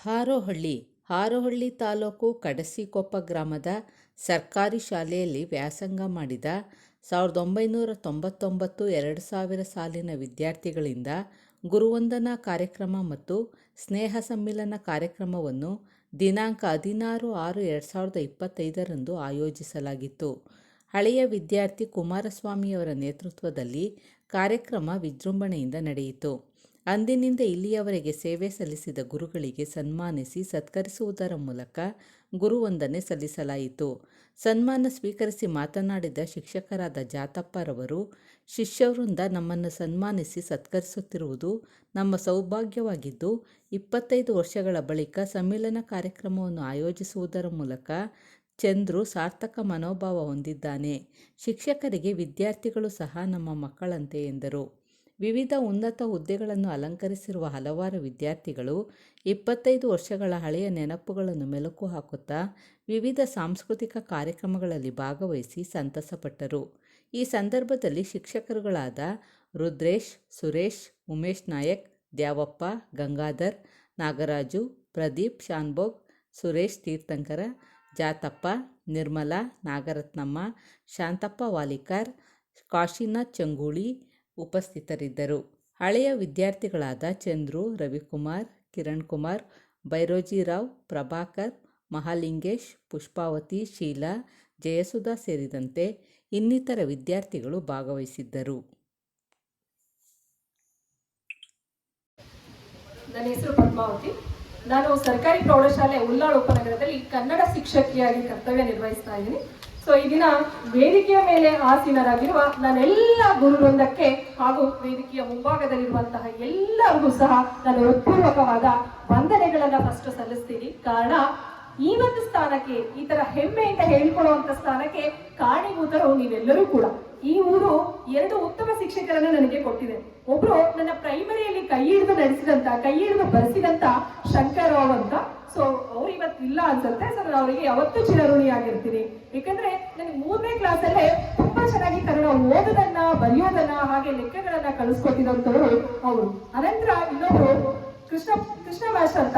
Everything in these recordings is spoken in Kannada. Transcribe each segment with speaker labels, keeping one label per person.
Speaker 1: ಹಾರೋಹಳ್ಳಿ ತಾಲೂಕು ಕಡಸಿಕೊಪ್ಪ ಗ್ರಾಮದ ಸರ್ಕಾರಿ ಶಾಲೆಯಲ್ಲಿ ವ್ಯಾಸಂಗ ಮಾಡಿದ 1999-2000 ಸಾಲಿನ ವಿದ್ಯಾರ್ಥಿಗಳಿಂದ ಗುರುವಂದನಾ ಕಾರ್ಯಕ್ರಮ ಮತ್ತು ಸ್ನೇಹ ಸಮ್ಮಿಲನ ಕಾರ್ಯಕ್ರಮವನ್ನು ದಿನಾಂಕ 16/6/2025 ಆಯೋಜಿಸಲಾಗಿತ್ತು. ಹಳೆಯ ವಿದ್ಯಾರ್ಥಿ ಕುಮಾರಸ್ವಾಮಿಯವರ ನೇತೃತ್ವದಲ್ಲಿ ಕಾರ್ಯಕ್ರಮ ವಿಜೃಂಭಣೆಯಿಂದ ನಡೆಯಿತು. ಅಂದಿನಿಂದ ಇಲ್ಲಿಯವರೆಗೆ ಸೇವೆ ಸಲ್ಲಿಸಿದ ಗುರುಗಳಿಗೆ ಸನ್ಮಾನಿಸಿ ಸತ್ಕರಿಸುವುದರ ಮೂಲಕ ಗುರುವಂದನೆ ಸಲ್ಲಿಸಲಾಯಿತು. ಸನ್ಮಾನ ಸ್ವೀಕರಿಸಿ ಮಾತನಾಡಿದ ಶಿಕ್ಷಕರಾದ ಜಾತಪ್ಪರವರು, ಶಿಷ್ಯವೃಂದ ನಮ್ಮನ್ನು ಸನ್ಮಾನಿಸಿ ಸತ್ಕರಿಸುತ್ತಿರುವುದು ನಮ್ಮ ಸೌಭಾಗ್ಯವಾಗಿದ್ದು, 25 ವರ್ಷಗಳ ಬಳಿಕ ಸಮ್ಮಿಲನ ಕಾರ್ಯಕ್ರಮವನ್ನು ಆಯೋಜಿಸುವುದರ ಮೂಲಕ ಚಂದ್ರು ಸಾರ್ಥಕ ಮನೋಭಾವ ಹೊಂದಿದ್ದಾನೆ. ಶಿಕ್ಷಕರಿಗೆ ವಿದ್ಯಾರ್ಥಿಗಳು ಸಹ ನಮ್ಮ ಮಕ್ಕಳಂತೆ ಎಂದರು. ವಿವಿಧ ಉನ್ನತ ಹುದ್ದೆಗಳನ್ನು ಅಲಂಕರಿಸಿರುವ ಹಲವಾರು ವಿದ್ಯಾರ್ಥಿಗಳು 25 ವರ್ಷಗಳ ಹಳೆಯ ನೆನಪುಗಳನ್ನು ಮೆಲುಕು ಹಾಕುತ್ತಾ ವಿವಿಧ ಸಾಂಸ್ಕೃತಿಕ ಕಾರ್ಯಕ್ರಮಗಳಲ್ಲಿ ಭಾಗವಹಿಸಿ ಸಂತಸಪಟ್ಟರು. ಈ ಸಂದರ್ಭದಲ್ಲಿ ಶಿಕ್ಷಕರುಗಳಾದ ರುದ್ರೇಶ್, ಸುರೇಶ್, ಉಮೇಶ್ ನಾಯಕ್, ದ್ಯಾವಪ್ಪ, ಗಂಗಾಧರ್, ನಾಗರಾಜು, ಪ್ರದೀಪ್ ಶಾನ್ಭೋಗ್, ಸುರೇಶ್ ತೀರ್ಥಂಕರ, ಜಾತಪ್ಪ, ನಿರ್ಮಲಾ, ನಾಗರತ್ನಮ್ಮ, ಶಾಂತಪ್ಪ ವಾಲಿಕಾರ್, ಕಾಶಿನಾಥ್ ಚಂಗೂಳಿ ಉಪಸ್ಥಿತರಿದ್ದರು. ಹಳೆಯ ವಿದ್ಯಾರ್ಥಿಗಳಾದ ಚಂದ್ರು, ರವಿಕುಮಾರ್, ಕಿರಣ್ ಕುಮಾರ್, ಬೈರೋಜಿರಾವ್, ಪ್ರಭಾಕರ್, ಮಹಾಲಿಂಗೇಶ್, ಪುಷ್ಪಾವತಿ, ಶೀಲಾ, ಜಯಸುಧಾ ಸೇರಿದಂತೆ ಇನ್ನಿತರ ವಿದ್ಯಾರ್ಥಿಗಳು ಭಾಗವಹಿಸಿದ್ದರು.
Speaker 2: ನನ್ನ ಹೆಸರು ಪದ್ಮಾವತಿ. ನಾನು ಸರ್ಕಾರಿ ಪ್ರೌಢಶಾಲೆ ಉಲ್ಲಾಳ್ ಉಪನಗರದಲ್ಲಿ ಕನ್ನಡ ಶಿಕ್ಷಕಿಯಾಗಿ ಕರ್ತವ್ಯ ನಿರ್ವಹಿಸ್ತಾ ಇದ್ದೀನಿ. ಸೊ ಈ ದಿನ ವೇದಿಕೆಯ ಮೇಲೆ ಆಸೀನರಾಗಿರುವ ನನ್ನೆಲ್ಲ ಗುರುವೃಂದಕ್ಕೆ ಹಾಗೂ ವೇದಿಕೆಯ ಮುಂಭಾಗದಲ್ಲಿರುವಂತಹ ಎಲ್ಲರಿಗೂ ಸಹ ನಾನು ಹೃತ್ಪೂರ್ವಕವಾದ ವಂದನೆಗಳನ್ನ ಫಸ್ಟ್ ಸಲ್ಲಿಸ್ತೀನಿ. ಕಾರಣ ಈ ಒಂದು ಸ್ಥಾನಕ್ಕೆ, ಈ ತರ ಹೆಮ್ಮೆಯಿಂದ ಹೇಳಿಕೊಳ್ಳುವಂತ ಸ್ಥಾನಕ್ಕೆ ಕಾರಣೀಭೂತರು ನೀವೆಲ್ಲರೂ ಕೂಡ. ಈ ಊರು 2 ಉತ್ತಮ ಶಿಕ್ಷಕರನ್ನ ನನಗೆ ಕೊಟ್ಟಿದೆ. ಒಬ್ರು ನನ್ನ ಪ್ರೈಮರಿಯಲ್ಲಿ ಕೈ ಹಿಡಿದು ಬರೆಸಿದಂತ ಶಂಕರರಾವ್ ಅಂತ. ಸೊ ಅವ್ರು ಇವತ್ತಿಲ್ಲ ಅನ್ಸುತ್ತೆ. ಸೊ ನಾನು ಅವರಿಗೆ ಯಾವತ್ತೂ ಚಿರಋಣಿಯಾಗಿರ್ತೀನಿ. ಯಾಕಂದ್ರೆ ನನಗೆ 3ನೇ ಕ್ಲಾಸಲ್ಲೇ ತುಂಬಾ ಚೆನ್ನಾಗಿ ಕನ್ನಡ ಓದೋದನ್ನ, ಬರೆಯೋದನ್ನ, ಹಾಗೆ ಲೆಕ್ಕಗಳನ್ನ ಕಲಿಸ್ಕೊಟ್ಟಿದಂತವ್ರು ಅವರು. ಅನಂತರ ಇನ್ನೊಬ್ರು ಕೃಷ್ಣ ಮಾಸ್ಟರ್ ಅಂತ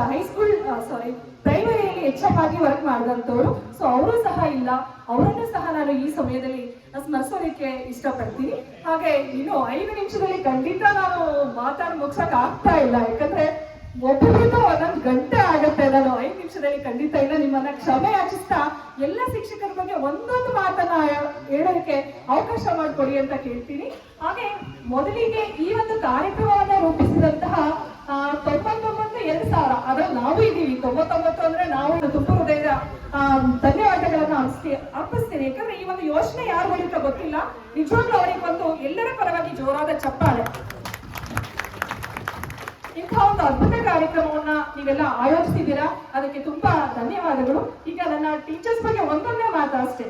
Speaker 2: ಪ್ರೈಮರಿಯಲ್ಲಿ HM ಆಗಿ ವರ್ಕ್ ಮಾಡಿದಂಥವ್ರು. ಸೊ ಅವರು ಸಹ ಇಲ್ಲ. ಅವರನ್ನು ಸಹ ನಾನು ಈ ಸಮಯದಲ್ಲಿ ಸ್ಮರಿಸೋದಕ್ಕೆ ಇಷ್ಟಪಡ್ತೀನಿ. ಹಾಗೆ ಇನ್ನು 5 ನಿಮಿಷದಲ್ಲಿ ಖಂಡಿತ ನಾನು ಮಾತಾಡಿ ಮುಗ್ಸಕ್ ಆಗ್ತಾ ಇಲ್ಲ. ಯಾಕಂದ್ರೆ ಒಬ್ಬೊಬ್ಬರಿಗೂ 1 ಗಂಟೆ ಆಗತ್ತೆ. ನಾನು 5 ನಿಮಿಷದಲ್ಲಿ ಖಂಡಿತ ಇಲ್ಲ. ನಿಮ್ಮನ್ನ ಕ್ಷಮೆ ಯಾಚಿಸ್ತಾ ಎಲ್ಲ ಶಿಕ್ಷಕರ ಬಗ್ಗೆ ಒಂದೊಂದು ಮಾತನ್ನ ಹೇಳೋದಕ್ಕೆ ಅವಕಾಶ ಮಾಡಿಕೊಡಿ ಅಂತ ಕೇಳ್ತೀನಿ. ಹಾಗೆ ಮೊದಲಿಗೆ ಈ ಒಂದು ಕಾರ್ಯಕ್ರಮವನ್ನ ರೂಪಿಸಿದಂತಹ 99-2000 ಅದ್ರಲ್ಲಿ ನಾವು ಇದ್ದೀವಿ. 99 ಅಂದ್ರೆ ನಾವು ತುಂಬ ಹೃದಯದ ಧನ್ಯವಾದಗಳನ್ನ ಅರ್ಪಿಸ್ತೀನಿ. ಯಾಕಂದ್ರೆ ಈ ಒಂದು ಯೋಚನೆ ಯಾರು ಬಳಿಕ ಗೊತ್ತಿಲ್ಲ. ನಿಜವಾಗ್ಲೂ ಅವರಿಗೆ ಒಂದು ಎಲ್ಲರ ಪರವಾಗಿ ಜೋರಾದ ಚಪ್ಪಾಳೆ. ಇಂತಹ ಒಂದು ಅದ್ಭುತ ಕಾರ್ಯಕ್ರಮವನ್ನ ನೀವೆಲ್ಲ ಆಯೋಜಿಸಿದ್ದೀರಾ, ಅದಕ್ಕೆ ತುಂಬಾ ಧನ್ಯವಾದಗಳು. ಈಗ ನನ್ನ ಟೀಚರ್ಸ್ ಬಗ್ಗೆ ಒಂದೊಂದೇ ಮಾತು ಅಷ್ಟೇ.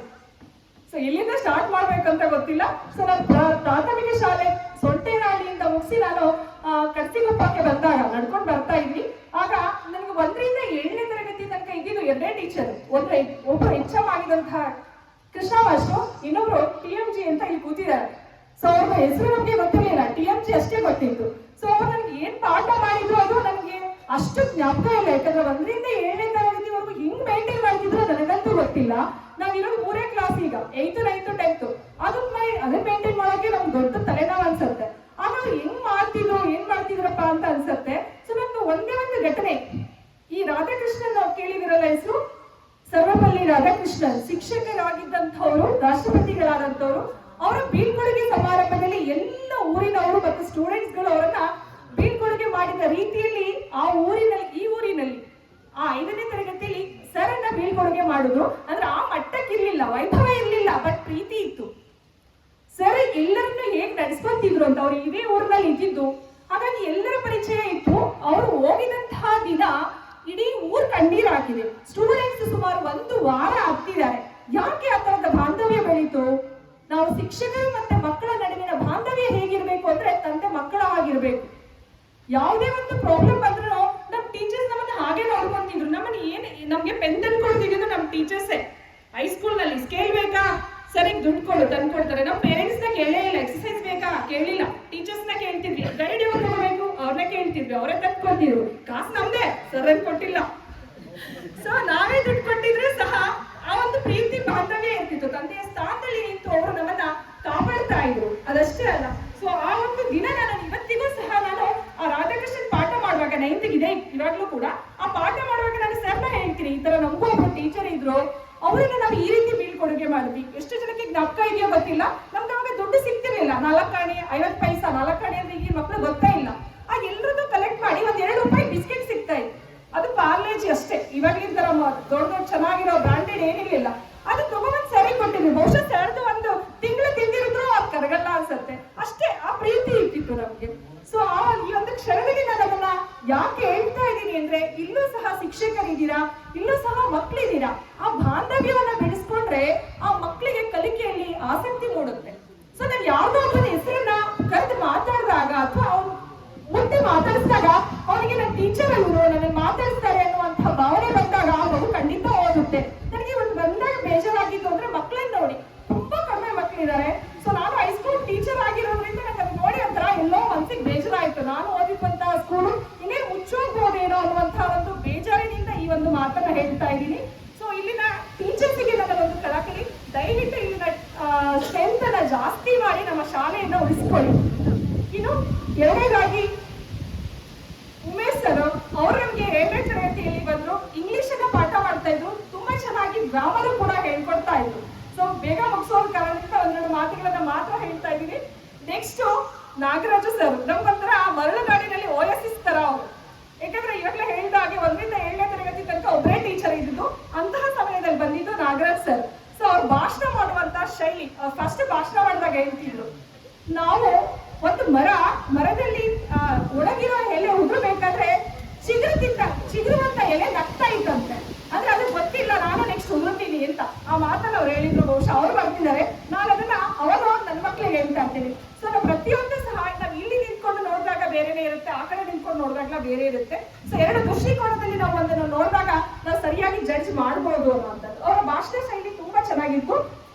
Speaker 2: ಸೊ ಎಲ್ಲಿಂದ ಸ್ಟಾರ್ಟ್ ಮಾಡ್ಬೇಕಂತ ಗೊತ್ತಿಲ್ಲ. ಸೊ ನಾನು ಪ್ರಾಥಮಿಕ ಶಾಲೆ ಸೊಂಟೇನಹಳ್ಳಿಯಿಂದ ಮುಗಿಸಿ ನಾನು ಕಡಸಿಕೊಪ್ಪಕ್ಕೆ ಬಂದಾಗ ನಡ್ಕೊಂಡು ಬರ್ತಾ ಇದ್ವಿ. ಆಗ ನನಗೆ 1ರಿಂದ 7ನೇ ತರಗತಿ ತನಕ ಇದ್ದಿದ್ದು 2 ಟೀಚರ್. ಒಬ್ಬರು HM ಆಗಿದಂತಹ ಕೃಷ್ಣ ಮಾಸ್ಟ್ರು, ಇನ್ನೊಬ್ರು TMG ಅಂತ ಇಲ್ಲಿ ಕೂತಿದ್ದಾರೆ. ಸೊ ಅವ್ರ ಹೆಸರು ನಮ್ಗೆ ಗೊತ್ತಿರಲಿಲ್ಲ, TMG ಅಷ್ಟೇ ಗೊತ್ತಿತ್ತು. ಸೊ ಅವ್ರು ನನಗೆ ಏನ್ ಪಾಠ ಮಾಡಿದ್ರು ಅದು ನನಗೆ ಅಷ್ಟು ಜ್ಞಾಪಕ ಇಲ್ಲ. ಯಾಕಂದ್ರೆ 1ರಿಂದ 7ನೇ ತರಗತಿವರೆಗೂ ಹಿಂಗ್ ಮೇಂಟೈನ್ ಮಾಡ್ತಿದ್ರು ನನಗಂತೂ ಗೊತ್ತಿಲ್ಲ. ನಾವಿರೋದು 3ನೇ ಕ್ಲಾಸ್, ಈಗ 8th, 9th, 10th ಅದನ್ನ ಮೇಂಟೈನ್ ಮಾಡೋಕೆ ನಮ್ಗೆ ದೊಡ್ಡ ತಲೆನೋವು ಅನ್ಸುತ್ತೆ. ಆಗ ಏನ್ ಮಾಡ್ತಿದ್ರಪ್ಪ ಅಂತ ಅನ್ಸುತ್ತೆ. ಸೊ ನಮ್ದು ಒಂದೇ ಒಂದು ಘಟನೆ, ಈ ರಾಧಾಕೃಷ್ಣನ್ ನಾವು ಕೇಳಿದಿರಲ್ಲ ಹೆಸರು, ಸರ್ವಪಲ್ಲಿ ರಾಧಾಕೃಷ್ಣನ್ ಶಿಕ್ಷಕರಾಗಿದ್ದಂಥವ್ರು, ರಾಷ್ಟ್ರಪತಿಗಳಾದಂಥವ್ರು. ಅವರ ಬೀಳ್ಕೊಡುಗೆ ಸಮಾರಂಭದಲ್ಲಿ ಎಲ್ಲ ಊರಿನವರು ಮತ್ತು ಸ್ಟೂಡೆಂಟ್ಸ್ಗಳು ಅವರನ್ನ ಬೀಳ್ಕೊಡುಗೆ ಮಾಡಿದ ರೀತಿಯಲ್ಲಿ ಈ ಊರಿನಲ್ಲಿ 5ನೇ ತರಗತಿಯಲ್ಲಿ ಸರ್ ಅನ್ನ ಬೀಳ್ಕೊಡುಗೆ ಮಾಡಿದ್ರು. ಅಂದ್ರೆ ಆ ಮಟ್ಟಕ್ಕಿರ್ಲಿಲ್ಲ, ವೈಭವ ಇರ್ಲಿಲ್ಲ, ಬಟ್ ಪ್ರೀತಿ ಇತ್ತು. ಸರ್ ಎಲ್ಲರನ್ನು ಹೇಗ್ ನಡೆಸ್ಕೊಂತಿದ್ರು ಅಂತ, ಅವ್ರು ಇದೇ ಊರಿನಲ್ಲಿ ಇದ್ದಿದ್ದು, ಹಾಗಾಗಿ ಎಲ್ಲರ ಪರಿಚಯ ಇತ್ತು. ಅವರು ಹೋಗಿದಂತಹ ದಿನ ಇಡೀ ಊರ್ ಕಣ್ಣೀರ್ ಹಾಕಿದೆ. ಸ್ಟೂಡೆಂಟ್ಸ್ ಸುಮಾರು 1 ವಾರ ಹತ್ತಿದ್ದಾರೆ. ಯಾಕೆ ಆ ತರದ ಬಾಂಧವ್ಯ ಬೆಳೀತು? ನಾವು ಶಿಕ್ಷಕರು ಮತ್ತೆ ಮಕ್ಕಳ ನಡುವಿನ ಬಾಂಧವ್ಯ ಹೇಗಿರ್ಬೇಕು ಅಂದ್ರೆ ತಂದೆ ಮಕ್ಕಳ ಆಗಿರ್ಬೇಕು. ಯಾವುದೇ ಒಂದು ಪ್ರಾಬ್ಲಮ್ ಬಂದ್ರು ನಮ್ ಟೀಚರ್ಸ್ ನಮ್ಮನ್ನ ಹಾಗೆ ನೋಡ್ಕೊಂತಿದ್ರು. ನಮ್ಗೆ ಪೆನ್ ತಂದ್ಕೊಡ್ತಿದ್ರು ನಮ್ ಟೀಚರ್ಸೇ. ಹೈಸ್ಕೂಲ್ ನಲ್ಲಿ ಸ್ಕೇಲ್ ಬೇಕಾ, ಸರಿಗೆ ದುಡ್ಡು ತಂದ್ಕೊಡ್ತಾರೆ. ನಮ್ಮ ಪೇರೆಂಟ್ಸ್ ನ ಕೇಳೇ ಇಲ್ಲ. ಎಕ್ಸರ್ಸೈಸ್ ಬೇಕಾ, ಕೇಳಿಲ್ಲ. ಟೀಚರ್ಸ್ ನ ಕೇಳ್ತಿದ್ವಿ. ಗೈಡ್ ಯಾವಾಗ ತಗೋಬೇಕು, ಅವ್ರ ಅವ್ರನ್ನೇ ಕೇಳ್ತಿದ್ವಿ, ಅವರೇ ತಕ್ಕೊಳ್ತಿದ್ರು. ಕಾಸು ನಮ್ದೇ, ಸರ್ ಏನ್ ಕೊಟ್ಟಿಲ್ಲ. ಸೊ ನಾವೇ ದುಡ್ಡು ಕೊಟ್ಟಿದ್ರೆ ಸಹ ಆ ಒಂದು ಪ್ರೀತಿ ಬಾಂಧವ್ಯ ಇರ್ತಿತ್ತು. ತಂದೆಯ ಸ್ಥಾನದಲ್ಲಿ ನಿಂತು ಅವರು ನಮ್ಮನ್ನ ಕಾಪಾಡ್ತಾ ಇದ್ರು. ಅದಷ್ಟೇ ಅಲ್ಲ, ಸೊ ಆ ಒಂದು ದಿನ ನಾನು ಇವತ್ತಿಗೂ ಸಹ ನಾನು ಆ ರಾಧಾಕೃಷ್ಣನ್ ಪಾಠ ಮಾಡುವಾಗ 9th ಇದೆ ಇವಾಗ್ಲೂ ಕೂಡ ಆ ಪಾಠ ಮಾಡುವಾಗ ನಾನು ಸರ್ನ ಹೇಳ್ತೀನಿ, ಈ ತರ ನಮಗೂ ಒಬ್ಬರು ಟೀಚರ್ ಇದ್ರು, ಅವರಿಗೆ ನಾವು ಈ ರೀತಿ ಬೀಳ್ಕೊಡುಗೆ ಮಾಡಿದ್ವಿ. ಎಷ್ಟು ಜನಕ್ಕೆ ಜ್ಞಾಪಕ ಇದೆಯೋ ಗೊತ್ತಿಲ್ಲ, ನಮ್ಗೆ ಅವಾಗ ದುಡ್ಡು ಸಿಗ್ತಿರ್ಲಿಲ್ಲ. 4 ಆಣೆ 50 ಪೈಸಾ, 4 ಆಣೆ ಅಂದ್ರೆ ಈ ಮಕ್ಕಳು ಗೊತ್ತೇ ಇಲ್ಲ. ಆಗ ಎಲ್ರದ್ದು ಕಲೆಕ್ಟ್ ಮಾಡಿ ಒಂದ್ 2 ರೂಪಾಯಿ ಬಿಸ್ಕೆಟ್ ಸಿಗ್ತಾ ಇತ್ತು. ಅದು ಪಾರ್ಲೇಜಿ ಅಷ್ಟೇ, ಇವಾಗಿನ ತರ ದೊಡ್ಡ ಚೆನ್ನಾಗಿರೋ ಬ್ರಾಂಡೆಡ್ ಏನಿರ್ಲಿಲ್ಲ. ಅದು ತಗೊಂಡ್ ಸರಿ ಕೊಟ್ಟಿದ್ವಿ. ಬಹುಶಃ ಸರ್ದು ಒಂದು ತಿಂಗಳು ತಿಂದಿರಿದ್ರು ಅದು ಕರಗಲ್ಲ ಅನ್ಸತ್ತೆ, ಅಷ್ಟೇ ಆ ಪ್ರೀತಿ ಇರ್ತಿತ್ತು ನಮ್ಗೆ. ಸೊ ಈ ಒಂದು ಕ್ಷಣದಲ್ಲಿ ನಾನು ಅದನ್ನ ಯಾಕೆ ಹೇಳ್ತಾ ಇದ್ದೀನಿ ಅಂದ್ರೆ, ಇಲ್ಲೂ ಸಹ ಶಿಕ್ಷಕರಿದ್ದೀರಾ, ಇಲ್ಲೂ ಸಹ ಮಕ್ಕಳಿದ್ದೀರಾ. ಆ ಬಾಂಧವ್ಯವನ್ನ ಬೆಳೆಸ್ಕೊಂಡ್ರೆ ಆ ಮಕ್ಕಳಿಗೆ ಕಲಿಕೆಯಲ್ಲಿ ಆಸಕ್ತಿ ಮೂಡುತ್ತೆ. ಸೊ ನಾನು ಯಾವ್ದೋ ಒಬ್ಬನ ಹೆಸರನ್ನ ಕರೆದು ಮಾತಾಡಿದಾಗ ಅಥವಾ ಅವ್ನು ಮುಂದೆ ಮಾತಾಡಿಸಿದಾಗ ಅವನಿಗೆ ನನ್ನ ಟೀಚರ್ ಅವರು ನನ್ನ ಮಾತಾಡಿಸ್ತಾರೆ ಅನ್ನುವಂತಹ ಭಾವನೆ ಬಂದಾಗ ಆ ಮಗು ಖಂಡಿತ ಓದುತ್ತೆ. ನನಗೆ ಒಂದು ಬಂದಾಗ ಬೇಜಾರಾಗಿದ್ದು ಅಂದ್ರೆ ಮಕ್ಕಳನ್ನ ನೋಡಿ ತುಂಬಾ ಕಡಿಮೆ ಮಕ್ಕಳಿದ್ದಾರೆ. ಸೊ ನಾನು ಹೈಸ್ಕೂಲ್ ಟೀಚರ್ ಆಗಿರೋದ್ರಿಂದ ನನಗೆ ಅದು ನೋಡಿ ಒಂಥರ ಎಲ್ಲೋ ಮನ್ಸಿಗೆ ಬೇಜಾರಾಯ್ತು. ನಾನು ಓದಿರುವಂತಹ ಸ್ಕೂಲು ಇನ್ನೇ ಮುಚ್ಚೋಗ್ಬೋದೇನೋ ಅನ್ನುವಂತಹ ಒಂದು ಬೇಜಾರಿನಿಂದ ಈ ಒಂದು ಮಾತನ್ನ ಹೇಳ್ತಾ ಇದ್ದೀನಿ. ಸೊ ಇಲ್ಲಿನ ಟೀಚರ್ಸ್ಗೆ ನನ್ನ ಒಂದು ಕಳಕಳಿ, ದಯವಿಟ್ಟು ಇಲ್ಲಿನ ಸ್ಟ್ರೆಂತ್ ಅನ್ನ ಜಾಸ್ತಿ ಮಾಡಿ ನಮ್ಮ ಶಾಲೆಯನ್ನ ಉಳಿಸ್ಕೊಳ್ಳಿ. ಇನ್ನು ಎರಡನೇದಾಗಿ ಉಮೇಶ್ ಸರ್ ಅವರು ನಮ್ಗೆ 7ನೇ ತರಗತಿಯಲ್ಲಿ ಬಂದ್ರು, ಇಂಗ್ಲಿಷ್ ಅನ್ನ ಪಾಠ ಮಾಡ್ತಾ ಇದ್ರು, ತುಂಬಾ ಚೆನ್ನಾಗಿ ಗ್ರಾಮರ್ ಕೂಡ ಹೇಳ್ಕೊಡ್ತಾ ಇದ್ರು. ಸೊ ಬೇಗ ಮುಗಿಸೋದ್ ಕಾರಣದಿಂದ ಒಂದೆರಡು ಮಾತುಗಳನ್ನ ಮಾತ್ರ ಹೇಳ್ತಾ ಇದ್ದೀನಿ. ನೆಕ್ಸ್ಟ್ ನಾಗರಾಜು ಸರ್ ನಮ್ಗೊಂಥರ ಮರಳುಗಾಡಿನಲ್ಲಿ ಓಎಸ್ಎಸ್ ತರ ಅವರು. ಯಾಕಂದ್ರೆ ಇವಾಗಲೇ ಹೇಳಿದಾಗೆ 1ರಿಂದ 7ನೇ ತರಗತಿ ತನಕ ಒಬ್ಬರೇ ಟೀಚರ್ ಇದ್ದು, ಅಂತಹ ಸಮಯದಲ್ಲಿ ಬಂದಿದ್ದು ನಾಗರಾಜ್ ಸರ್. ಸೊ ಅವ್ರು ಭಾಷಣ ಮಾಡುವಂತ ಶೈಲಿ, ಫಸ್ಟ್ ಭಾಷಣ ಮಾಡಿದಾಗ ಹೇಳ್ತಿದ್ರು, ನಾವು ಒಂದು ಮರದಲ್ಲಿ ಒಣಗಿರೋ ಎಲೆ ಉದುರ್ಬೇಕಾದ್ರೆ ಚಿಗುರುವಂತ ಎಲೆ ನಗ್ತಾ ಇತ್ತಂತೆ. ಅಂದ್ರೆ ಅದು ಗೊತ್ತಿಲ್ಲ ನಾನು ನೆಕ್ಸ್ಟ್ ಉದುರ್ತೀನಿ ಅಂತ ಆ ಮಾತನ್ನ ಅವ್ರು ಹೇಳಿದ್ರು. ಬಹುಶಃ ಅವ್ರು ಬರ್ತಿದ್ದಾರೆ, ನಾನು ಅದನ್ನ ಅವರು ನನ್ನ ಮಕ್ಳಿಗೆ ಹೇಳ್ತಾ ಇರ್ತೀನಿ. ಸೊ ನಾವು ಪ್ರತಿಯೊಂದು ಸಹ ನಾವು ಇಲ್ಲಿ ನಿಂತ್ಕೊಂಡು ನೋಡಿದಾಗ ಬೇರೆನೇ ಇರುತ್ತೆ, ಆ ಕಡೆ ನಿಂತ್ಕೊಂಡು ನೋಡಿದಾಗ ಬೇರೆ ಇರುತ್ತೆ. ಸೊ 2 ದೃಷ್ಟಿಕೋನದಲ್ಲಿ ನಾವು ಒಂದನ್ನು ನೋಡಿದಾಗ ನಾವು ಸರಿಯಾಗಿ ಜಡ್ಜ್ ಮಾಡ್ಬೋದು ಅನ್ನೋಂಥದ್ದು. ಅವರ ಭಾಷಣ ಶೈಲಿ ತುಂಬಾ ಚೆನ್ನಾಗಿತ್ತು.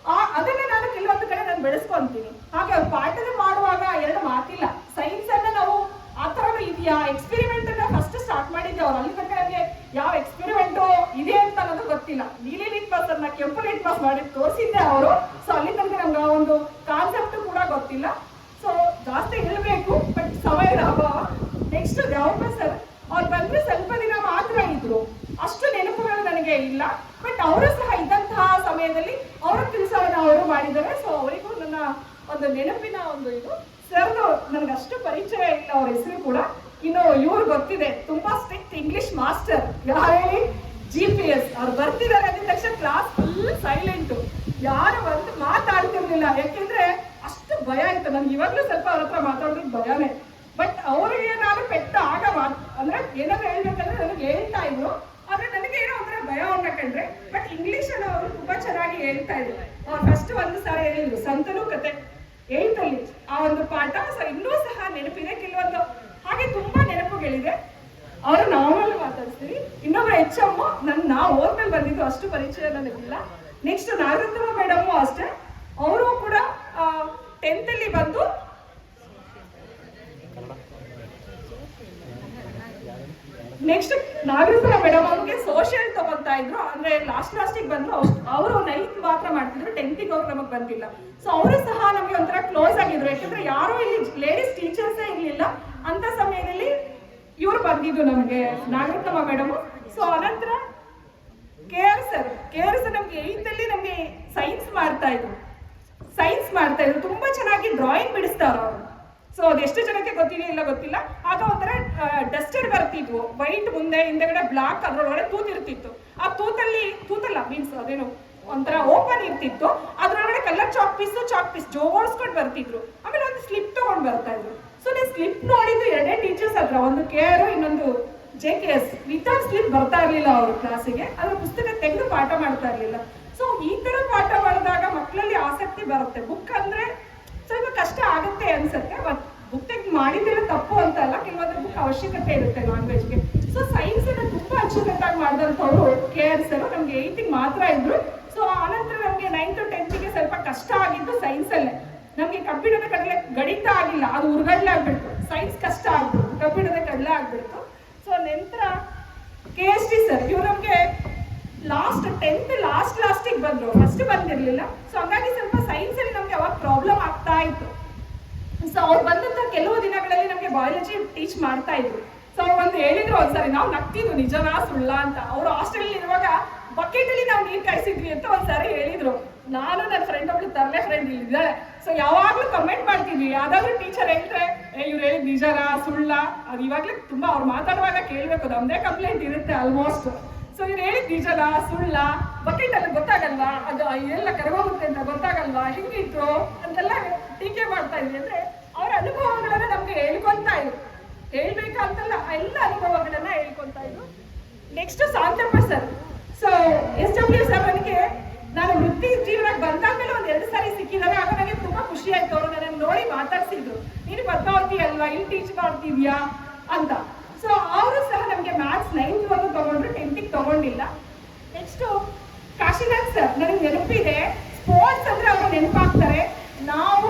Speaker 2: ಅದನ್ನೇ ನಾನು ಕೆಲವೊಂದು ಕಡೆ ನಾನು ಬೆಳೆಸ್ಕೊಂತೀನಿ. ಹಾಗೆ ಅವ್ರು ಪಾಠದ ಮಾಡುವಾಗ 2 ಮಾತಿಲ್ಲ. ಸೈನ್ಸ್ ಅನ್ನ ನಾವು ಆ ತರನು ಇದೆಯಾ ಎಕ್ಸ್ಪೆರಿಮೆಂಟ್ ಅನ್ನ ಫಸ್ಟ್ ಸ್ಟಾರ್ಟ್ ಮಾಡಿದ್ದೆ. ಅವ್ರು ಅಲ್ಲಿ ತನಕ ನಮಗೆ ಯಾವ ಎಕ್ಸ್ಪೆರಿಮೆಂಟ್ ಇದೆ ಅಂತ ಅನ್ನೋದು ಗೊತ್ತಿಲ್ಲ. ನೀಲಿ ಲಿಟ್ಮಸ್ ಅನ್ನ ಕೆಂಪು ಲಿಟ್ಮಸ್ ಮಾಡಿ ತೋರಿಸಿದ್ದೆ ಅವರು. ಸೊ ಅಲ್ಲಿ ತನಕ ನಮ್ಗೆ ಆ ಒಂದು ಕಾನ್ಸೆಪ್ಟ್ ಕೂಡ ಗೊತ್ತಿಲ್ಲ. ಸೊ ಜಾಸ್ತಿ ಹೇಳ್ಬೇಕು, ಬಟ್ ಸಮಯದ ಅಭಾವ. ನೆಕ್ಸ್ಟ್ ದ್ಯಾವಪ್ಪ ಸರ್ ಅವ್ರು ಬಂದ್ರೆ ಸ್ವಲ್ಪ ದಿನ ಮಾತ್ರ ಇದ್ರು, ಅಷ್ಟು ನೆನಪುಗಳು ನನಗೆ ಇಲ್ಲ. ಬಟ್ ಅವರು ಸಹ ಇದ್ದಂತಹ ಸಮಯದಲ್ಲಿ ಅವರ ಕೆಲಸವನ್ನ ಅವರು ಮಾಡಿದ್ದಾರೆ. ಸೊ ಅವರಿಗೂ ನನ್ನ ಒಂದು ನೆನಪಿನ ಒಂದು ಇದು. ಸರ್ದು ನನಗೆ ಅಷ್ಟು ಪರಿಚಯ ಇಲ್ಲ ಅವ್ರ ಹೆಸರು ಕೂಡ. ಇನ್ನು ಇವ್ರು ಗೊತ್ತಿದೆ, ತುಂಬಾ ಸ್ಟ್ರಿಕ್ಟ್ ಇಂಗ್ಲಿಷ್ ಮಾಸ್ಟರ್. ಯಾರು ಹೇಳಿ? GPS. ಅವ್ರು ಬರ್ತಿದ್ದಾರೆ ಅಂದ ತಕ್ಷಣ ಕ್ಲಾಸ್ ಫುಲ್ ಸೈಲೆಂಟ್, ಯಾರು ಬಂದು ಮಾತಾಡ್ತಿರ್ಲಿಲ್ಲ. ಯಾಕೆಂದ್ರೆ ಅಷ್ಟು ಭಯ ಇತ್ತು ನನ್ಗೆ. ಇವಾಗ್ಲೂ ಸ್ವಲ್ಪ ಅವ್ರ ಹತ್ರ ಮಾತಾಡೋದಕ್ಕೆ ಭಯನೇ. ಬಟ್ ಅವ್ರಿಗೆ ನಾನು ಪೆಟ್ಟ ಆಗ ಅಂದ್ರೆ ಏನಾದ್ರು ಹೇಳ್ಬೇಕಂದ್ರೆ ನನಗೆ ಹೇಳ್ತಾ ಇದ್ರು. ಆದ್ರೆ ನನಗೆ ಏನೋ ಒಂಥರ ಭಯವನ್ನ ಕಂಡ್ರೆ. ಬಟ್ ಇಂಗ್ಲಿಷ್ ಅನ್ನು ಅವರು ತುಂಬಾ ಚೆನ್ನಾಗಿ ಹೇಳ್ತಾ ಇದ್ರು. ಅವ್ರು ಫಸ್ಟ್ ಒಂದು ಸಾರಿ ಹೇಳಿದ್ರು ಸಂತನು ಕತೆ 8th ಅಲ್ಲಿ ಆ ಒಂದು ಪಾಠ. ಸೊ ಇನ್ನೂ ಸಹ ನೆನಪಿದೆ ಕೆಲವೊಂದು, ಹಾಗೆ ತುಂಬಾ ನೆನಪುಗಳಿದೆ. ಅವರು ನಾರ್ಮಲ್ ಮಾತಾಡ್ತೀವಿ. ಇನ್ನೊಬ್ರು HM ನಾವು ಓದ್ಮೇಲೆ ಬಂದಿದ್ದು, ಅಷ್ಟು ಪರಿಚಯ ನನಗಿಲ್ಲ. ನೆಕ್ಸ್ಟ್ ನಾಗರತ್ನಮ್ಮ ಮೇಡಮ್ ಅಷ್ಟೇ, ಅವರು ಕೂಡ 10th ಅಲ್ಲಿ ಬಂದು ನೆಕ್ಸ್ಟ್ ನಾಗರತ್ನ ಮೇಡಮ್ ಅವ್ರಿಗೆ ಸೋಷಿಯಲ್ ತಗೊಂತಾ ಇದ್ರು. ಅಂದ್ರೆ ಲಾಸ್ಟಿಗೆ ಬಂದ್ರು. ಅವರು 9th ಮಾತ್ರ ಮಾಡ್ತಿದ್ರು, 10th ಅವ್ರು ನಮಗ್ ಬಂದಿಲ್ಲ. ಸೊ ಅವರು ಸಹ ನಮ್ಗೆ ಒಂಥರ ಕ್ಲೋಸ್ ಆಗಿದ್ರು. ಯಾಕಂದ್ರೆ ಯಾರು ಇಲ್ಲಿ ಲೇಡೀಸ್ ಟೀಚರ್ಸೇ ಇರ್ಲಿಲ್ಲ ಅಂತ ಸಮಯದಲ್ಲಿ ಇವ್ರು ಬಂದಿದ್ದು ನಮ್ಗೆ ನಾಗರತ್ನಮ್ಮ ಮೇಡಮ್. ಸೊ ಅನಂತರ KR ಸರ್ ನಮ್ಗೆ 8th ಅಲ್ಲಿ ನಮ್ಗೆ ಸೈನ್ಸ್ ಮಾಡ್ತಾ ಇದ್ರು. ತುಂಬಾ ಚೆನ್ನಾಗಿ ಡ್ರಾಯಿಂಗ್ ಬಿಡಿಸ್ತಾರ ಅವರು. ಸೊ ಅದೆಷ್ಟು ಜನಕ್ಕೆ ಗೊತ್ತಿಲ್ಲ ಗೊತ್ತಿಲ್ಲ. ಆಗ ಒಂಥರ ಡಸ್ಟರ್ ಬರ್ತಿದ್ವು, ವೈಟ್ ಮುಂದೆ ಹಿಂದೆಗಡೆ ಬ್ಲಾಕ್, ಅದ್ರೊಳಗಡೆ ತೂತಿರ್ತಿತ್ತು. ಆ ತೂತಲ್ಲ ಮೀನ್ಸ್ ಅದೇನು ಒಂಥರ ಓಪನ್ ಇರ್ತಿತ್ತು. ಅದ್ರೊಳಗಡೆ ಕಲರ್ ಚಾಕ್ ಪೀಸ್ ಜೋಡಿಸ್ಕೊಂಡು ಬರ್ತಿದ್ರು. ಆಮೇಲೆ ಒಂದು ಸ್ಲಿಪ್ ತಗೊಂಡ್ ಬರ್ತಾ ಇದ್ರು. ಸೊ ನೀವು ಸ್ಲಿಪ್ ನೋಡಿದ್ದು 2 ಟೀಚರ್ಸ್ ಹತ್ರ, ಒಂದು KR ಇನ್ನೊಂದು JKS. ವಿತೌಟ್ ಸ್ಲಿಪ್ ಬರ್ತಾ ಇರ್ಲಿಲ್ಲ ಅವ್ರ ಕ್ಲಾಸಿಗೆ. ಅದ್ರ ಪುಸ್ತಕ ತೆಗೆದು ಪಾಠ ಮಾಡ್ತಾ ಇರ್ಲಿಲ್ಲ. ಸೊ ಈ ತರ ಪಾಠ ಮಾಡಿದಾಗ ಮಕ್ಕಳಲ್ಲಿ ಆಸಕ್ತಿ ಬರುತ್ತೆ. ಬುಕ್ ಅಂದ್ರೆ ಸ್ವಲ್ಪ ಕಷ್ಟ ಆಗುತ್ತೆ ಅನ್ಸುತ್ತೆ. ಬಟ್ ಬುಕ್ ತೆಗೆದು ಮಾಡಿದ್ರೆ ತಪ್ಪು ಅಂತ ಅಲ್ಲ, ಕೆಲವೊಂದು ಬುಕ್ ಅವಶ್ಯಕತೆ ಇರುತ್ತೆ ಲ್ಯಾಂಗ್ವೇಜ್ಗೆ. ಸೊ ಸೈನ್ಸ್ ಅನ್ನ ತುಂಬಾ ಅಚ್ಚುಕಟ್ಟಾಗಿ ಮಾಡಿದಂಥವ್ರು KR ಸರ್. ನಮ್ಗೆ 8th ಮಾತ್ರ ಇದ್ರು. ಸೊ ಆನಂತರ ನಮ್ಗೆ 9th 10th ಸ್ವಲ್ಪ ಕಷ್ಟ ಆಗಿದ್ದು ಸೈನ್ಸ್ ಅಲ್ಲೇ. ನಮ್ಗೆ ಕಬ್ಬಿಣದ ಕಡಲೆ ಗಣಿತ ಆಗಿಲ್ಲ, ಅದು ಉರ್ಗಡ್ಲೆ ಆಗ್ಬಿಟ್ಟು. ಸೈನ್ಸ್ ಕಷ್ಟ ಆಗ್ಬಿಡ್ತು, ಕಬ್ಬಿಣದ ಕಡಲೆ ಆಗ್ಬಿಡ್ತು. ಸೊ ನಂತರ KST ಸರ್ ಇವ್ರು ನಮಗೆ ಲಾಸ್ಟ್ 10th ಲಾಸ್ಟಿಗೆ ಬಂದರು, ಫಸ್ಟ್ ಬಂದಿರಲಿಲ್ಲ. ಸೊ ಹಂಗಾಗಿ ಸ್ವಲ್ಪ ಸೈನ್ಸಲ್ಲಿ ನಮಗೆ ಅವಾಗ ಪ್ರಾಬ್ಲಮ್ ಆಗ್ತಾ ಇತ್ತು. ಸೊ ಅವ್ರು ಬಂದಂಥ ಕೆಲವು ದಿನಗಳಲ್ಲಿ ನಮಗೆ ಬಯಾಲಜಿ ಟೀಚ್ ಮಾಡ್ತಾ ಇದ್ರು. ಸೊ ಅವ್ರು ಬಂದು ಹೇಳಿದ್ರು ಒಂದ್ಸರಿ, ನಾವು ನಗ್ತಿದ್ವು ನಿಜನಾ ಸುಳ್ಳ ಅಂತ. ಅವರು ಹಾಸ್ಟೆಲ್ ಇರುವಾಗ ಬಕೆಟಲ್ಲಿ ನಾವು ನೀರು ಕಾಯಿಸಿದ್ವಿ ಅಂತ ಒಂದ್ಸಾರಿ ಹೇಳಿದ್ರು. ನಾನು ನನ್ನ ಫ್ರೆಂಡ್ ಒಬ್ಳು ತರಲೆ ಫ್ರೆಂಡ್ ಇಲ್ಲಿದ್ದಾಳೆ. ಸೊ ಯಾವಾಗಲೂ ಕಮೆಂಟ್ ಮಾಡ್ತಿದ್ವಿ, ಯಾವ್ದಾದ್ರು ಟೀಚರ್ ಹೇಳಿದ್ರೆ ಇವ್ರು ಹೇಳಿದ್ ನಿಜನಾ ಸುಳ್ಳ, ಅದು ಇವಾಗಲೇ ತುಂಬಾ ಅವ್ರು ಮಾತಾಡುವಾಗ ಕೇಳಬೇಕು, ನಮ್ದೇ ಕಂಪ್ಲೇಂಟ್ ಇರುತ್ತೆ ಆಲ್ಮೋಸ್ಟ್. ಸೊ ಇವ್ರು ಹೇಳಿದ್ ನಿಜನಾ ಸುಳ್ಳ, ಬಕೆಟ್ ಅಲ್ಲಿ ಗೊತ್ತಾಗಲ್ವಾ, ಅದು ಎಲ್ಲ ಕರಗೋಗುತ್ತೆ ಅಂತ ಗೊತ್ತಾಗಲ್ವಾ, ಹಿಂಗಿತ್ತು ಅಂತೆಲ್ಲ ಟೀಕೆ ಮಾಡ್ತಾ ಇದ್ವಿ. ಅಂದ್ರೆ ಅವ್ರ ಅನುಭವಗಳನ್ನ ನಮ್ಗೆ ಹೇಳ್ಕೊಂತ ಇದ್ರು, ಹೇಳ್ಬೇಕಂತಲ್ಲ ಎಲ್ಲ ಅನುಭವಗಳನ್ನ ಹೇಳ್ಕೊಂತ ಇದ್ರು. Next Shantappa sir. So SW sir ನನಗೆ ನಾನು ವೃತ್ತಿ ಜೀವನಕ್ಕೆ ಬಂದಾದ್ಮೇಲೆ ಒಂದ್ 2 ಸಾರಿ ಸಿಕ್ಕಿದ್ದಾರೆ. ಆಗ ನನಗೆ ತುಂಬಾ ಖುಷಿ ಆಯ್ತು. ಅವರು ನನ್ನ ನೋಡಿ ಮಾತಾಡ್ಸಿದ್ರು, ನೀನು ಪದ್ಮಾವತಿ ಅಲ್ವಾ, ಇಲ್ಲಿ ಟೀಚ್ ಮಾಡ್ತಿದ್ಯಾ ಅಂತ. ಸೊ ಅವರು ಸಹ ನಮಗೆ ಮ್ಯಾಥ್ಸ್ 9th ವರೆಗೂ ತಗೊಂಡ್ರು, 10th ತಗೊಂಡಿಲ್ಲ. ನೆಕ್ಸ್ಟ್ ಕಾಶಿನಾಥ್ ಸರ್ ನನಗೆ ನೆನಪಿದೆ, ಸ್ಪೋರ್ಟ್ಸ್ ಅಂದ್ರೆ ಅವರು ನೆನಪಾಗ್ತಾರೆ. ನಾನು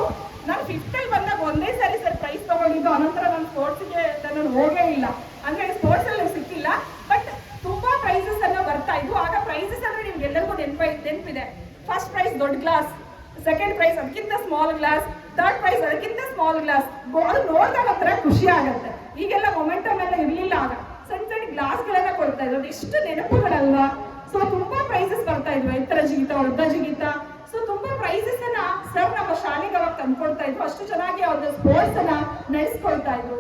Speaker 2: 5th ಅಲ್ಲಿ ಬಂದಾಗ ಒಂದೇ ಸಾರಿ ಸರ್ ಪ್ರೈಸ್ ತಗೊಂಡಿದ್ದು, ಅನಂತರ ನಾನು ಸ್ಪೋರ್ಟ್ಸ್ಗೆ ನಾನು ಹೋಗೇ ಇಲ್ಲ. ಅಂದ್ರೆ ಸ್ಪೋರ್ಟ್ಸ್ ಅಲ್ಲಿ ಸಿಕ್ಕಿಲ್ಲ, ಬಟ್ ತುಂಬಾ ಪ್ರೈಸಸ್ ಅನ್ನ ಬರ್ತಾ ಇದ್ವು. ಆಗ ಪ್ರೈಸಸ್ ಅಂದ್ರೆ ನಿಮ್ಗೆಲ್ಲರಿಗೂ ನೆನಪಿದೆ. ಫಸ್ಟ್ ಪ್ರೈಸ್ ದೊಡ್ಡ ಗ್ಲಾಸ್, ಸೆಕೆಂಡ್ ಪ್ರೈಸ್ ಅದಕ್ಕಿಂತ ಸ್ಮಾಲ್ ಗ್ಲಾಸ್, ಥರ್ಡ್ ಪ್ರೈಸ್ ಅದಕ್ಕಿಂತ ಸ್ಮಾಲ್ ಗ್ಲಾಸ್. ಅದು ನೋಡಿದಾಗ ಒಂಥರ ಖುಷಿ ಆಗುತ್ತೆ. ಈಗೆಲ್ಲ ಮೊಮೆಂಟಮ್ ಎಲ್ಲ ಇರ್ಲಿಲ್ಲ, ಆಗ ಸಣ್ಣ ಸಣ್ಣ ಗ್ಲಾಸ್ಗಳನ್ನ ಕೊಡ್ತಾ ಇದ್ರು. ಎಷ್ಟು ನೆನಪುಗಳಲ್ವಾ. ಸೊ ತುಂಬಾ ಪ್ರೈಸಸ್ ಬರ್ತಾ ಇದ್ವು, ಎತ್ತರ ಜಿಗಿತ, ಉದ್ದ ಜಿಗಿತ. ಸೊ ತುಂಬಾ ಪ್ರೈಸಸ್ ಅನ್ನ ಸರ್ ನಮ್ಮ ಶಾಲೆಗೆ ಅವಾಗ ತಂದ್ಕೊಡ್ತಾ ಇದ್ರು. ಅಷ್ಟು ಚೆನ್ನಾಗಿ ಅವ್ರ ಸ್ಪೋರ್ಟ್ಸ್ ಅನ್ನ ನಡೆಸ್ಕೊಳ್ತಾ ಇದ್ರು.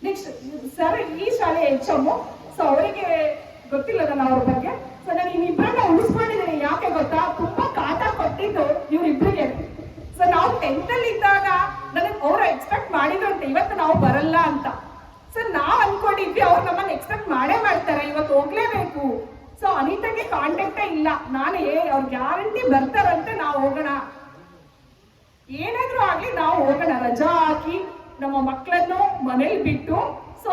Speaker 2: ನೆಕ್ಸ್ಟ್ ಸರ್ ಈ ಶಾಲೆ HM. ಸೊ ಅವರಿಗೆ ಗೊತ್ತಿಲ್ಲ ನಾನು ಅವ್ರ ಬಗ್ಗೆ. ಸೊ ನಾನು ಇವ್ರಿಬ್ಬರನ್ನ ಉಳಿಸ್ಕೊಂಡಿದ್ದೀನಿ. ಯಾಕೆ ಗೊತ್ತಾ, ತುಂಬಾ ಕಾಟ ಕೊಟ್ಟಿದ್ದು ಇವ್ರಿಬ್ರಿಗೆ. ಸೊ ನಾವು 10th ಅಲ್ಲಿ ಇದ್ದಾಗ ನನಗೆ ಅವ್ರು ಎಕ್ಸ್ಪೆಕ್ಟ್ ಮಾಡಿದ್ರಂತೆ ಇವತ್ತು ನಾವು ಬರಲ್ಲ ಅಂತ. ಸೊ ನಾವ್ ಅನ್ಕೊಂಡಿದ್ವಿ ಅವ್ರು ನಮ್ಮನ್ನ ಎಕ್ಸ್ಪೆಕ್ಟ್ ಮಾಡೇ ಮಾಡ್ತಾರೆ, ಇವತ್ತು ಹೋಗ್ಲೇಬೇಕು. ಸೊ ಅನಿತಾಗೆ ಕಾಂಟ್ಯಾಕ್ಟೇ ಇಲ್ಲ. ನಾನು ಅವ್ರ ಗ್ಯಾರಂಟಿ ಬರ್ತಾರಂತೆ, ನಾವು ಹೋಗೋಣ, ಏನಾದ್ರೂ ಆಗ್ಲಿ ನಾವು ಹೋಗೋಣ, ರಜಾ ಹಾಕಿ ನಮ್ಮ ಮಕ್ಕಳನ್ನು ಮನೇಲಿ ಬಿಟ್ಟು. ಸೊ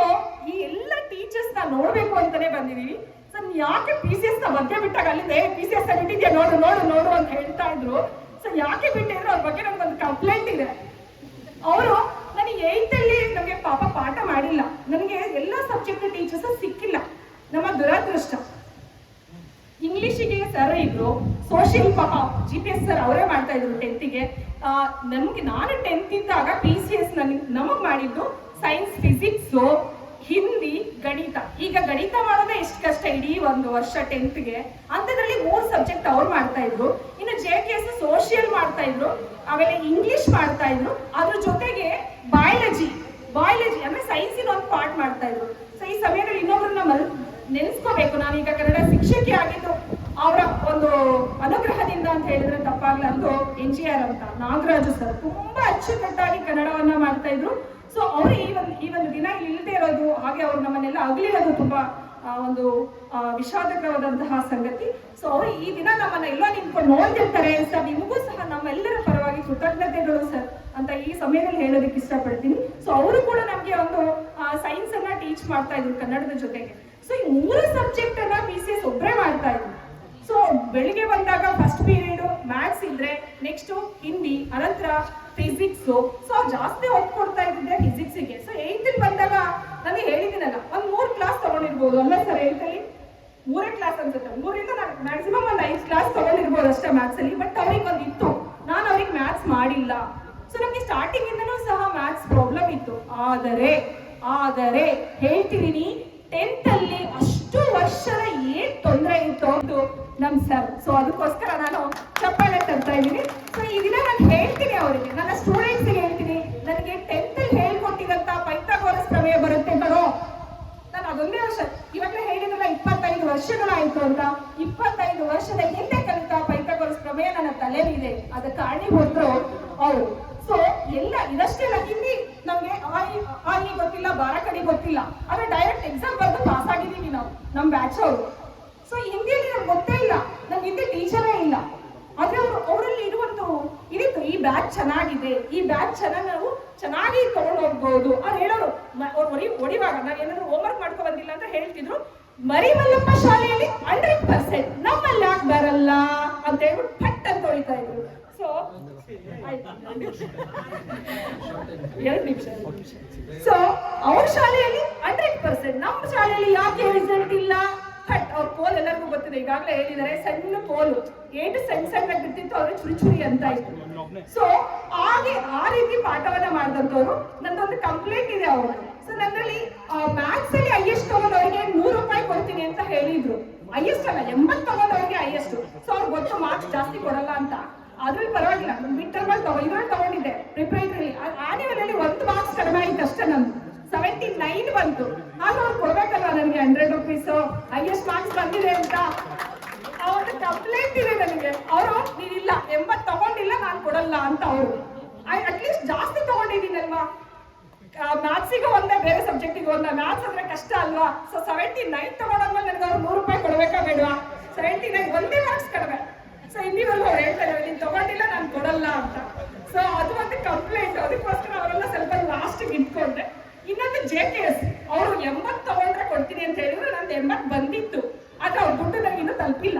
Speaker 2: ಈ ಎಲ್ಲ ಟೀಚರ್ಸ್ ನ ನೋಡ್ಬೇಕು ಅಂತಾನೆ ಬಂದಿದೀವಿ. ಸೊ ಯಾಕೆ PCS ನ ಬಗ್ಗೆ ಬಿಟ್ಟಾಗ ಅಲ್ಲಿಂದ PCS ಬಿಟ್ಟಿದ್ಯಾ ನೋಡು ನೋಡು ನೋಡು ಅಂತ ಹೇಳ್ತಾ ಇದ್ರು. ಸೊ ಯಾಕೆ ಬಿಟ್ಟಿದ್ರು ಅವ್ರ ಬಗ್ಗೆ ನಮ್ಗೊಂದು ಕಂಪ್ಲೇಂಟ್ ಇದೆ. ಅವರು ನನಗೆ 8th ಅಲ್ಲಿ ನಮಗೆ ಪಾಠ ಮಾಡಿಲ್ಲ, ನನಗೆ ಎಲ್ಲ ಸಬ್ಜೆಕ್ಟ್ ಟೀಚರ್ಸ್ ಸಿಕ್ಕಿಲ್ಲ, ನಮ್ಮ ದುರದೃಷ್ಟ. ಇಂಗ್ಲಿಷಿಗೆ ಸರ್ ಇದ್ರು, ಸೋಷಿಯಲ್ GPS ಸರ್ ಅವರೇ ಮಾಡ್ತಾ ಇದ್ರು 10th ಗೆ. ನಮ್ಗೆ ನಾನು 10th ಇದ್ದಾಗ PCS ನಮಗ್ ಮಾಡಿದ್ದು ಸೈನ್ಸ್, ಫಿಸಿಕ್ಸ್, ಹಿಂದಿ, ಗಣಿತ. ಈಗ ಗಣಿತ ಮಾಡೋದೇ ಎಷ್ಟು ಕಷ್ಟ ಇಡೀ ಒಂದು ವರ್ಷ 10th ಗೆ. ಅಂಥದ್ರಲ್ಲಿ 3 ಸಬ್ಜೆಕ್ಟ್ ಅವ್ರು ಮಾಡ್ತಾ ಇದ್ರು. ಇನ್ನು JKS ಸೋಷಿಯಲ್ ಮಾಡ್ತಾ ಇದ್ರು, ಆಮೇಲೆ ಇಂಗ್ಲಿಷ್ ಮಾಡ್ತಾ ಇದ್ರು. ಅದ್ರ ಜೊತೆಗೆ ಬಯಾಲಜಿ ಅಂದ್ರೆ ಸೈನ್ಸಿನ ಒಂದು ಪಾರ್ಟ್ ಮಾಡ್ತಾ ಇದ್ರು. ಸೊ ಈ ಸಮಯದಲ್ಲಿ ಇನ್ನೊಬ್ರನ್ನ ನೆನೆಸ್ಕೋಬೇಕು. ನಾನೀಗ ಕನ್ನಡ ಶಿಕ್ಷಕಿ ಆಗಿದ್ದು ಅವರ ಒಂದು ಅನುಗ್ರಹದಿಂದ ಅಂತ ಹೇಳಿದ್ರೆ ತಪ್ಪಾಗ್ಲಾರ್ದು NGR ಅಂತ ನಾಗರಾಜು ಸರ್ ತುಂಬಾ ಅಚ್ಚುಕಟ್ಟಾಗಿ ಕನ್ನಡವನ್ನ ಮಾಡ್ತಾ ಇದ್ರು. ಸೊ ಅವರು ಈ ಒಂದು ದಿನ ಇಲ್ಲದೆ ಇರೋದು, ಹಾಗೆ ಅವ್ರು ನಮ್ಮನ್ನೆಲ್ಲ ಅಗಲಿರೋದು ತುಂಬಾ ಒಂದು ವಿಷಾದಕರವಾದಂತಹ ಸಂಗತಿ. ಸೊ ಅವರು ಈ ದಿನ ನಮ್ಮನ್ನ ಎಲ್ಲೋ ನಿಂತ್ಕೊಂಡು ನೋಡ್ತಿರ್ತಾರೆ ಸರ್. ನಿಮಗೂ ಸಹ ನಮ್ಮೆಲ್ಲರ ಪರವಾಗಿ ಕೃತಜ್ಞತೆಗಳು ಸರ್ ಅಂತ ಈ ಸಮಯದಲ್ಲಿ ಹೇಳೋದಕ್ಕೆ ಇಷ್ಟಪಡ್ತೀನಿ. ಸೊ ಅವರು ಕೂಡ ನಮ್ಗೆ ಒಂದು ಸೈನ್ಸ್ ಅನ್ನ ಟೀಚ್ ಮಾಡ್ತಾ ಇದ್ರು ಕನ್ನಡದ ಜೊತೆಗೆ. ಸೊ ಈ 3 ಸಬ್ಜೆಕ್ಟ್ ಅನ್ನ PCS ಒಬ್ಬರೇ ಮಾಡ್ತಾ ಇದ್ರು. ಸೊ ಬೆಳಿಗ್ಗೆ ಬಂದಾಗ ಫಸ್ಟ್ ಪೀರಿಯಡ್ ಮ್ಯಾಥ್ಸ್ ಇದ್ರೆ, ನೆಕ್ಸ್ಟ್ ಹಿಂದಿ, ಅನಂತರ ಫಿಸಿಕ್ಸ್. ಸೊ ಜಾಸ್ತಿ ಒತ್ತು ಕೊಡ್ತಾ ಇದ್ದಿದ್ದೆ ಫಿಸಿಕ್ಸ್ಗೆ. ಸೊ 8th ಬಂದಾಗ ನನಗೆ ಹೇಳಿದ್ದೀನಲ್ಲ, ಒಂದು 3 ಕ್ಲಾಸ್ ತಗೊಂಡಿರ್ಬೋದು ಅಲ್ಲ ಸರ್. 8th ಅಲ್ಲಿ 3 ಕ್ಲಾಸ್ ಅನ್ಸುತ್ತೆ, 3ರಿಂದ ಮ್ಯಾಕ್ಸಿಮಮ್ ಒಂದು 5 ಕ್ಲಾಸ್ ತಗೊಂಡಿರ್ಬೋದು ಅಷ್ಟೇ ಮ್ಯಾಥ್ಸ್ ಅಲ್ಲಿ. ಬಟ್ ಅವ್ರಿಗೆ ಒಂದು ಇತ್ತು, ನಾನು ಅವ್ರಿಗೆ ಮ್ಯಾಥ್ಸ್ ಮಾಡಿಲ್ಲ. ಸೊ ನಮ್ಗೆ ಸ್ಟಾರ್ಟಿಂಗ್ ಇಂದನೂ ಸಹ ಮ್ಯಾಥ್ಸ್ ಪ್ರಾಬ್ಲಮ್ ಇತ್ತು. ಆದರೆ ಹೇಳ್ತಿದ್ದೀನಿ, 10th ಅಲ್ಲಿ ಅಷ್ಟು ವರ್ಷದ ಏನ್ ತೊಂದರೆ ಇತ್ತು ಅದು ನಮ್ ಸರ್. ಸೊ ಅದಕ್ಕೋಸ್ಕರ ನಾನು ಚಪ್ಪಾಳೆ ತರ್ತಾ ಇದ್ದೀನಿ. ಸೊ ಈ ದಿನ ನಾನು ಹೇಳ್ತೀನಿ ಅವರಿಗೆ, ನನ್ನ ಸ್ಟೂಡೆಂಟ್ಸ್ ಹೇಳ್ತೀನಿ, ನನಗೆ 10th ಅಲ್ಲಿ ಹೇಳ್ಕೊಟ್ಟಿದಂತ ಪೈಥಾಗೋರಸ್ ಪ್ರಮೇಯ ಬರುತ್ತೆ ಕಣೋ. ನಾನು ಅದೊಂದೇ ವರ್ಷ ಇವಾಗಲೇ ಹೇಳಿದ್ರಲ್ಲ 25 ವರ್ಷಗಳಾಯ್ತು ಅಂತ. 25 ವರ್ಷದ ಹಿಂದೆ ಕಲಿತ ಪೈಥಾಗೋರಸ್ ಪ್ರಮೇಯ ನನ್ನ ತಲೆಯಲ್ಲಿದೆ. ಅದಕ್ಕೆ ಕಾರಣೀಭೂತರು ಅವರು. ಸೊ ಎಲ್ಲ ಇದಷ್ಟೆಲ್ಲ ಹಿಂದಿ ನಮ್ಗೆ ಆಗಿ ಗೊತ್ತಿಲ್ಲ, ಬಾರಕಡಿ ಗೊತ್ತಿಲ್ಲ, ಆದ್ರೆ ಡೈರೆಕ್ಟ್ ಎಕ್ಸಾಮ್ ಬರೆದು ಪಾಸ್ ಆಗಿದ್ದೀವಿ ನಾವು, ನಮ್ ಬ್ಯಾಚ್ ಅವರು. ಸೊ ಹಿಂದಿಯಲ್ಲಿ ನಮ್ಗೆ ಗೊತ್ತೇ ಇಲ್ಲ, ನಮ್ಗೆ ಹಿಂದಿ ಟೀಚರೇ ಇಲ್ಲ. ಆದ್ರೆ ಅವರಲ್ಲಿ ಇರುವಂತ ಇದಿತ್ತು, ಈ ಬ್ಯಾಚ್ ಚೆನ್ನಾಗಿದೆ, ಈ ಬ್ಯಾಚ್ ನಾವು ಚೆನ್ನಾಗಿ ತಗೊಂಡು ಹೋಗ್ಬೋದು ಅವ್ರು ಹೇಳೋರು. ಅವ್ರು ಹೊಡಿವಾಗ ನಾನು ಏನಾದ್ರು ಹೋಮ್ವರ್ಕ್ ಮಾಡ್ಕೊ ಬಂದಿಲ್ಲ ಅಂತ ಹೇಳ್ತಿದ್ರು, ಮರಿಮಲ್ಲಪ್ಪ ಶಾಲೆಯಲ್ಲಿ 100% ನಮ್ಮಲ್ಲಿ ಯಾಕೆ ಬರಲ್ಲ ಅಂತ ಹೇಳ್ಬಿಟ್ಟು ಪಟ್ ಅಂತ ಹೊಡಿತಾ ಇದ್ರು. ಸೊ ಎರಡು ನಿಮಿಷ. ಸೊ ಅವ್ರ ಶಾಲೆಯಲ್ಲಿ 100%, ನಮ್ಮ ಶಾಲೆಯಲ್ಲಿ ಯಾಕೆ ರಿಸಲ್ಟ್ ಇಲ್ಲ? ಬಟ್ ಅವ್ರ ಪೋಲ್ ಎಲ್ಲರಿಗೂ ಗೊತ್ತಿದೆ, ಈಗಾಗಲೇ ಹೇಳಿದ್ದಾರೆ, ಸಣ್ಣ ಪೋಲು ಏನು ಸಣ್ಣ ಬಿಡ್ತಿತ್ತು, ಅವ್ರಿಗೆ ಚುರಿ ಅಂತ ಇತ್ತು. ಸೊ ಹಾಗೆ ಆ ರೀತಿ ಪಾಠವನ್ನ ಮಾಡಿದಂಥವ್ರು, ನಂದೊಂದು ಕಂಪ್ಲೇಂಟ್ ಇದೆ ಅವರು. ಸೊ ನನ್ನಲ್ಲಿ ಮ್ಯಾಥ್ಸ್ ಅಲ್ಲಿ ಹೈಯೆಸ್ಟ್ ತಗೊಂಡವರಿಗೆ 100 ರೂಪಾಯಿ ಕೊಡ್ತೀನಿ ಅಂತ ಹೇಳಿದ್ರು. ಹೈಯೆಸ್ಟ್ ಅಲ್ಲ, 80 ತಗೊಂಡವರಿಗೆ ಹೈಯೆಸ್ಟ್. ಸೊ ಅವ್ರಿಗೆ ಗೊತ್ತು ಮಾರ್ಕ್ಸ್ ಜಾಸ್ತಿ ಕೊಡಲ್ಲ ಅಂತ. ಅದ್ರಲ್ಲಿ ಪರವಾಗಿಲ್ಲ, ಮಿಡ್ ಟರ್ಮ್ ಅಲ್ಲಿ ಇದ್ರಲ್ಲಿ ತಗೊಂಡಿದ್ದೆ, ಪ್ರಿಪರೇಟರಿ ಆನ್ಯುವಲ್ ಅಲ್ಲಿ 1 ಮಾರ್ಕ್ಸ್ ಕಡಿಮೆ ಆಯ್ತು ಅಷ್ಟೇ. ನಂದು 79 ಬಂತು. ಆಗ ಅವ್ರು ಕೊಡ್ಬೇಕಲ್ವಾ ನನಗೆ 100 ರುಪೀಸ್, ಹೈಯೆಸ್ಟ್ ಮಾರ್ಕ್ಸ್ ಬಂದಿದೆ ಅಂತ. ಅವ್ರ ಕಂಪ್ಲೇಂಟ್ ಇದೆ ನನಗೆ. ಅವರು ನೀನಿಲ್ಲ 80 ತಗೊಂಡಿಲ್ಲ, ನಾನು ಕೊಡಲ್ಲ ಅಂತ. ಅವರು ಅಟ್ಲೀಸ್ಟ್ ಜಾಸ್ತಿ ತಗೊಂಡಿದ್ದೀನಲ್ವಾ, ಮ್ಯಾಥ್ಸಿಗೆ ಒಂದೇ, ಬೇರೆ ಸಬ್ಜೆಕ್ಟಿಗೆ ಒಂದೇ. ಮ್ಯಾಥ್ಸ್ ಅಂದ್ರೆ ಕಷ್ಟ ಅಲ್ವಾ? ಸೊ 79 ತಗೊಂಡಾದ್ಮೇಲೆ ನನಗೆ ಅವ್ರು 100 ರೂಪಾಯಿ ಕೊಡ್ಬೇಕಾ ಬೇಡವಾ? 79 ಒಂದೇ ಮಾರ್ಕ್ಸ್ ಕಡಿಮೆ. ಸೊ ಇನ್ನಿವರೆಗೂ ಅವ್ರು ಹೇಳ್ತಾರೆ, ನೀನು ತಗೊಂಡಿಲ್ಲ, ನಾನು ಕೊಡಲ್ಲ ಅಂತ. ಸೊ ಅದು ಒಂದು ಕಂಪ್ಲೇಂಟ್. ಅದಕ್ಕೋಸ್ಕರ ಅವರೆಲ್ಲ ಸ್ವಲ್ಪ ಲಾಸ್ಟಿಗೆ ಇಟ್ಕೊಂಡೆ. ಇನ್ನೊಂದು JKS, ಅವರು 80 ತಗೊಂಡ್ರೆ ಕೊಡ್ತೀನಿ ಅಂತ ಹೇಳಿದ್ರು. ನಂದು 80 ಬಂದಿತ್ತು, ಆದ್ರೆ ಅವ್ರ ದುಡ್ಡು ನನಗೆ ಇನ್ನೂ ತಲುಪಿಲ್ಲ.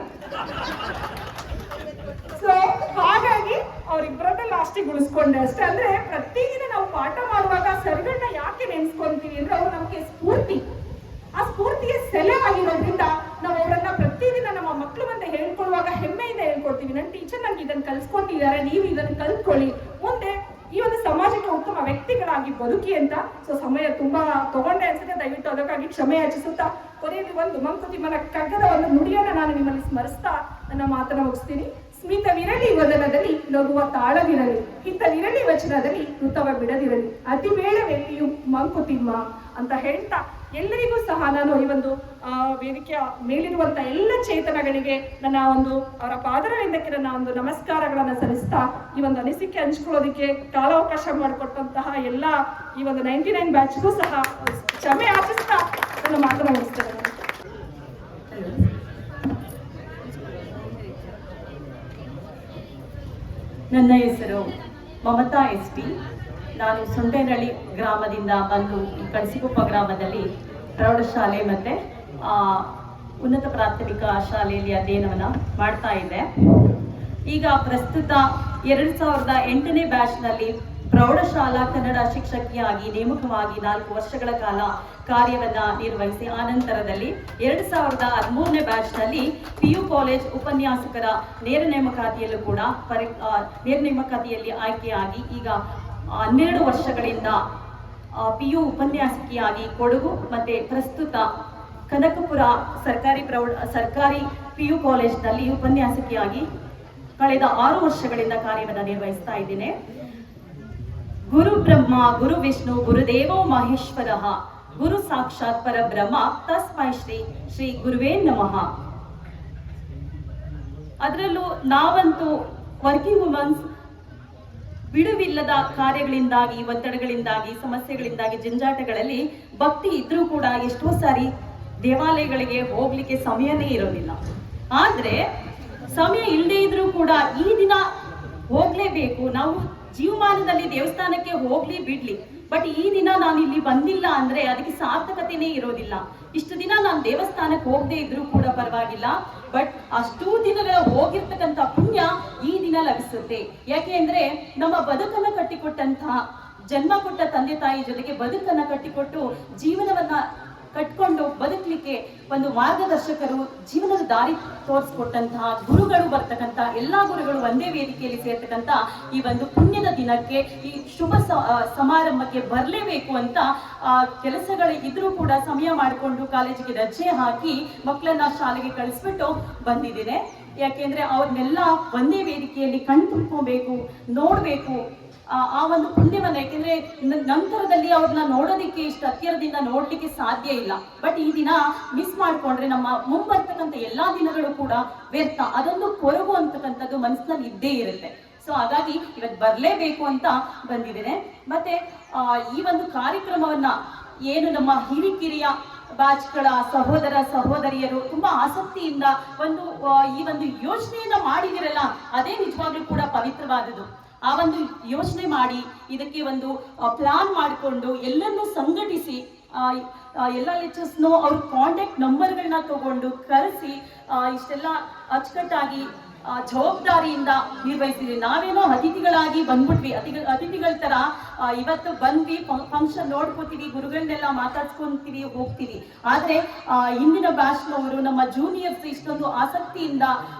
Speaker 2: ಸೊ ಹಾಗಾಗಿ ಅವ್ರಿಬ್ಬರನ್ನ ಲಾಸ್ಟಿಗೆ ಉಳಿಸ್ಕೊಂಡೆ ಅಷ್ಟೇ. ಅಂದ್ರೆ ಪ್ರತಿದಿನ ನಾವು ಪಾಠ ಮಾಡುವಾಗ ಸರ್ಗಳನ್ನ ಯಾಕೆ ನೆನ್ಸ್ಕೊಂತೀವಿ ಅಂದ್ರೆ, ಅವ್ರು ನಮಗೆ ಸ್ಫೂರ್ತಿ. ಆ ಸ್ಫೂರ್ತಿಗೆ ಸೆಲೆ ಆಗಿರೋದ್ರಿಂದ ನಾವು ಅವರನ್ನ ಪ್ರತಿದಿನ ನಮ್ಮ ಮಕ್ಕಳು ಮುಂದೆ ಹೇಳ್ಕೊಳ್ಳುವಾಗ ಹೆಮ್ಮೆಯಿಂದ ಹೇಳ್ಕೊಡ್ತೀವಿ. ನನ್ನ ಟೀಚರ್ ನನಗೆ ಇದನ್ನ ಕಲ್ಸ್ಕೊಟ್ಟಿದ್ದಾರೆ, ನೀವು ಇದನ್ನ ಕಲ್ತ್ಕೊಳ್ಳಿ, ಮುಂದೆ ಈ ಒಂದು ಸಮಾಜಕ್ಕೆ ಉತ್ತಮ ವ್ಯಕ್ತಿಗಳಾಗಿ ಬದುಕಿ ಅಂತ. ಸೊ ಸಮಯ ತುಂಬಾ ತಗೊಂಡೆ ಅನ್ಸುತ್ತೆ, ದಯವಿಟ್ಟು ಅದಕ್ಕಾಗಿ ಕ್ಷಮೆ ಯಾಚಿಸುತ್ತಾ ಕೊನೆಯಲ್ಲಿ ಒಂದು ಮಂಕುತಿಮ್ಮನ ಕಗ್ಗದ ಒಂದು ನುಡಿಯನ್ನ ನಾನು ನಿಮ್ಮಲ್ಲಿ ಸ್ಮರಿಸ್ತಾ ನನ್ನ ಮಾತನ್ನ ಮುಗಿಸ್ತೀನಿ. ಸ್ಮಿತವಿರಲಿ ವದನದಲ್ಲಿ ನಗುವ ತಾಳವಿರಲಿ, ಹಿತವಿರಲಿ ವಚನದಲ್ಲಿ ಋತವ ಬಿಡದಿರಲಿ, ಅತಿ ಬೇಡವೆಲ್ಲಿಯೂ ಮಂಕುತಿಮ್ಮ ಅಂತ ಹೇಳ್ತಾ ಎಲ್ಲರಿಗೂ ಸಹ ನಾನು ಈ ಒಂದು ವೇದಿಕೆಯ ಮೇಲಿರುವಂತ ಎಲ್ಲ ಚೇತನಗಳಿಗೆ ನನ್ನ ಒಂದು ಅವರ ಪಾದರವಿಂದಕ್ಕೆ ನನ್ನ ಒಂದು ನಮಸ್ಕಾರಗಳನ್ನ ಸಲ್ಲಿಸ್ತಾ, ಈ ಒಂದು ಅನಿಸಿಕೆ ಹಂಚ್ಕೊಳ್ಳೋದಕ್ಕೆ ಕಾಲಾವಕಾಶ ಮಾಡಿಕೊಟ್ಟಂತಹ ಎಲ್ಲ ಈ ಒಂದು 99 ಬ್ಯಾಚ್ಗೂ ಸಹ ಕ್ಷಮೆ ಯಾಚಿಸ್ತಾ ನನ್ನ ಮಾತನ್ನ ಮುಗಿಸ್ತೇನೆ.
Speaker 3: ನನ್ನ ಹೆಸರು ಮಮತಾ SP. ನಾನು ಸುಂಟೇನಹಳ್ಳಿ ಗ್ರಾಮದಿಂದ ಬಂದು ಈ ಕಳಸಿಕೊಪ್ಪ ಗ್ರಾಮದಲ್ಲಿ ಪ್ರೌಢಶಾಲೆ ಮತ್ತು ಉನ್ನತ ಪ್ರಾಥಮಿಕ ಶಾಲೆಯಲ್ಲಿ ಅಧ್ಯಯನವನ್ನು ಮಾಡ್ತಾ ಇದ್ದೆ. ಈಗ ಪ್ರಸ್ತುತ 2008ನೇ ಬ್ಯಾಚ್ನಲ್ಲಿ ಪ್ರೌಢಶಾಲಾ ಕನ್ನಡ ಶಿಕ್ಷಕಿಯಾಗಿ ನೇಮಕವಾಗಿ 4 ವರ್ಷಗಳ ಕಾಲ ಕಾರ್ಯವನ್ನು ನಿರ್ವಹಿಸಿ, ಆನಂತರದಲ್ಲಿ 2013ನೇ ಬ್ಯಾಚ್ನಲ್ಲಿ PU ಕಾಲೇಜ್ ಉಪನ್ಯಾಸಕರ ನೇರ ನೇಮಕಾತಿಯಲ್ಲೂ ಕೂಡ ನೇರ ನೇಮಕಾತಿಯಲ್ಲಿ ಆಯ್ಕೆಯಾಗಿ ಈಗ 12 ವರ್ಷಗಳಿಂದ PU ಉಪನ್ಯಾಸಕಿಯಾಗಿ ಕೊಡಗು ಮತ್ತು ಪ್ರಸ್ತುತ ಕನಕಪುರ ಸರ್ಕಾರಿ PU ಕಾಲೇಜ್ನಲ್ಲಿ ಉಪನ್ಯಾಸಕಿಯಾಗಿ ಕಳೆದ 6 ವರ್ಷಗಳಿಂದ ಕಾರ್ಯವನ್ನು ನಿರ್ವಹಿಸ್ತಾ ಇದ್ದೇನೆ. ಗುರು ಬ್ರಹ್ಮ ಗುರು ವಿಷ್ಣು ಗುರುದೇವೋ ಮಹೇಶ್ವರಃ ಗುರು ಸಾಕ್ಷಾತ್ ಪರಬ್ರಹ್ಮ ತಸ್ಮೈ ಶ್ರೀ ಗುರುವೇ ನಮಃ. ಅದರಲ್ಲೂ ನಾವಂತೂ ವರ್ಕಿಂಗ್ ವುಮನ್ಸ್ ಬಿಡುವಿಲ್ಲದ ಕಾರ್ಯಗಳಿಂದಾಗಿ, ಒತ್ತಡಗಳಿಂದಾಗಿ, ಸಮಸ್ಯೆಗಳಿಂದಾಗಿ, ಜಂಜಾಟಗಳಲ್ಲಿ ಭಕ್ತಿ ಇದ್ರೂ ಕೂಡ ಎಷ್ಟೋ ಸಾರಿ ದೇವಾಲಯಗಳಿಗೆ ಹೋಗ್ಲಿಕ್ಕೆ ಸಮಯನೇ ಇರೋದಿಲ್ಲ. ಆದ್ರೆ ಸಮಯ ಇಲ್ಲದೆ ಇದ್ರೂ ಕೂಡ ಈ ದಿನ ಹೋಗ್ಲೇಬೇಕು. ನಾವು ಜೀವಮಾನದಲ್ಲಿ ದೇವಸ್ಥಾನಕ್ಕೆ ಹೋಗ್ಲಿ ಬಿಡ್ಲಿ, ಬಟ್ ಈ ದಿನ ನಾನು ಇಲ್ಲಿ ಬಂದಿಲ್ಲ ಅಂದ್ರೆ ಅದಕ್ಕೆ ಸಾರ್ಥಕತೆನೇ ಇರೋದಿಲ್ಲ. ಇಷ್ಟು ದಿನ ನಾನು ದೇವಸ್ಥಾನಕ್ಕೆ ಹೋಗದೆ ಇದ್ರೂ ಕೂಡ ಪರವಾಗಿಲ್ಲ, ಬಟ್ ಅಷ್ಟೂ ದಿನಗಳ ಹೋಗಿರ್ತಕ್ಕಂಥ ಪುಣ್ಯ ಈ ದಿನ ಲಭಿಸುತ್ತೆ. ಯಾಕೆ ಅಂದ್ರೆ ನಮ್ಮ ಬದುಕನ್ನ ಕಟ್ಟಿಕೊಟ್ಟಂತಹ, ಜನ್ಮ ಕೊಟ್ಟ ತಂದೆ ತಾಯಿ ಜೊತೆಗೆ ಬದುಕನ್ನ ಕಟ್ಟಿಕೊಟ್ಟು ಜೀವನವನ್ನ ಕಟ್ಕೊಂಡು ಬದುಕಲಿಕ್ಕೆ ಒಂದು ಮಾರ್ಗದರ್ಶಕರು, ಜೀವನದ ದಾರಿ ತೋರಿಸ್ಕೊಟ್ಟಂತಹ ಗುರುಗಳು ಬರ್ತಕ್ಕಂಥ ಎಲ್ಲಾ ಗುರುಗಳು ಒಂದೇ ವೇದಿಕೆಯಲ್ಲಿ ಸೇರ್ತಕ್ಕಂಥ ಈ ಒಂದು ಪುಣ್ಯದ ದಿನಕ್ಕೆ, ಈ ಶುಭ ಸಮಾರಂಭಕ್ಕೆ ಬರಲೇಬೇಕು ಅಂತ ಕೆಲಸಗಳು ಇದ್ರೂ ಕೂಡ ಸಮಯ ಮಾಡಿಕೊಂಡು ಕಾಲೇಜಿಗೆ ರಜೆ ಹಾಕಿ ಮಕ್ಕಳನ್ನ ಶಾಲೆಗೆ ಕಳಿಸ್ಬಿಟ್ಟು ಬಂದಿದ್ದೇನೆ. ಯಾಕೆಂದ್ರೆ ಅವ್ರನ್ನೆಲ್ಲ ಒಂದೇ ವೇದಿಕೆಯಲ್ಲಿ ಕಣ್ ತುಂಬ್ಕೋಬೇಕು, ನೋಡ್ಬೇಕು ಆ ಒಂದು ಪುಣ್ಯವನ್ನ. ಯಾಕೆಂದ್ರೆ ನಂತರದಲ್ಲಿ ಅವ್ರನ್ನ ನೋಡೋದಿಕ್ಕೆ ಇಷ್ಟು ಹತ್ತಿರದಿಂದ ನೋಡ್ಲಿಕ್ಕೆ ಸಾಧ್ಯ ಇಲ್ಲ. ಬಟ್ ಈ ದಿನ ಮಿಸ್ ಮಾಡ್ಕೊಂಡ್ರೆ ನಮ್ಮ ಮುಂಬರ್ತಕ್ಕಂಥ ಎಲ್ಲಾ ದಿನಗಳು ಕೂಡ ವ್ಯರ್ಥ. ಅದೊಂದು ಕೊರಗು ಅಂತಕ್ಕಂಥದ್ದು ಮನಸ್ಸಿನಲ್ಲಿ ಇದ್ದೇ ಇರುತ್ತೆ. ಸೊ ಹಾಗಾಗಿ ಇವತ್ತು ಬರಲೇಬೇಕು ಅಂತ ಬಂದಿದ್ದೇನೆ. ಮತ್ತೆ ಈ ಒಂದು ಕಾರ್ಯಕ್ರಮವನ್ನ ಏನು ನಮ್ಮ ಹಿರಿಕಿರಿಯ ಬ್ಯಾಚ್ಗಳ ಸಹೋದರ ಸಹೋದರಿಯರು ತುಂಬಾ ಆಸಕ್ತಿಯಿಂದ ಈ ಒಂದು ಯೋಚನೆಯನ್ನ ಮಾಡಿದಿರಲ್ಲ, ಅದೇ ನಿಜವಾಗ್ಲೂ ಕೂಡ ಪವಿತ್ರವಾದದ್ದು. ಆ ಒಂದು ಯೋಚನೆ ಮಾಡಿ ಇದಕ್ಕೆ ಒಂದು ಪ್ಲಾನ್ ಮಾಡಿಕೊಂಡು ಎಲ್ಲರನ್ನೂ ಸಂಘಟಿಸಿ ಎಲ್ಲ ಲೆಕ್ಚರ್ಸ್ನು ಅವ್ರ ಕಾಂಟ್ಯಾಕ್ಟ್ ನಂಬರ್ಗಳನ್ನ ತಗೊಂಡು ಕರೆಸಿ ಇಷ್ಟೆಲ್ಲ ಅಚ್ಚುಕಟ್ಟಾಗಿ ಜವಾಬ್ದಾರಿಯಿಂದ ನಿರ್ವಹಿಸಿದ್ವಿ. ನಾವೇನೋ ಅತಿಥಿಗಳಾಗಿ ಬಂದ್ಬಿಟ್ವಿ, ಅತಿಥಿಗಳ ತರ ಇವತ್ತು ಬಂದ್ವಿ, ಫಂಕ್ಷನ್ ನೋಡ್ಕೋತೀವಿ, ಗುರುಗಳನ್ನೆಲ್ಲ ಮಾತಾಡ್ಸ್ಕೊಂತೀವಿ, ಹೋಗ್ತೀವಿ. ಆದ್ರೆ ಇಂದಿನ ಬ್ಯಾಚ್ನವರು, ನಮ್ಮ ಜೂನಿಯರ್ಸ್ ಇಷ್ಟೊಂದು ಆಸಕ್ತಿಯಿಂದ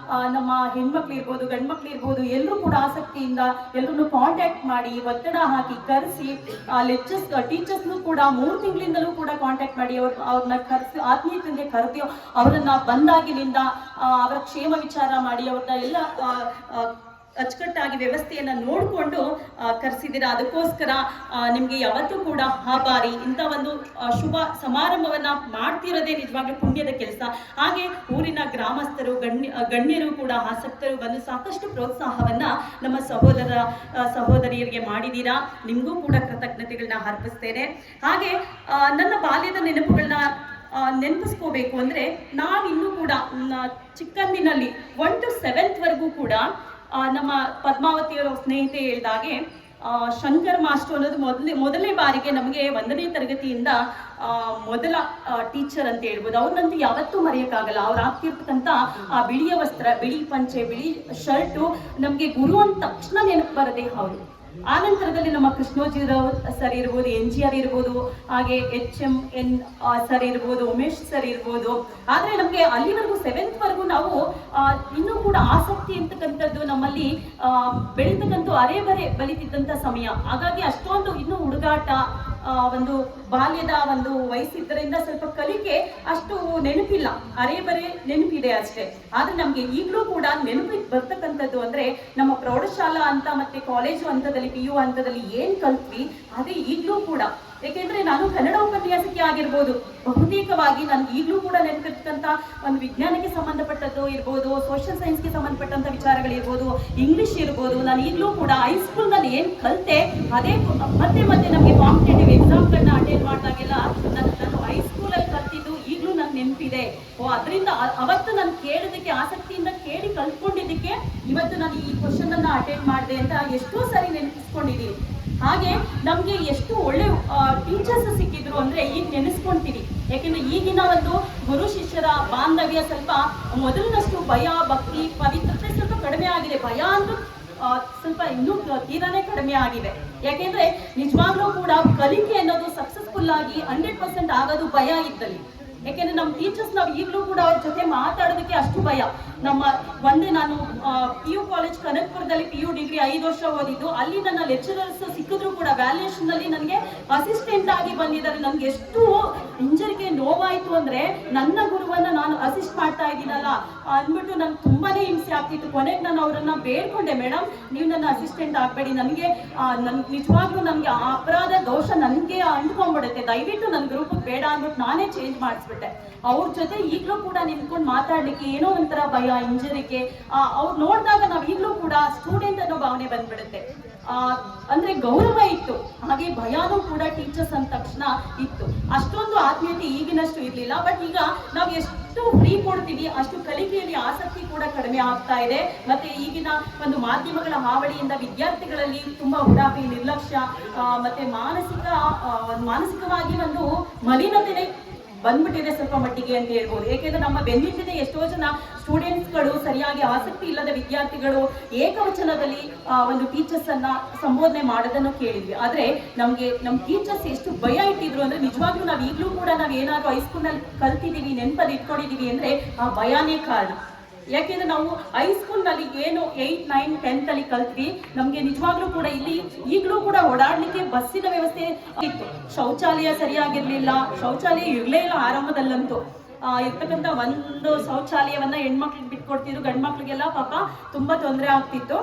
Speaker 3: ನಮ್ಮ ಹೆಣ್ಮಕ್ಳು ಇರ್ಬೋದು, ಗಂಡ್ಮಕ್ಳು ಇರ್ಬೋದು, ಎಲ್ಲರೂ ಕೂಡ ಆಸಕ್ತಿಯಿಂದ ಎಲ್ಲರನ್ನು ಕಾಂಟ್ಯಾಕ್ಟ್ ಮಾಡಿ, ಒತ್ತಡ ಹಾಕಿ ಕರೆಸಿ, ಟೀಚರ್ಸ್ನು ಕೂಡ 3 ತಿಂಗಳಿಂದಲೂ ಕೂಡ ಕಾಂಟ್ಯಾಕ್ಟ್ ಮಾಡಿ ಅವ್ರನ್ನ ಕರೆಸಿ ಆತ್ಮೀಯತೆಗೆ ಕರೆದು ಅವರನ್ನ ಬಂದಾಗಿನಿಂದ ಅವರ ಕ್ಷೇಮ ವಿಚಾರ ಮಾಡಿ ಅವ್ರನ್ನ ಎಲ್ಲ ಅಚ್ಚುಕಟ್ಟಾಗಿ ವ್ಯವಸ್ಥೆಯನ್ನ ನೋಡಿಕೊಂಡು ಕರೆಸಿದ್ದೀರಾ. ಅದಕ್ಕೋಸ್ಕರ ನಿಮ್ಗೆ ಯಾವತ್ತೂ ಕೂಡ ಆಭಾರಿ. ಇಂಥ ಒಂದು ಶುಭ ಸಮಾರಂಭವನ್ನ ಮಾಡ್ತಿರೋದೇ ನಿಜವಾಗ್ಲೂ ಪುಣ್ಯದ ಕೆಲಸ. ಹಾಗೆ ಊರಿನ ಗ್ರಾಮಸ್ಥರು, ಗಣ್ಯರು ಕೂಡ ಆಸಕ್ತರು ಬಂದು ಸಾಕಷ್ಟು ಪ್ರೋತ್ಸಾಹವನ್ನ ನಮ್ಮ ಸಹೋದರಿಯರಿಗೆ ಮಾಡಿದ್ದೀರಾ. ನಿಮಗೂ ಕೂಡ ಕೃತಜ್ಞತೆಗಳನ್ನ ಅರ್ಪಿಸ್ತೇನೆ. ಹಾಗೆ ನನ್ನ ಬಾಲ್ಯದ ನೆನಪುಗಳನ್ನ ನೆನಪಿಸ್ಕೋಬೇಕು ಅಂದ್ರೆ ನಾವಿನ್ನೂ ಕೂಡ ಚಿಕ್ಕಂದಿನಲ್ಲಿ 1 to 7th ವರೆಗೂ ಕೂಡ ನಮ್ಮ ಪದ್ಮಾವತಿಯವರ ಸ್ನೇಹಿತೆ ಹೇಳಿದಾಗೆ ಶಂಕರ್ ಮಾಸ್ಟರ್ ಅನ್ನೋದು ಮೊದಲನೇ ಬಾರಿಗೆ ನಮಗೆ 1ನೇ ತರಗತಿಯಿಂದ ಮೊದಲ ಟೀಚರ್ ಅಂತ ಹೇಳ್ಬೋದು. ಅವ್ರನ್ನಂತೂ ಯಾವತ್ತೂ ಮರೆಯಕ್ಕಾಗಲ್ಲ. ಅವ್ರು ಹಾಕ್ತಿರ್ತಕ್ಕಂಥ ಆ ಬಿಳಿಯ ವಸ್ತ್ರ, ಬಿಳಿ ಪಂಚೆ, ಬಿಳಿ ಶರ್ಟು ನಮ್ಗೆ ಗುರು ಅಂದ ತಕ್ಷಣ ನೆನಪು ಬರದೆ ಅವರು. ಆ ನಂತರದಲ್ಲಿ ನಮ್ಮ ಕೃಷ್ಣೋಜಿರಾವ್ ಸರ್ ಇರ್ಬೋದು, NGR ಇರ್ಬೋದು, ಹಾಗೆ HMN ಸರ್ ಇರ್ಬೋದು, ಉಮೇಶ್ ಸರ್ ಇರ್ಬೋದು. ಆದ್ರೆ ನಮ್ಗೆ ಅಲ್ಲಿವರೆಗೂ 7th ವರೆಗೂ ನಾವು ಇನ್ನೂ ಕೂಡ ಆಸಕ್ತಿ ಅಂತಕ್ಕಂಥದ್ದು ನಮ್ಮಲ್ಲಿ ಬೆಳೀತಕ್ಕಂಥ ಅರೆಬರೆ ಬಲಿತಿದ್ದಂಥ ಸಮಯ. ಹಾಗಾಗಿ ಅಷ್ಟೊಂದು ಇನ್ನೂ ಹುಡುಗಾಟ, ಒಂದು ಬಾಲ್ಯದ ಒಂದು ವಯಸ್ಸಿದ್ದರಿಂದ ಸ್ವಲ್ಪ ಕಲಿಕೆ ಅಷ್ಟು ನೆನಪಿಲ್ಲ, ಅರೆಬರೆ ನೆನಪಿದೆ ಅಷ್ಟೇ. ಆದ್ರೆ ನಮ್ಗೆ ಈಗಲೂ ಕೂಡ ನೆನಪಿಗೆ ಬರ್ತಕ್ಕಂಥದ್ದು ಅಂದ್ರೆ ನಮ್ಮ ಪ್ರೌಢಶಾಲಾ ಅಂತ ಮತ್ತೆ ಕಾಲೇಜು ಹಂತದಲ್ಲಿ, PU ಹಂತದಲ್ಲಿ ಏನ್ ಕಲ್ತ್ವಿ ಅದೇ ಈಗಲೂ ಕೂಡ. ಯಾಕೆಂದ್ರೆ ನಾನು ಕನ್ನಡ ಉಪನ್ಯಾಸಕ್ಕೆ ಆಗಿರ್ಬೋದು, ಬಹುತೇಕವಾಗಿ ನನ್ಗೆ ಈಗಲೂ ಕೂಡ ನೆನಪಿರ್ತಕ್ಕಂಥ ಒಂದು ವಿಜ್ಞಾನಕ್ಕೆ ಸಂಬಂಧಪಟ್ಟದ್ದು ಇರ್ಬೋದು, ಸೋಷಿಯಲ್ ಸೈನ್ಸ್ಗೆ ಸಂಬಂಧಪಟ್ಟಂತ ವಿಚಾರಗಳಿರ್ಬೋದು, ಇಂಗ್ಲಿಷ್ ಇರ್ಬೋದು, ನಾನು ಈಗಲೂ ಕೂಡ ಹೈಸ್ಕೂಲ್ನಲ್ಲಿ ಏನ್ ಕಲಿತೆ ಅದೇ ಮತ್ತೆ ನಮಗೆ ಕಾಂಪಿಟೇಟಿವ್ ಎಕ್ಸಾಮ್ಗಳನ್ನ ಅಟೆಂಡ್ ಮಾಡಿದಾಗೆಲ್ಲ ನಾನು ಹೈಸ್ಕೂಲಲ್ಲಿ ಕಲ್ತಿದ್ದು ಈಗಲೂ ನನ್ಗೆ ನೆನಪಿದೆ. ಅದರಿಂದ ಅವತ್ತು ನಾನು ಕೇಳೋದಕ್ಕೆ ಆಸಕ್ತಿಯಿಂದ ಕೇಳಿ ಕಲ್ತ್ಕೊಂಡಿದ್ದಕ್ಕೆ ಇವತ್ತು ನಾನು ಈ ಕ್ವಶನ್ ಅನ್ನ ಅಟೆಂಡ್ ಮಾಡಿದೆ ಅಂತ ಎಷ್ಟೋ ಸಾರಿ ನೆನಪಿಸ್ಕೊಂಡಿದ್ದೀನಿ. ಹಾಗೆ ನಮ್ಗೆ ಎಷ್ಟು ಒಳ್ಳೆ ಟೀಚರ್ಸ್ ಸಿಕ್ಕಿದ್ರು ಅಂದ್ರೆ ಈಗ ನೆನೆಸ್ಕೊಂತೀವಿ. ಯಾಕೆಂದ್ರೆ ಈಗಿನ ಒಂದು ಗುರು ಶಿಷ್ಯರ ಬಾಂಧವ್ಯ ಸ್ವಲ್ಪ ಮೊದಲಿನಷ್ಟು ಭಯ, ಭಕ್ತಿ, ಪವಿತ್ರತೆ ಸ್ವಲ್ಪ ಕಡಿಮೆ ಆಗಿದೆ. ಭಯ ಅಂದ್ರೆ ಸ್ವಲ್ಪ ಇನ್ನೂ ತೀರಾನೇ ಕಡಿಮೆ ಆಗಿದೆ. ಯಾಕೆಂದ್ರೆ ನಿಜವಾಗ್ಲೂ ಕೂಡ ಕಲಿಕೆ ಅನ್ನೋದು ಸಕ್ಸಸ್ಫುಲ್ ಆಗಿ 100% ಆಗೋದು ಭಯ ಇದ್ದಲ್ಲಿ. ಯಾಕೆಂದ್ರೆ ನಮ್ಮ ಟೀಚರ್ಸ್ ನಾವು ಈಗಲೂ ಕೂಡ ಅವ್ರ ಜೊತೆ ಮಾತಾಡೋದಕ್ಕೆ ಅಷ್ಟು ಭಯ. ನಾನು PU ಕಾಲೇಜ್ ಕನಕಪುರದಲ್ಲಿ PU ಡಿಗ್ರಿ 5 ವರ್ಷ ಓದಿದ್ದು. ಅಲ್ಲಿ ನನ್ನ ಲೆಕ್ಚರರ್ಸ್ ಸಿಕ್ಕಿದ್ರು ಕೂಡ ವ್ಯಾಲ್ಯೂಯೇಷನ್ ಅಲ್ಲಿ ನನಗೆ ಅಸಿಸ್ಟೆಂಟ್ ಆಗಿ ಬಂದಿದ್ದಾರೆ. ನನ್ಗೆ ಎಷ್ಟು ಹಿಂಜರಿಕೆ ನೋವಾಯ್ತು ಅಂದ್ರೆ ನನ್ನ ಗುರುವನ್ನ ನಾನು ಅಸಿಸ್ಟ್ ಮಾಡ್ತಾ ಇದ್ದೀನಲ್ಲ ಅಂದ್ಬಿಟ್ಟು ನನ್ಗೆ ತುಂಬಾನೇ ಹಿಂಸೆ ಆಗ್ತಿತ್ತು. ಕೊನೆಗೆ ನಾನು ಅವರನ್ನ ಬೇಡ್ಕೊಂಡೆ, ಮೇಡಮ್ ನೀವು ನನ್ನ ಅಸಿಸ್ಟೆಂಟ್ ಆಗ್ಬೇಡಿ, ನನಗೆ ನಿಜವಾಗ್ಲೂ ನನಗೆ ಆ ಅಪರಾಧ ದೋಷ ನನಗೆ ಅಂಟ್ಕೊಂಡ್ಬಿಡುತ್ತೆ, ದಯವಿಟ್ಟು ನನ್ನ ಗ್ರೂಪ್ ಬೇಡ ಅಂದ್ಬಿಟ್ಟು ನಾನೇ ಚೇಂಜ್ ಮಾಡಿಸ್ಬಿಟ್ಟೆ. ಅವ್ರ ಜೊತೆ ಈಗಲೂ ಕೂಡ ನಿಂತ್ಕೊಂಡು ಮಾತಾಡ್ಲಿಕ್ಕೆ ಏನೋ ಒಂಥರ ಭಯ, ಹಿಂಜರಿಕೆ. ಅವ್ರು ನೋಡಿದಾಗ ನಾವು ಈಗಲೂ ಕೂಡ ಸ್ಟೂಡೆಂಟ್ ಅನ್ನೋ ಭಾವನೆ ಬಂದ್ಬಿಡುತ್ತೆ. ಅಂದ್ರೆ ಗೌರವ ಇತ್ತು, ಹಾಗೆ ಭಯಾನೂ ಕೂಡ ಟೀಚರ್ಸ್ ಅಂದ ತಕ್ಷಣ ಇತ್ತು. ಅಷ್ಟೊಂದು ಆತ್ಮೀಯತೆ ಈಗಿನಷ್ಟು ಇರ್ಲಿಲ್ಲ. ಬಟ್ ಈಗ ನಾವು ಎಷ್ಟು ಫ್ರೀ ಕೊಡ್ತೀವಿ ಅಷ್ಟು ಕಲಿಕೆಯಲ್ಲಿ ಆಸಕ್ತಿ ಕೂಡ ಕಡಿಮೆ ಆಗ್ತಾ ಇದೆ. ಮತ್ತೆ ಈಗಿನ ಒಂದು ಮಾಧ್ಯಮಗಳ ಹಾವಳಿಯಿಂದ ವಿದ್ಯಾರ್ಥಿಗಳಲ್ಲಿ ತುಂಬಾ ಉಡಾಫಿ, ನಿರ್ಲಕ್ಷ್ಯ, ಮತ್ತೆ ಮಾನಸಿಕವಾಗಿ ಒಂದು ಮಲಿನತೆನೆ ಬಂದ್ಬಿಟ್ಟಿದೆ ಸ್ವಲ್ಪ ಮಟ್ಟಿಗೆ ಅಂತ ಹೇಳ್ಬೋದು. ಏಕೆಂದ್ರೆ ನಮ್ಮ ಬೆನ್ನಿಟ್ಟಿದೆ ಎಷ್ಟೋ ಜನ ಸ್ಟೂಡೆಂಟ್ಸ್ಗಳು, ಸರಿಯಾಗಿ ಆಸಕ್ತಿ ಇಲ್ಲದ ವಿದ್ಯಾರ್ಥಿಗಳು ಏಕವಚನದಲ್ಲಿ ಒಂದು ಟೀಚರ್ಸ್ ಅನ್ನ ಸಂಬೋಧನೆ ಮಾಡೋದನ್ನು ಕೇಳಿದ್ವಿ. ಆದ್ರೆ ನಮ್ಮ ಟೀಚರ್ಸ್ ಎಷ್ಟು ಭಯ ಇಟ್ಟಿದ್ರು ಅಂದ್ರೆ ನಿಜವಾಗ್ಲೂ ನಾವು ಈಗಲೂ ಕೂಡ ನಾವು ಏನಾದ್ರು ಹೈಸ್ಕೂಲ್ನಲ್ಲಿ ಕಲ್ತಿದೀವಿ, ನೆನಪಲ್ಲಿ ಇಟ್ಕೊಂಡಿದೀವಿ ಅಂದ್ರೆ ಆ ಭಯಾನೇ ಕಾರಣ. ಯಾಕೆಂದ್ರೆ ನಾವು ಹೈಸ್ಕೂಲ್ನಲ್ಲಿ ಏನು 8, 9, 10th ಅಲ್ಲಿ ಕಲ್ತ್ವಿ, ನಮ್ಗೆ ನಿಜವಾಗ್ಲೂ ಕೂಡ ಇಲ್ಲಿ ಈಗಲೂ ಕೂಡ ಓಡಾಡ್ಲಿಕ್ಕೆ ಬಸ್ಸಿನ ವ್ಯವಸ್ಥೆ ಇತ್ತು. ಶೌಚಾಲಯ ಸರಿಯಾಗಿರ್ಲಿಲ್ಲ, ಶೌಚಾಲಯ ಇರ್ಲೇ ಇಲ್ಲ ಆರಂಭದಲ್ಲಂತೂ. ಇರ್ತಕ್ಕಂಥ ಒಂದು ಶೌಚಾಲಯವನ್ನ ಹೆಣ್ಮಕ್ಳಿಗೆ ಬಿಟ್ಕೊಡ್ತಿದ್ರು, ಗಂಡು ಮಕ್ಳಿಗೆಲ್ಲ ಪಾಪ ತುಂಬಾ ತೊಂದರೆ ಆಗ್ತಿತ್ತು.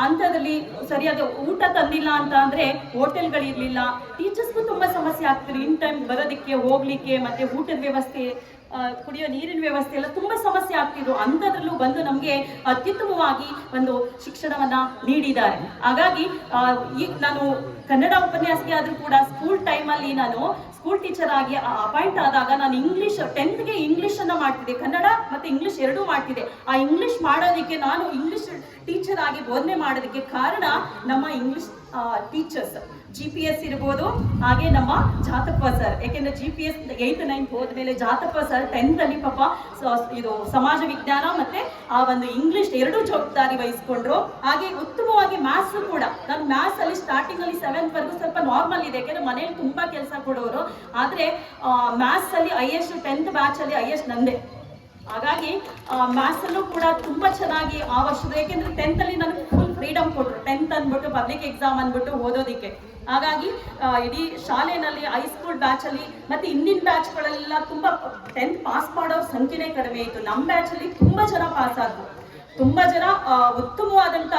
Speaker 3: ಅಂಥದ್ರಲ್ಲಿ ಸರಿಯಾದ ಊಟ ತಂದಿಲ್ಲ ಅಂತ ಅಂದ್ರೆ ಹೋಟೆಲ್ಗಳಿರ್ಲಿಲ್ಲ, ಟೀಚರ್ಸ್ಗೂ ತುಂಬಾ ಸಮಸ್ಯೆ ಆಗ್ತಿದ್ರು. ಇನ್ ಟೈಮ್ ಬರೋದಕ್ಕೆ, ಹೋಗ್ಲಿಕ್ಕೆ, ಮತ್ತೆ ಊಟದ ವ್ಯವಸ್ಥೆ, ಕುಡಿಯೋ ನೀರಿನ ವ್ಯವಸ್ಥೆ ಎಲ್ಲ ತುಂಬಾ ಸಮಸ್ಯೆ ಆಗ್ತಿದ್ರು. ಅಂಥದ್ರಲ್ಲೂ ಬಂದು ನಮ್ಗೆ ಅತ್ಯುತ್ತಮವಾಗಿ ಒಂದು ಶಿಕ್ಷಣವನ್ನ ನೀಡಿದ್ದಾರೆ. ಹಾಗಾಗಿ ಈಗ ನಾನು ಕನ್ನಡ ಉಪನ್ಯಾಸಕಿ ಆದ್ರೂ ಕೂಡ ಸ್ಕೂಲ್ ಟೈಮಲ್ಲಿ ನಾನು ಸ್ಕೂಲ್ ಟೀಚರ್ ಆಗಿ ಅಪಾಯಿಂಟ್ ಆದಾಗ ನಾನು ಇಂಗ್ಲಿಷ್ 10th ಗೆ ಇಂಗ್ಲಿಷ್ ಅನ್ನ ಮಾಡ್ತಿದ್ದೆ, ಕನ್ನಡ ಮತ್ತೆ ಇಂಗ್ಲಿಷ್ ಎರಡೂ ಮಾಡ್ತಿದ್ದೆ. ಆ ಇಂಗ್ಲಿಷ್ ಮಾಡೋದಕ್ಕೆ, ನಾನು ಇಂಗ್ಲಿಷ್ ಟೀಚರ್ ಆಗಿ ಬೋಧನೆ ಮಾಡೋದಕ್ಕೆ ಕಾರಣ ನಮ್ಮ ಇಂಗ್ಲಿಷ್ ಟೀಚರ್ಸ್. GPS ಇರ್ಬೋದು, ಹಾಗೆ ನಮ್ಮ ಜಾತಪ್ಪ ಸರ್, ಯಾಕೆಂದ್ರೆ GPS 8th 9th ಹೋದ್ಮೇಲೆ ಜಾತಪ್ಪ ಸರ್ 10th ಅಲ್ಲಿ ಪಾಪ ಇದು ಸಮಾಜ ವಿಜ್ಞಾನ ಮತ್ತೆ ಆ ಒಂದು ಇಂಗ್ಲಿಷ್ ಎರಡೂ ಜವಾಬ್ದಾರಿ ವಹಿಸ್ಕೊಂಡ್ರು. ಹಾಗೆ ಉತ್ತಮವಾಗಿ ಮ್ಯಾಥ್ಸ್ ಕೂಡ, ನಾನು ಮ್ಯಾಥ್ಸ್ ಅಲ್ಲಿ ಸ್ಟಾರ್ಟಿಂಗ್ ಅಲ್ಲಿ 7th ವರೆಗೂ ಸ್ವಲ್ಪ ನಾರ್ಮಲ್ ಇದೆ, ಯಾಕೆಂದ್ರೆ ಮನೇಲಿ ತುಂಬಾ ಕೆಲಸ ಕೊಡೋರು. ಆದ್ರೆ ಮ್ಯಾಥ್ಸ್ ಅಲ್ಲಿ ಹೈಯೆಸ್ಟ್ 10th ಬ್ಯಾಚ್ ಅಲ್ಲಿ ಹೈಯೆಸ್ಟ್ ನಂದೆ. ಹಾಗಾಗಿ ಮ್ಯಾಥ್ಸ್ ಅಲ್ಲೂ ಕೂಡ ತುಂಬಾ ಚೆನ್ನಾಗಿ ಆ ವರ್ಷದ, ಯಾಕೆಂದ್ರೆ 10th ಅಲ್ಲಿ ನನಗೆ ಫುಲ್ ಫ್ರೀಡಮ್ ಕೊಟ್ಟರು. 10th ಅಂದ್ಬಿಟ್ಟು ಪಬ್ಲಿಕ್ ಎಕ್ಸಾಮ್ ಅಂದ್ಬಿಟ್ಟು ಓದೋದಿಕ್ಕೆ. ಹಾಗಾಗಿ ಇಡೀ ಶಾಲೆಯಲ್ಲಿ ಹೈಸ್ಕೂಲ್ ಬ್ಯಾಚ್ ಅಲ್ಲಿ ಮತ್ತೆ ಹಿಂದಿನ ಬ್ಯಾಚ್ಗಳೆಲ್ಲ ತುಂಬಾ 10th ಪಾಸ್ ಮಾಡೋರ ಸಂಖ್ಯೆನೇ ಕಡಿಮೆ ಇತ್ತು. ನಮ್ಮ ಬ್ಯಾಚ್ ಅಲ್ಲಿ ತುಂಬಾ ಜನ ಪಾಸ್ ಆದ್ರು, ತುಂಬಾ ಜನ ಉತ್ತಮವಾದಂತ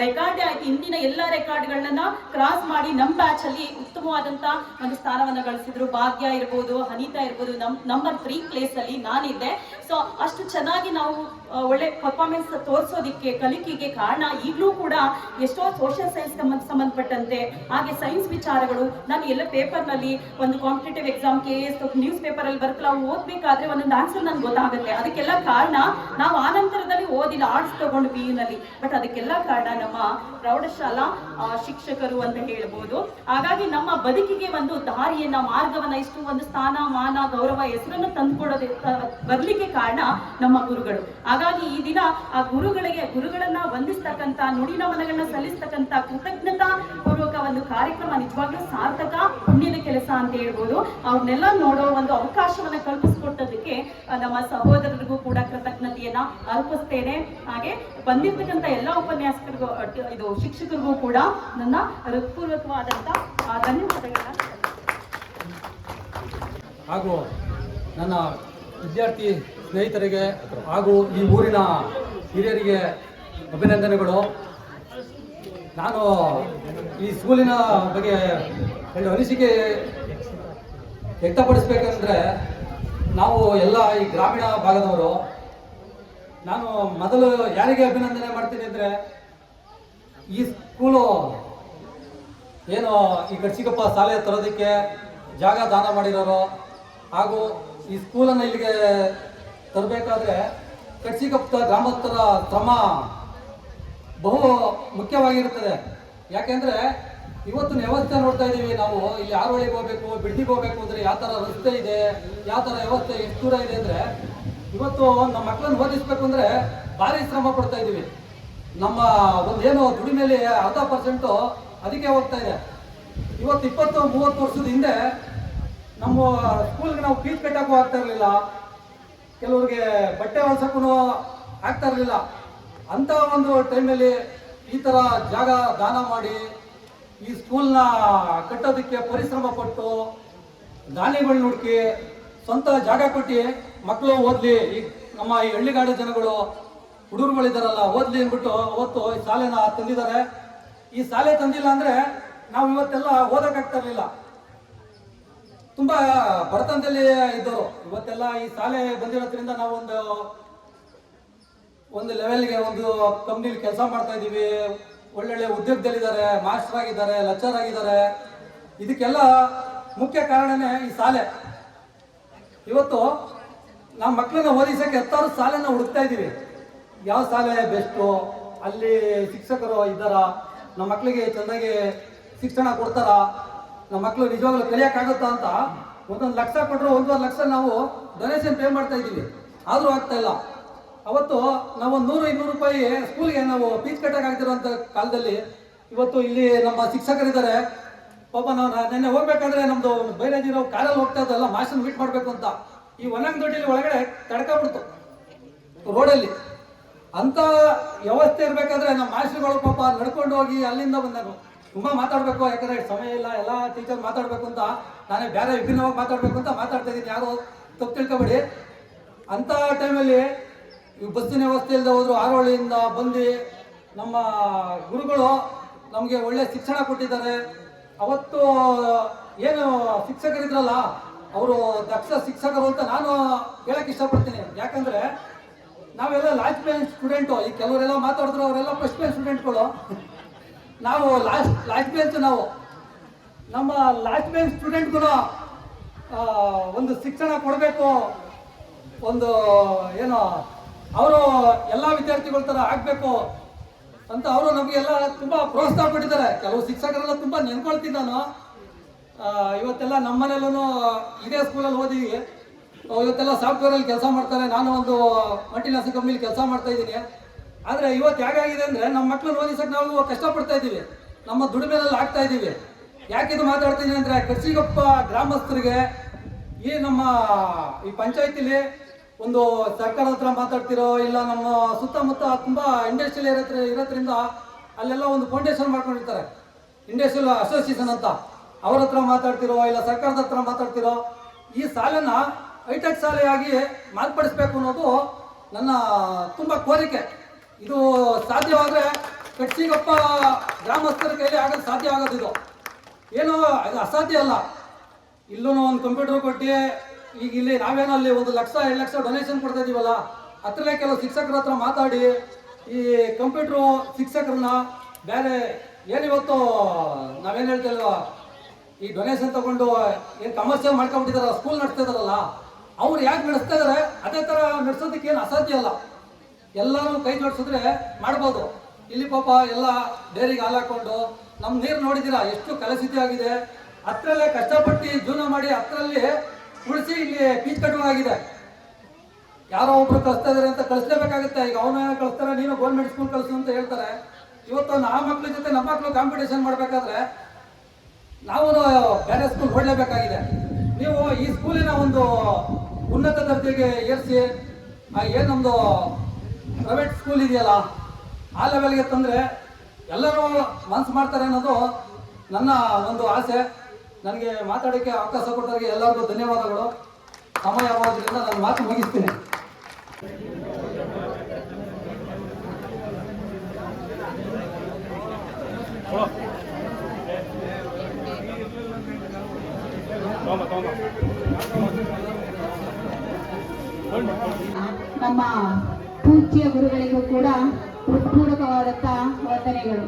Speaker 3: ರೆಕಾರ್ಡ್ ಆಯ್ತು. ಇಂದಿನ ಎಲ್ಲ ರೆಕಾರ್ಡ್ಗಳನ್ನ ಕ್ರಾಸ್ ಮಾಡಿ ನಮ್ಮ ಬ್ಯಾಚ್ ಅಲ್ಲಿ ಉತ್ತಮವಾದಂತ ಒಂದು ಸ್ಥಾನವನ್ನ ಗಳಿಸಿದ್ರು. ಭಾಗ್ಯ ಇರ್ಬೋದು, ಅನಿತಾ ಇರ್ಬೋದು, ನಂಬರ್ 3 ಪ್ಲೇಸ್ ಅಲ್ಲಿ ನಾನಿದ್ದೆ. ಸೊ ಅಷ್ಟು ಚೆನ್ನಾಗಿ ನಾವು ಒಳ್ಳೆ ಪರ್ಫಾರ್ಮೆನ್ಸ್ ತೋರಿಸೋದಿಕ್ಕೆ, ಕಲಿಕೆಗೆ ಕಾರಣ ಈಗಲೂ ಕೂಡ ಎಷ್ಟೋ ಸೋಷಿಯಲ್ ಸೈನ್ಸ್ ಸಂಬಂಧಪಟ್ಟಂತೆ ಹಾಗೆ ಸೈನ್ಸ್ ವಿಚಾರಗಳು ನಾನು ಎಲ್ಲ ಪೇಪರ್ನಲ್ಲಿ ಒಂದು competitive exam KS news paper ಅಲ್ಲಿ ಬರ್ತಲ್ಲ, ಓದ್ಬೇಕಾದ್ರೆ ಒಂದೊಂದು ಆನ್ಸರ್ ನನ್ಗೆ ಗೊತ್ತಾಗುತ್ತೆ. ಅದಕ್ಕೆಲ್ಲ ಕಾರಣ ನಾವು ಆನಂತರದಲ್ಲಿ ಓದಿಲ್ಲ, ಆರ್ಟ್ಸ್ ತಗೊಂಡು PU ನಲ್ಲಿ, ಬಟ್ ಅದಕ್ಕೆಲ್ಲ ಕಾರಣ ನಮ್ಮ ಪ್ರೌಢಶಾಲಾ ಶಿಕ್ಷಕರು ಅಂತ ಹೇಳ್ಬೋದು. ಹಾಗಾಗಿ ನಮ್ಮ ಬದುಕಿಗೆ ಒಂದು ದಾರಿಯನ್ನ, ಮಾರ್ಗವನ್ನ, ಇಷ್ಟು ಒಂದು ಸ್ಥಾನ ಮಾನ ಗೌರವ ಹೆಸರನ್ನು ತಂದುಕೊಡೋದು ಬರ್ಲಿಕ್ಕೆ ಕಾರಣ ನಮ್ಮ ಗುರುಗಳು. ಹಾಗಾಗಿ ಈ ದಿನ ಆ ಗುರುಗಳನ್ನ ವಂದಿಸ್ತಕ್ಕಂಥ, ನುಡಿ ನಮನಗಳನ್ನ ಸಲ್ಲಿಸ್ತಕ್ಕಂಥ ಕೃತಜ್ಞತಾ ಪೂರ್ವಕ ಒಂದು ಕಾರ್ಯಕ್ರಮ ನಿಜವಾಗ್ಲೂ ಸಾರ್ಥಕ, ಪುಣ್ಯದ ಕೆಲಸ ಅಂತ ಹೇಳ್ಬೋದು. ಅವ್ರನ್ನೆಲ್ಲ ನೋಡೋ ಒಂದು ಅವಕಾಶವನ್ನ ಕಲ್ಪಿಸಿಕೊಟ್ಟದಕ್ಕೆ ನಮ್ಮ ಸಹೋದರರಿಗೂ ಕೂಡ ಕೃತಜ್ಞತೆಯನ್ನ ಅರ್ಪಿಸ್ತೇನೆ. ಹಾಗೆ ಬಂದಿರ್ತಕ್ಕಂಥ ಎಲ್ಲ ಉಪನ್ಯಾಸಕರಿಗೂ, ಇದು ಶಿಕ್ಷಕರಿಗೂ ಕೂಡ ನನ್ನ ಹೃತ್ಪೂರ್ವಕವಾದಂತ ಧನ್ಯವಾದಗಳನ್ನ.
Speaker 4: ಹಾಗೂ ನನ್ನ ವಿದ್ಯಾರ್ಥಿ ಸ್ನೇಹಿತರಿಗೆ ಹಾಗೂ ಈ ಊರಿನ ಹಿರಿಯರಿಗೆ ಅಭಿನಂದನೆಗಳು. ನಾನು ಈ ಸ್ಕೂಲಿನ ಬಗ್ಗೆ ಒಂದು ಅನಿಸಿಕೆ ವ್ಯಕ್ತಪಡಿಸ್ಬೇಕಂದ್ರೆ, ನಾವು ಎಲ್ಲ ಈ ಗ್ರಾಮೀಣ ಭಾಗದವರು, ನಾನು ಮೊದಲು ಯಾರಿಗೆ ಅಭಿನಂದನೆ ಮಾಡ್ತೀನಿ ಅಂದರೆ, ಈ ಸ್ಕೂಲು ಏನು ಈ ಗಡ್ಸಿಗಪ್ಪ ಶಾಲೆ ತರೋದಕ್ಕೆ ಜಾಗ ದಾನ ಮಾಡಿರೋರು, ಹಾಗೂ ಈ ಸ್ಕೂಲನ್ನು ಇಲ್ಲಿಗೆ ತರಬೇಕಾದ್ರೆ ಗಡ್ಸಿಗಪ್ಪ ಗ್ರಾಮಸ್ಥರ ಶ್ರಮ ಬಹು ಮುಖ್ಯವಾಗಿರುತ್ತದೆ. ಯಾಕೆಂದರೆ ಇವತ್ತಿನ ವ್ಯವಸ್ಥೆ ನೋಡ್ತಾ ಇದ್ದೀವಿ ನಾವು. ಇಲ್ಲಿ ಆರೋಳಿಗೆ ಹೋಗಬೇಕು, ಬಿಡ್ದಿಗೆ ಹೋಗಬೇಕು ಅಂದರೆ ಯಾವ ಥರ ರಸ್ತೆ ಇದೆ, ಯಾವ ಥರ ವ್ಯವಸ್ಥೆ ಎಷ್ಟು ದೂರ ಇದೆ ಅಂದರೆ, ಇವತ್ತು ನಮ್ಮ ಮಕ್ಕಳನ್ನು ಓದಿಸ್ಬೇಕು ಅಂದರೆ ಭಾರಿ ಶ್ರಮ ಪಡ್ತಾ ಇದ್ದೀವಿ. ನಮ್ಮ ಒಂದೇನು ದುಡಿಮೆಯಲ್ಲಿ 40% ಅದಕ್ಕೆ ಹೋಗ್ತಾ ಇದೆ. ಇವತ್ತು 20-30 ವರ್ಷದ ಹಿಂದೆ ನಮ್ಮ ಸ್ಕೂಲ್ಗೆ ನಾವು ಫೀಸ್ ಕಟ್ಟೋಕ್ಕೂ ಆಗ್ತಾ ಇರಲಿಲ್ಲ, ಕೆಲವ್ರಿಗೆ ಬಟ್ಟೆ ಹೊಲ್ಸಕ್ಕೂ ಆಗ್ತಾ ಇರಲಿಲ್ಲ. ಅಂಥ ಒಂದು ಟೈಮಲ್ಲಿ ಈ ಥರ ಜಾಗ ದಾನ ಮಾಡಿ ಈ ಸ್ಕೂಲ್ನ ಕಟ್ಟೋದಕ್ಕೆ ಪರಿಶ್ರಮ ಪಟ್ಟು, ದಾನಿಗಳನ್ನ ಹುಡುಕಿ, ಸ್ವಂತ ಜಾಗ ಕೊಟ್ಟು ಮಕ್ಕಳು ಓದಲಿ, ಈ ನಮ್ಮ ಈ ಹಳ್ಳಿಗಾಡು ಜನಗಳು ಹುಡುಗರುಗಳಿದ್ದಾರಲ್ಲ ಓದಲಿ ಅಂದ್ಬಿಟ್ಟು ಅವತ್ತು ಈ ಶಾಲೆನ ತಂದಿದ್ದಾರೆ. ಈ ಶಾಲೆ ತಂದಿಲ್ಲ ಅಂದರೆ ನಾವು ಇವತ್ತೆಲ್ಲ ಓದೋಕ್ಕಾಗ್ತಾ ಇರಲಿಲ್ಲ, ತುಂಬ ಬಡತನದಲ್ಲಿ ಇದ್ದರು. ಇವತ್ತೆಲ್ಲ ಈ ಶಾಲೆ ಬಂದಿರೋದ್ರಿಂದ ನಾವು ಒಂದು ಲೆವೆಲ್ಗೆ, ಒಂದು ಕಂಪ್ನಿಲಿ ಕೆಲಸ ಮಾಡ್ತಾ ಇದ್ದೀವಿ, ಒಳ್ಳೊಳ್ಳೆ ಉದ್ಯೋಗದಲ್ಲಿದ್ದಾರೆ, ಮಾಸ್ಟರ್ ಆಗಿದ್ದಾರೆ, ಲೆಕ್ಚರ್ ಆಗಿದ್ದಾರೆ. ಇದಕ್ಕೆಲ್ಲ ಮುಖ್ಯ ಕಾರಣನೇ ಈ ಶಾಲೆ. ಇವತ್ತು ನಮ್ಮ ಮಕ್ಕಳನ್ನ ಓದಿಸೋಕ್ಕೆ 10 ಶಾಲೆನ ಹುಡುಕ್ತಾ ಇದ್ದೀವಿ. ಯಾವ ಶಾಲೆ ಬೆಸ್ಟು, ಅಲ್ಲಿ ಶಿಕ್ಷಕರು ಇದ್ದಾರಾ, ನಮ್ಮ ಮಕ್ಕಳಿಗೆ ಚೆನ್ನಾಗಿ ಶಿಕ್ಷಣ ಕೊಡ್ತಾರಾ, ನಮ್ಮ ಮಕ್ಕಳು ನಿಜವಾಗ್ಲೂ ಕಲಿಯೋಕ್ಕಾಗುತ್ತಾ ಅಂತ 1 ಲಕ್ಷ ಕೊಟ್ಟರು 1.5 ಲಕ್ಷ ನಾವು ಡೊನೇಷನ್ ಪೇ ಮಾಡ್ತಾ ಇದ್ದೀವಿ, ಆದರೂ ಆಗ್ತಾ ಇಲ್ಲ. ಅವತ್ತು ನಾವು 100-200 ರೂಪಾಯಿ ಸ್ಕೂಲ್ಗೆ ನಾವು ಫೀಸ್ ಕಟ್ಟೋಕ್ಕಾಗ್ತಿರೋಂಥ ಕಾಲದಲ್ಲಿ ಇವತ್ತು ಇಲ್ಲಿ ನಮ್ಮ ಶಿಕ್ಷಕರಿದ್ದಾರೆ. ಪಾಪ ನಾವು ನೆನ್ನೆ ಹೋಗ್ಬೇಕಾದ್ರೆ ನಮ್ಮದು ಬೈರಾಜಿ ನಾವು ಕಾರಲ್ಲಿ ಹೋಗ್ತಾ ಇದ್ದಲ್ಲ, ಮಾಸ್ಟರ್ ಮೀಟ್ ಮಾಡಬೇಕು ಅಂತ, ಈ ಒಣಂಗದೊಡ್ಡಿಲಿ ಒಳಗಡೆ ತಡ್ಕೊಬಿಡ್ತು ರೋಡಲ್ಲಿ. ಅಂಥ ವ್ಯವಸ್ಥೆ ಇರಬೇಕಾದ್ರೆ ನಮ್ಮ ಮಾಸ್ಟರ್ಗಳು ಪಾಪ ನಡ್ಕೊಂಡು ಹೋಗಿ ಅಲ್ಲಿಂದ ಬಂದರು. ತುಂಬ ಮಾತಾಡಬೇಕು, ಯಾಕಂದರೆ ಸಮಯ ಇಲ್ಲ, ಎಲ್ಲ ಟೀಚರ್ ಮಾತಾಡಬೇಕು ಅಂತ ನಾನೇ ಬೇರೆ ವಿಭಿನ್ನವಾಗಿ ಮಾತಾಡಬೇಕು ಅಂತ ಮಾತಾಡ್ತಾ ಇದ್ದೀನಿ, ಯಾರು ತಪ್ಪು ತಿಳ್ಕೊಬೇಡಿ. ಅಂಥ ಟೈಮಲ್ಲಿ ಈ ಬಸ್ಸಿನ ವ್ಯವಸ್ಥೆ ಇಲ್ಲದೆ ಹೋದ್ರು ಆರೋಳಿಯಿಂದ ಬಂದು ನಮ್ಮ ಗುರುಗಳು ನಮಗೆ ಒಳ್ಳೆ ಶಿಕ್ಷಣ ಕೊಟ್ಟಿದ್ದಾರೆ. ಅವತ್ತು ಏನು ಶಿಕ್ಷಕರಿದ್ರಲ್ಲ, ಅವರು ದಕ್ಷ ಶಿಕ್ಷಕರು ಅಂತ ನಾನು ಹೇಳಕ್ಕೆ ಇಷ್ಟಪಡ್ತೀನಿ. ಯಾಕಂದರೆ ನಾವೆಲ್ಲ ಲಾಸ್ಟ್ ಬೆಂಚ್ ಸ್ಟೂಡೆಂಟು. ಈ ಕೆಲವರೆಲ್ಲ ಮಾತಾಡಿದ್ರು, ಅವರೆಲ್ಲ ಫಸ್ಟ್ ಬೆಂಚ್ ಸ್ಟೂಡೆಂಟ್ಗಳು, ನಾವು ಲಾಸ್ಟ್ ಬೆಂಚ್. ನಾವು ನಮ್ಮ ಲಾಸ್ಟ್ ಬೆಂಚ್ ಸ್ಟೂಡೆಂಟ್ಗೂ ಒಂದು ಶಿಕ್ಷಣ ಕೊಡಬೇಕು, ಒಂದು ಏನು ಅವರು ಎಲ್ಲ ವಿದ್ಯಾರ್ಥಿಗಳ ಥರ ಆಗಬೇಕು ಅಂತ ಅವರು ನಮಗೆಲ್ಲ ತುಂಬ ಪ್ರೋತ್ಸಾಹ ಕೊಟ್ಟಿದ್ದಾರೆ. ಕೆಲವು ಶಿಕ್ಷಕರೆಲ್ಲ ತುಂಬ ನೆನ್ಕೊಳ್ತೀನಿ ನಾನು. ಇವತ್ತೆಲ್ಲ ನಮ್ಮ ಮನೇಲೂ ಇದೇ ಸ್ಕೂಲಲ್ಲಿ ಓದಿದ್ವಿ. ಇವತ್ತೆಲ್ಲ ಸಾಫ್ಟ್ವೇರಲ್ಲಿ ಕೆಲಸ ಮಾಡ್ತಾರೆ. ನಾನು ಒಂದು ಮಲ್ಟಿನ್ಯಾಷನಲ್ ಕಂಪ್ನಿಲಿ ಕೆಲಸ ಮಾಡ್ತಾ ಇದ್ದೀನಿ. ಆದರೆ ಇವತ್ತು ಹೇಗಾಗಿದೆ ಅಂದರೆ ನಮ್ಮ ಮಕ್ಕಳನ್ನ ಓದಿಸೋಕೆ ನಾವು ಕಷ್ಟಪಡ್ತಾ ಇದ್ದೀವಿ, ನಮ್ಮ ದುಡಿಮೆನಲ್ಲಿ ಆಗ್ತಾ ಇದ್ದೀವಿ. ಯಾಕಿದು ಮಾತಾಡ್ತೀನಿ ಅಂದರೆ, ಕರ್ಸಿಗೊಪ್ಪ ಗ್ರಾಮಸ್ಥರಿಗೆ ನಮ್ಮ ಈ ಪಂಚಾಯತಿಲಿ ಒಂದು ಸರ್ಕಾರದ ಹತ್ರ ಮಾತಾಡ್ತಿರೋ, ಇಲ್ಲ ನಮ್ಮ ಸುತ್ತಮುತ್ತ ತುಂಬ ಇಂಡಸ್ಟ್ರಿಯಲ್ ಇರೋದ್ರಿಂದ ಅಲ್ಲೆಲ್ಲ ಒಂದು ಫೌಂಡೇಶನ್ ಮಾಡ್ಕೊಂಡಿರ್ತಾರೆ, ಇಂಡಸ್ಟ್ರಿಯಲ್ ಅಸೋಸಿಯೇಷನ್ ಅಂತ. ಅವ್ರ ಹತ್ರ ಮಾತಾಡ್ತಿರೋ, ಇಲ್ಲ ಸರ್ಕಾರದ ಹತ್ರ ಮಾತಾಡ್ತಿರೋ, ಈ ಶಾಲೆನ ಹೈಟೆಕ್ ಶಾಲೆಯಾಗಿ ಮಾರ್ಪಡಿಸ್ಬೇಕು ಅನ್ನೋದು ನನ್ನ ತುಂಬ ಕೋರಿಕೆ. ಇದು ಸಾಧ್ಯವಾದರೆ ಕಟ್ಸಿಗೊಪ್ಪ ಗ್ರಾಮಸ್ಥರ ಕೈಲಿ ಆಗೋದು ಸಾಧ್ಯ ಆಗೋದು. ಇದು ಏನೋ ಇದು ಅಸಾಧ್ಯ ಅಲ್ಲ. ಇಲ್ಲೂ ಒಂದು ಕಂಪ್ಯೂಟರ್ ಕೊಟ್ಟು ಈಗ ಇಲ್ಲಿ ನಾವೇನೋ ಅಲ್ಲಿ 1 ಲಕ್ಷ 2 ಲಕ್ಷ ಡೊನೇಷನ್ ಕೊಡ್ತಾ ಇದೀವಲ್ಲ, ಹತ್ರಲ್ಲೇ ಕೆಲವು ಶಿಕ್ಷಕರ ಹತ್ರ ಮಾತಾಡಿ ಈ ಕಂಪ್ಯೂಟ್ರು ಶಿಕ್ಷಕರನ್ನ ಬೇರೆ ಏನಿವತ್ತು ನಾವೇನು ಹೇಳ್ತೇವಲ್ವ, ಈ ಡೊನೇಷನ್ ತಗೊಂಡು ಏನು ಕಮರ್ಷಿಯಲ್ ಮಾಡ್ಕೊಂಡ್ಬಿಟ್ಟಿದಾರಲ್ಲ, ಸ್ಕೂಲ್ ನಡೆಸ್ತಾ ಇದಾರಲ್ಲ, ಅವ್ರು ಯಾಕೆ ನಡೆಸ್ತಾ ಇದಾರೆ ಅದೇ ಥರ ನಡೆಸೋದಕ್ಕೆ ಏನು ಅಸಾಧ್ಯ ಅಲ್ಲ. ಎಲ್ಲರೂ ಕೈ ಜೋಡಿಸಿದ್ರೆ ಮಾಡ್ಬೋದು. ಇಲ್ಲಿ ಪಾಪ ಎಲ್ಲ ಡೈರಿಗೆ ಹಾಲು ಹಾಕೊಂಡು ನಮ್ಮ ನೀರು ನೋಡಿದ್ದೀರಾ ಎಷ್ಟು ಕಲಸಿದ್ದಿ ಆಗಿದೆ. ಹತ್ರಲ್ಲೇ ಕಷ್ಟಪಟ್ಟು ಜೀವನ ಮಾಡಿ ಹತ್ತರಲ್ಲಿ ಉಳಿಸಿ ಇಲ್ಲಿ ಫೀಸ್ ಕಟ್ಟುವಾಗಿದೆ. ಯಾರೋ ಒಬ್ರು ಕಳಿಸ್ತಾ ಇದಾರೆ ಅಂತ ಕಳಿಸ್ಲೇಬೇಕಾಗುತ್ತೆ. ಈಗ ಅವನ ಕಳಿಸ್ತಾರೆ, ನೀನು ಗೌರ್ಮೆಂಟ್ ಸ್ಕೂಲ್ ಕಳಿಸು ಅಂತ ಹೇಳ್ತಾರೆ. ಇವತ್ತು ನಮ್ಮ ಮಕ್ಳ ಜೊತೆ ನಮ್ಮ ಮಕ್ಕಳು ಕಾಂಪಿಟೇಷನ್ ಮಾಡಬೇಕಾದ್ರೆ ನಾವು ಬೇರೆ ಸ್ಕೂಲ್ ಹೊಡಲೇಬೇಕಾಗಿದೆ. ನೀವು ಈ ಸ್ಕೂಲಿನ ಒಂದು ಉನ್ನತ ದರ್ಜೆಗೆ ಏರಿಸಿ ಏನು ನಮ್ಮದು ಪ್ರೈವೇಟ್ ಸ್ಕೂಲ್ ಇದೆಯಲ್ಲ ಆ ಲೆವೆಲ್ಗೆ ತಂದರೆ ಎಲ್ಲರೂ ಮನಸ್ಸು ಮಾಡ್ತಾರೆ ಅನ್ನೋದು ನನ್ನ ಒಂದು ಆಸೆ. ನನಗೆ ಮಾತಾಡೋಕ್ಕೆ ಅವಕಾಶ ಕೊಟ್ಟವರಿಗೆ ಎಲ್ಲರಿಗೂ ಧನ್ಯವಾದಗಳು. ಸಮಯ ಆಗೋದ್ರಿಂದ ನಾನು ಮಾತು ಮುಗಿಸ್ತೀನಿ.
Speaker 5: ನಮ್ಮ ಪೂಜ್ಯ ಗುರುಗಳಿಗೂ ಕೂಡ ಹೃತ್ಪೂರ್ವಕವಾದಂಥ ವಂದನೆಗಳು.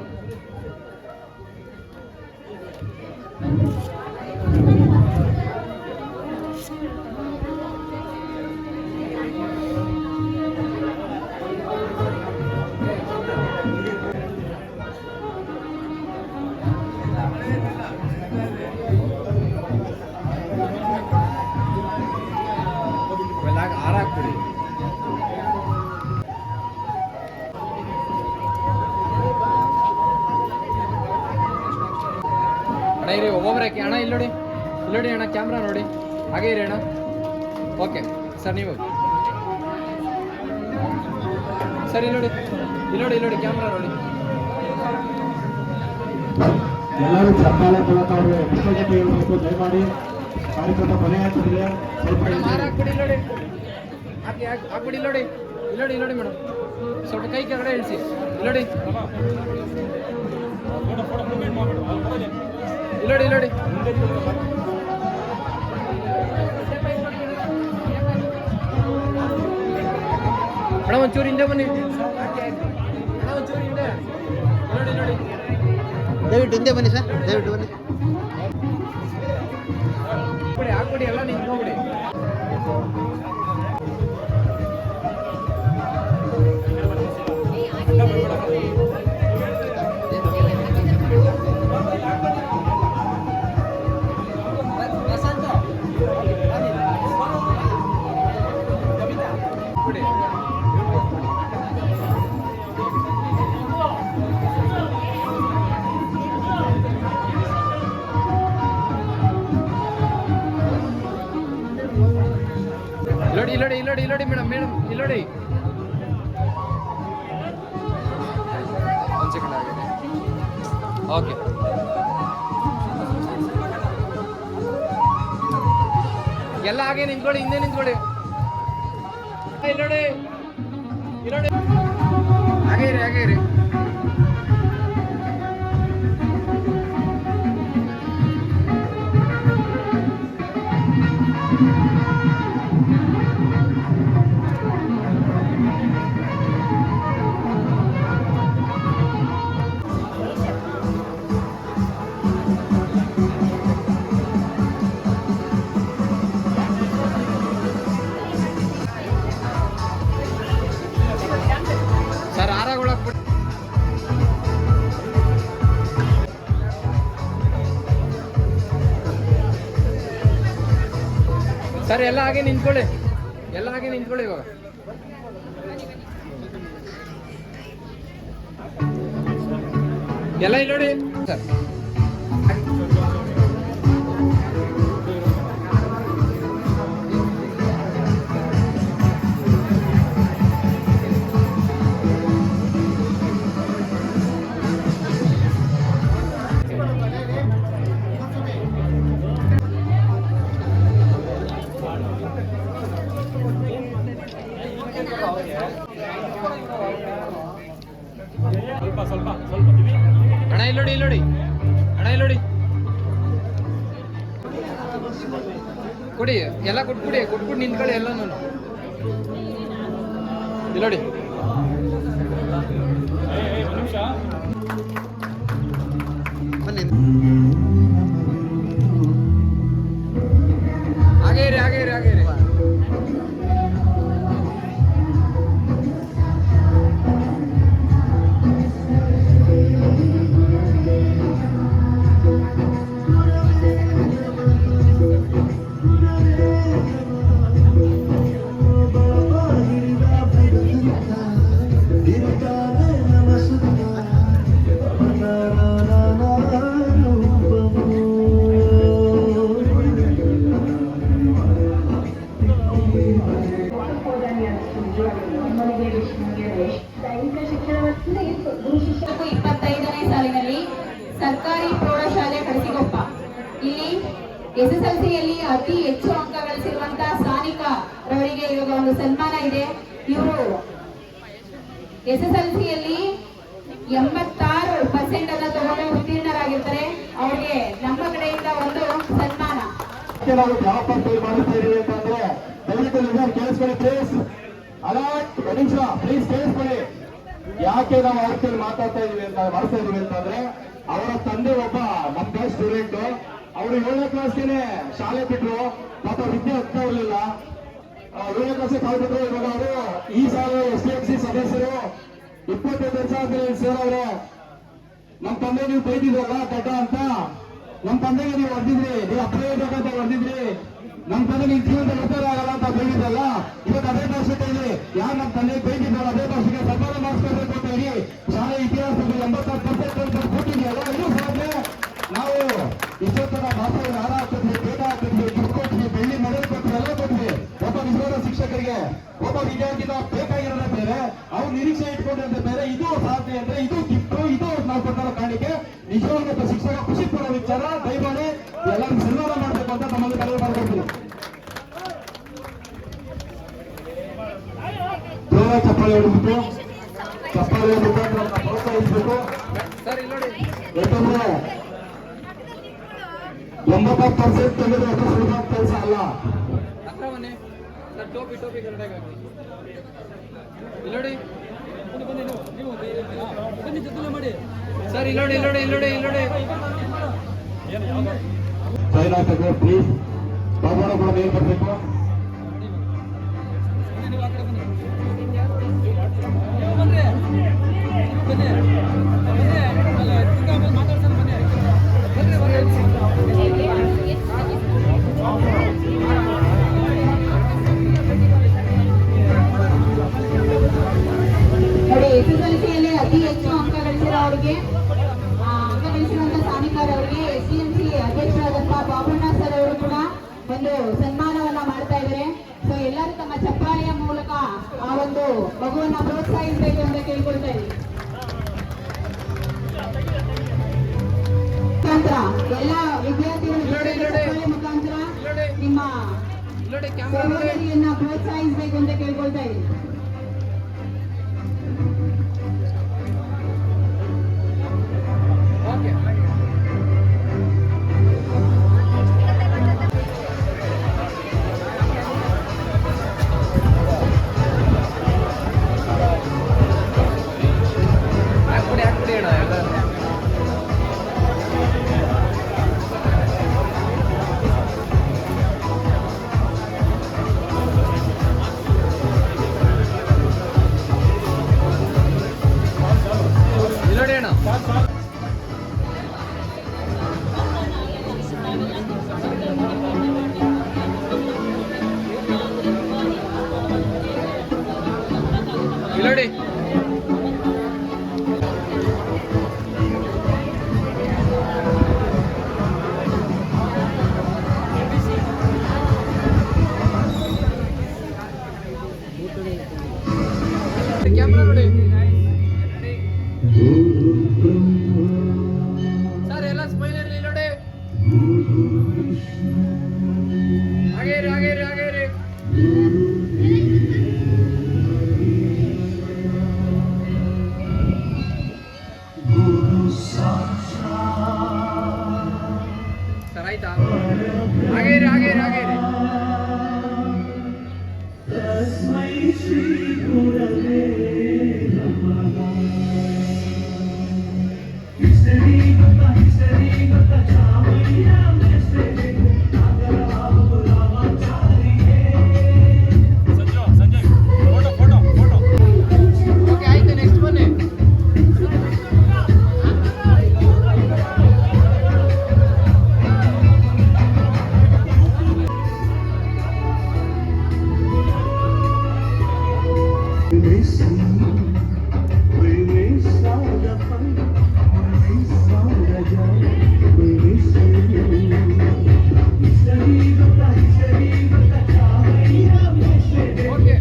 Speaker 6: ಅಣ್ಣ ಇರಿ, ಒಬ್ಬೊಬ್ಬರೇ ಅಣ್ಣ ಇಲ್ಲಿ ನೋಡಿ ಅಣ್ಣ, ಕ್ಯಾಮ್ರಾ ನೋಡಿ, ಹಾಗೆ ಇರಿ ಅಣ್ಣ. ಓಕೆ ಸರ್, ನೀವು ಸರ್ ಇಲ್ಲಿ ನೋಡಿ ಕ್ಯಾಮ್ರಾ ನೋಡಿ.
Speaker 7: ಎಲ್ಲರೂ ಚಪ್ಪಾಳೆ ಮೂಲಕ ಅವರಿಗೆ ಕೃತಜ್ಞತೆ ಹೇಳಬೇಕು. ದಯಮಾಡಿ ಕಾರ್ಯಕ್ರಮ ಕೊನೆ ಆಗ್ತಿದೆ.
Speaker 6: ಹಾಕ್ಬಿಡಿ ನೋಡಿ, ಹಾಕ್ಬಿಡಿ ಇಲ್ಲಿ ನೋಡಿ ಮೇಡಮ್, ಸ್ವಲ್ಪ ಕೈ ಕೆಳಗಡೆ ಇಳಿಸಿ. ಇಲ್ಲಿ ನೋಡಿ ಮೇಡಮ್, ಒಂಚೂರು ಹಿಂದೆ ಬನ್ನಿ. ಒಂಚೂರು ಹಿಂದೆ ನೋಡಿ,
Speaker 8: ದಯವಿಟ್ಟು ಹಿಂದೆ ಬನ್ನಿ ಸರ್, ದಯವಿಟ್ಟು ಬನ್ನಿ.
Speaker 6: ಹಾಕ್ಬಿಡಿ ಎಲ್ಲ ನಿಂತ್ಕೊಂಡ್ಬಿಡಿ. ಇಲ್ಲಿ ನೋಡಿ ಮೇಡಮ್ ಇಲ್ಲಿ ನೋಡಿ. ಒಂದು ಸೆಕೆಂಡ್ ಆಗಿದೆ. ಓಕೆ, ಎಲ್ಲ ಹಾಗೆ ನಿಂತ್ಕೊಳ್ಳಿ, ಹಿಂದೆ ನಿಂತ್ಕೊಳ್ಳಿ. ಇಲ್ಲಿ ನೋಡಿ, ಹಾಗೆ ಇರಿ. ಸರ್ ಆರಾಗೊಳಕ್ ಸರ್ ಎಲ್ಲ ಹಾಗೆ ನಿಂತ್ಕೊಳ್ಳಿ, ಎಲ್ಲ ಹಾಗೆ ನಿಂತ್ಕೊಳ್ಳಿ ಇವಾಗ. ಎಲ್ಲ ಇಲ್ಲಿ ನೋಡಿ ಸರ್. ಅಣ್ಣ ಇಲ್ಲಿ ನೋಡಿ, ಇಲ್ಲಿ ನೋಡಿ ಅಣ್ಣ, ಇಲ್ಲಿ ನೋಡಿ ಕೊಡಿ, ಎಲ್ಲ ಕೊಟ್ಬಿಟ್ಟು ನಿಂತ್ಕೊಳ್ಳಿ ಎಲ್ಲ. ನಾನು ಇಲ್ಲಿ ನೋಡಿ,
Speaker 8: ಬನ್ನಿ.
Speaker 6: ಹಾಗೇ ಇರಿ, ಹಾಗೇ ಇರಿ, ಹಾಗೇ ಇರಿ.
Speaker 5: ಶಿಕ್ಷಕರು 25ನೇ ಸಾಲಿನಲ್ಲಿ ಸರ್ಕಾರಿ ಪ್ರೌಢಶಾಲೆ ಕಡಸಿಗೊಪ್ಪ. ಇಲ್ಲಿ SSLCಯಲ್ಲಿ ಅತಿ ಹೆಚ್ಚು ಅಂಕ ಗಳಿಸಿರುವಂತಹ ಸಾನಿಕಾ ರವರಿಗೆ ಇವಾಗ ಒಂದು ಸನ್ಮಾನ ಇದೆ. ಇವರು SSLCಯಲ್ಲಿ 86% ಅನ್ನ ತಗೊಂಡು ಉತ್ತೀರ್ಣರಾಗಿರ್ತಾರೆ. ಅವರಿಗೆ ನಮ್ಮ ಕಡೆಯಿಂದ ಒಂದು ಸನ್ಮಾನ.
Speaker 7: ನಾವು ಯಾವ ಪೇರ್ ಮಾಡುತ್ತೀರಿ ಅಂತಂದ್ರೆ ದಯವಿಟ್ಟು ನೀವು ಕೇಳಿಸ್ಕೊಳ್ಳಿ ಪ್ಲೀಸ್. ಅಲರ್ಟ್, ನಿಮಿಷ ಪ್ಲೀಸ್ ಕೇಳಿಸ್ಕೊಳ್ಳಿ. ಯಾಕೆ ನಾವು ಅವ್ರ ಕೈಲಿ ಮಾಡ್ತಾ ಇದೀವಿ ಅಂತಂದ್ರೆ ಅವರ ತಂದೆ ಒಬ್ಬ ನಮ್ಮ ಬೆಸ್ಟ್ ಸ್ಟೂಡೆಂಟ್. ಅವರು 7ನೇ ಕ್ಲಾಸ್ಗೆ ಶಾಲೆ ಬಿಟ್ರು. ಪಾಪ ವಿದ್ಯೆ ಹತ್ತಾ ಇರಲಿಲ್ಲ. 7ನೇ ಕ್ಲಾಸ್ ಕಾಲ್ಬಿಟ್ರು. ಇವಾಗ ಅವರು ಈ ಸಾಲ SDMC ಸದಸ್ಯರು 25 ವರ್ಷ ಆದ್ಮೇಲೆ ಸೇರವ್ರೆ. ನಮ್ಮ ತಂದೆ ನೀವು ಬೈದಿದ್ರಲ್ಲ ದಡ್ಡ ಅಂತ, ನಮ್ಮ ತಂದೆಗೆ ನೀವು ಹೊಡೆದಿದ್ರಿ, ನೀವು ಅಪ್ರಯೋಜಕ ಹೊಡೆದಿದ್ರಿ. ನಮ್ಮ ತಂದೆ ನೀವು ಜೀವನದಲ್ಲಿ ಉದ್ಧಾರ ಆಗಲ್ಲ ಅಂತ ಬೈದಿದ್ದಲ್ಲ. ಇವತ್ತು ಅದೇ ಭಾಷೆ ಇದೆ. ಯಾರು ನಮ್ಮ ತಂದೆ ಬೈದಿದ್ದಾರೋ ಅದೇ ಭಾಷೆಗೆ ಸನ್ಮಾನ ಮಾಡಿಸ್ಕೋಬೇಕು ಅಂತ ಹೇಳಿ ಶಾಲೆ ಇತಿಹಾಸದಲ್ಲಿ 86% ಕೊಟ್ಟಿದೆಯಲ್ಲ, ಇದು ಸಾಧ್ಯ. ನಾವು ಇಷ್ಟೊತ್ತರ ಭಾಷೆ ಹಾರ ಹಾಕಿದ್ವಿ, ಬೇಡ ಹಾಕಿದ್ವಿ, ದುಡ್ಡು ಕೊಟ್ವಿ, ಬೆಳ್ಳಿ ಮೆಡಲ್ ಕೊಟ್ವಿ, ಎಲ್ಲ ಕೊಟ್ವಿ. ಒಬ್ಬ ನಿಜವಾದ ಶಿಕ್ಷಕರಿಗೆ ಒಬ್ಬ ವಿದ್ಯಾರ್ಥಿನ ಬೇಕಾಗಿರೋದೇ ಬೇರೆ, ಅವ್ರು ನಿರೀಕ್ಷೆ ಇಟ್ಕೊಂಡಿರೋದೇ ಬೇರೆ. ಇದು ಸಾಧ್ಯ ಅಂದ್ರೆ ಇದು ಗಿಫ್ಟ್, ಇದು ನಾವು ಕೊಟ್ಟಿರೋ ಕಾಣಿಕೆ. ನಿಜವಾದ ಶಿಕ್ಷಕ ಖುಷಿ ಪಡೋ ವಿಚಾರ. ದಯಮಾಡಿ ಎಲ್ಲರೂ ಸನ್ಮಾನ ಮಾಡಬೇಕು ಅಂತ ನಮ್ಮಲ್ಲಿ ಕರೆ ಮಾಡ್ಕೊಡ್ತೀನಿ. ಚಪ್ಪಾಳೆ ಹೊಡಿಬೇಕು, ಚಪ್ಪಾಳೆ ಮುಖಾಂತರ ಪ್ರೋತ್ಸಾಹಿಸಬೇಕು.
Speaker 6: ಸರ್ ಇಲ್ಲಿ ನೋಡಿ,
Speaker 7: ಯಾಕಂದ್ರೆ 80% ತೆಗೆದು ಅದು ಸುಲಭ ಕೆಲಸ ಅಲ್ಲ.
Speaker 6: ಹತ್ರ ಬನ್ನಿ ಸರ್. ಟೋಪಿ ಕರೆಕ್ಟಾಗಿ ಹಾಕಿ. ಇಲ್ಲಿ ನೋಡಿ, ಮಾಡಿ ಸರ್. ಇಲ್ಲಿ ನೋಡಿ, ಇಲ್ಲಿ ನೋಡಿ, ಇಲ್ಲಿ ನೋಡಿ, ಇಲ್ಲಿ ನೋಡಿ.
Speaker 7: ಚೈನಾ ತೆಗೆದು ಪ್ಲೀಸ್. ಬಾಬಾನ ಕೂಡ ಮೇಲ್ ಬರಬೇಕು.
Speaker 5: ನೋಡಿ, SSLCಯಲ್ಲಿ ಅತಿ ಹೆಚ್ಚು ಅಂಕ ಗಳಿಸಿರೋ ಅವರಿಗೆ ಅಂಕ ಗಳಿಸಿರುವಂತಹ ಸಾನಿಕಾರ ಅವರಿಗೆ SDMC ಅಧ್ಯಕ್ಷರಾದಂತಹ ಬಾಬಣ್ಣ ಸರ್ ಅವರು ಕೂಡ ಒಂದು ಸನ್ಮಾನವನ್ನ ಮಾಡ್ತಾ ಇದ್ದಾರೆ. ಸೊ ಎಲ್ಲರೂ ತಮ್ಮ ಚಪ್ಪಾಳೆಯ ಮೂಲಕ ಆ ಒಂದು ಮಗುವನ್ನ ಪ್ರೋತ್ಸಾಹಿಸಬೇಕು ಅಂತ ಕೇಳ್ಕೊಳ್ತಾ ಇದ್ದೀವಿ. ಎಲ್ಲ ವಿದ್ಯಾರ್ಥಿಗಳು ಚಪ್ಪಾಳೆ ಮುಖಾಂತರ ನಿಮ್ಮ ಸಹೋದರಿಯನ್ನ ಪ್ರೋತ್ಸಾಹಿಸಬೇಕು ಅಂತ ಕೇಳ್ಕೊಳ್ತಾ ಇದ್ದೀವಿ.
Speaker 6: ಓಕೆ. ಹಾಕ್ಬಿಡಿ ಅಣ್ಣ ಎಲ್ಲ. ಇಲ್ಲೋಡಿ. ಕ್ಯಾಮ್ರಾ ನೋಡಿ ಸರ್, ಎಲ್ಲ ಸ್ಮೈಲ್ ಇರಲಿ ನೋಡಿ. ಹಾಗೇ ಇರಿ, ಹಾಗೇ ಇರಿ, ಹಾಗೇ ಇರಿ. ಸರ್ ಆಯ್ತಾ? ಹಾಗೇ ಇರಿ, ಹಾಗೇ ಇರಿ, ಹಾಗೇ ಇರಿ. ಓಕೆ ಆಯ್ತು, ನೆಕ್ಸ್ಟ್ ಬನ್ನಿ. Okay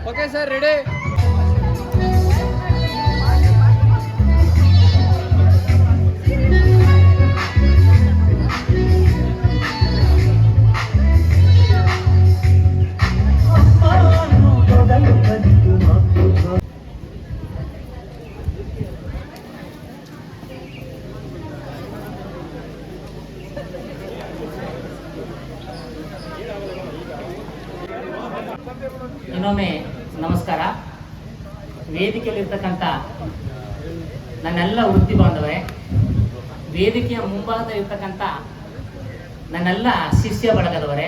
Speaker 6: okay sir, ready.
Speaker 9: ಇನ್ನೊಮ್ಮೆ ನಮಸ್ಕಾರ. ವೇದಿಕೆಯಲ್ಲಿರ್ತಕ್ಕಂಥ ನನ್ನೆಲ್ಲ ವೃತ್ತಿ ಬಾಂಧವರೇ, ವೇದಿಕೆಯ ಮುಂಭಾಗದಲ್ಲಿರ್ತಕ್ಕಂಥ ನನ್ನೆಲ್ಲ ಶಿಷ್ಯ ಬಳಗದವರೇ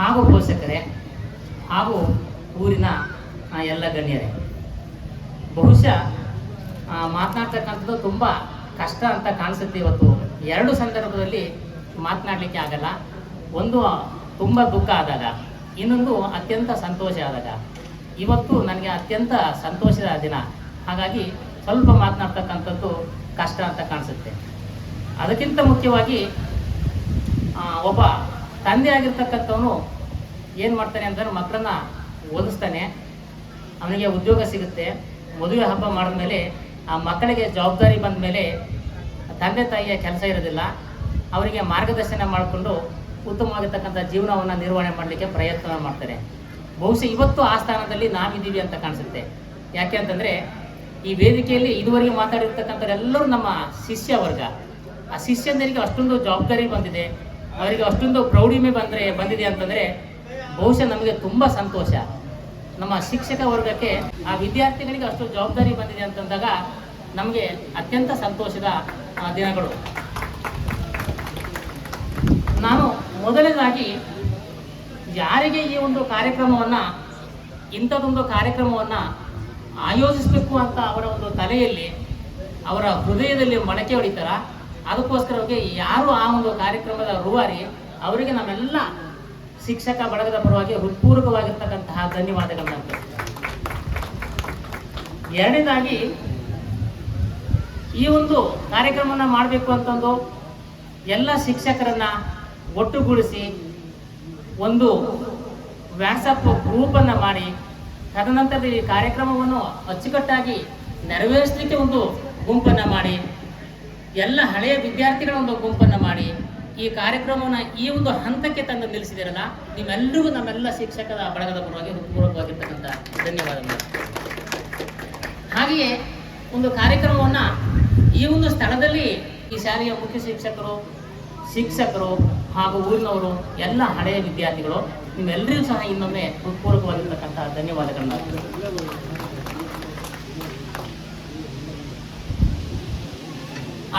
Speaker 9: ಹಾಗೂ ಪೋಷಕರೇ ಹಾಗೂ ಊರಿನ ಎಲ್ಲ ಗಣ್ಯರೇ, ಬಹುಶಃ ಮಾತನಾಡ್ತಕ್ಕಂಥದ್ದು ತುಂಬ ಕಷ್ಟ ಅಂತ ಕಾಣಿಸುತ್ತೆ. ಇವತ್ತು ಎರಡು ಸಂದರ್ಭದಲ್ಲಿ ಮಾತನಾಡಲಿಕ್ಕೆ ಆಗಲ್ಲ. ಒಂದು ತುಂಬ ದುಃಖ ಆದಾಗ, ಇನ್ನೊಂದು ಅತ್ಯಂತ ಸಂತೋಷ ಆದಾಗ. ಇವತ್ತು ನನಗೆ ಅತ್ಯಂತ ಸಂತೋಷದ ದಿನ, ಹಾಗಾಗಿ ಸ್ವಲ್ಪ ಮಾತನಾಡ್ತಕ್ಕಂಥದ್ದು ಕಷ್ಟ ಅಂತ ಕಾಣಿಸುತ್ತೆ. ಅದಕ್ಕಿಂತ ಮುಖ್ಯವಾಗಿ ಒಬ್ಬ ತಂದೆ ಆಗಿರ್ತಕ್ಕಂಥವನು ಏನು ಮಾಡ್ತಾನೆ ಅಂದರೆ ಮಕ್ಕಳನ್ನ ಓದಿಸ್ತಾನೆ, ಅವನಿಗೆ ಉದ್ಯೋಗ ಸಿಗುತ್ತೆ, ಮದುವೆ ಹಬ್ಬ ಮಾಡಿದ್ಮೇಲೆ ಆ ಮಕ್ಕಳಿಗೆ ಜವಾಬ್ದಾರಿ ಬಂದ ಮೇಲೆ ತಂದೆ ತಾಯಿಯ ಕೆಲಸ ಇರೋದಿಲ್ಲ, ಅವರಿಗೆ ಮಾರ್ಗದರ್ಶನ ಮಾಡಿಕೊಂಡು ಉತ್ತಮವಾಗಿರ್ತಕ್ಕಂಥ ಜೀವನವನ್ನು ನಿರ್ವಹಣೆ ಮಾಡಲಿಕ್ಕೆ ಪ್ರಯತ್ನ ಮಾಡ್ತಾರೆ. ಬಹುಶಃ ಇವತ್ತು ಆ ಸ್ಥಾನದಲ್ಲಿ ನಾವಿದ್ದೀವಿ ಅಂತ ಕಾಣಿಸುತ್ತೆ. ಯಾಕೆ ಅಂತಂದರೆ ಈ ವೇದಿಕೆಯಲ್ಲಿ ಇದುವರೆಗೆ ಮಾತಾಡಿರ್ತಕ್ಕಂಥವರೆಲ್ಲರೂ ನಮ್ಮ ಶಿಷ್ಯ ವರ್ಗ. ಆ ಶಿಷ್ಯಂದರಿಗೆ ಅಷ್ಟೊಂದು ಜವಾಬ್ದಾರಿ ಬಂದಿದೆ, ಅವರಿಗೆ ಅಷ್ಟೊಂದು ಪ್ರೌಢಿಮೆ ಬಂದಿದೆ ಅಂತಂದರೆ ಬಹುಶಃ ನಮಗೆ ತುಂಬ ಸಂತೋಷ. ನಮ್ಮ ಶಿಕ್ಷಕ ವರ್ಗಕ್ಕೆ, ಆ ವಿದ್ಯಾರ್ಥಿಗಳಿಗೆ ಅಷ್ಟು ಜವಾಬ್ದಾರಿ ಬಂದಿದೆ ಅಂತಂದಾಗ ನಮಗೆ ಅತ್ಯಂತ ಸಂತೋಷದ ದಿನಗಳು. ನಾನು ಮೊದಲನೇದಾಗಿ ಯಾರಿಗೆ ಈ ಒಂದು ಕಾರ್ಯಕ್ರಮವನ್ನು, ಇಂಥದ್ದೊಂದು ಕಾರ್ಯಕ್ರಮವನ್ನು ಆಯೋಜಿಸಬೇಕು ಅಂತ ಅವರ ಒಂದು ತಲೆಯಲ್ಲಿ, ಅವರ ಹೃದಯದಲ್ಲಿ ಮೊಳಕೆ ಹೊಡಿತಾರ, ಅದಕ್ಕೋಸ್ಕರವಾಗಿ ಯಾರು ಆ ಒಂದು ಕಾರ್ಯಕ್ರಮದ ರೂವಾರಿ, ಅವರಿಗೆ ನಮ್ಮೆಲ್ಲ ಶಿಕ್ಷಕ ಬಳಗದ ಪರವಾಗಿ ಹೃತ್ಪೂರ್ವಕವಾಗಿರ್ತಕ್ಕಂತಹ ಧನ್ಯವಾದಗಳನ್ನ. ಎರಡನೇದಾಗಿ ಈ ಒಂದು ಕಾರ್ಯಕ್ರಮವನ್ನು ಮಾಡಬೇಕು ಅಂತಂದು ಎಲ್ಲ ಶಿಕ್ಷಕರನ್ನ ಒಟ್ಟುಗೂಡಿಸಿ ಒಂದು ವಾಟ್ಸಪ್ ಗ್ರೂಪನ್ನು ಮಾಡಿ, ತದನಂತರ ಈ ಕಾರ್ಯಕ್ರಮವನ್ನು ಅಚ್ಚುಕಟ್ಟಾಗಿ ನೆರವೇರಿಸಲಿಕ್ಕೆ ಒಂದು ಗುಂಪನ್ನು ಮಾಡಿ, ಎಲ್ಲ ಹಳೆಯ ವಿದ್ಯಾರ್ಥಿಗಳ ಒಂದು ಗುಂಪನ್ನು ಮಾಡಿ ಈ ಕಾರ್ಯಕ್ರಮವನ್ನು ಈ ಒಂದು ಹಂತಕ್ಕೆ ತಂದು ನಿಲ್ಲಿಸಿದಿರಲ್ಲ, ನಿಮ್ಮೆಲ್ಲರಿಗೂ ನಮ್ಮೆಲ್ಲ ಶಿಕ್ಷಕರ ಬಳಗದ ಪರವಾಗಿ ಹೃತ್ಪೂರ್ವಕವಾಗಿರ್ತಕ್ಕಂಥ ಧನ್ಯವಾದಗಳು. ಹಾಗೆಯೇ ಒಂದು ಕಾರ್ಯಕ್ರಮವನ್ನು ಈ ಒಂದು ಸ್ಥಳದಲ್ಲಿ ಈ ಶಾಲೆಯ ಮುಖ್ಯ ಶಿಕ್ಷಕರು ಹಾಗೂ ಊರಿನವರು, ಎಲ್ಲ ಹಳೆಯ ವಿದ್ಯಾರ್ಥಿಗಳು, ನಿಮ್ಮೆಲ್ಲರಿಗೂ ಸಹ ಇನ್ನೊಮ್ಮೆ ಹೃತ್ಪೂರ್ವಕವಾಗಿರ್ತಕ್ಕಂಥ ಧನ್ಯವಾದಗಳನ್ನ.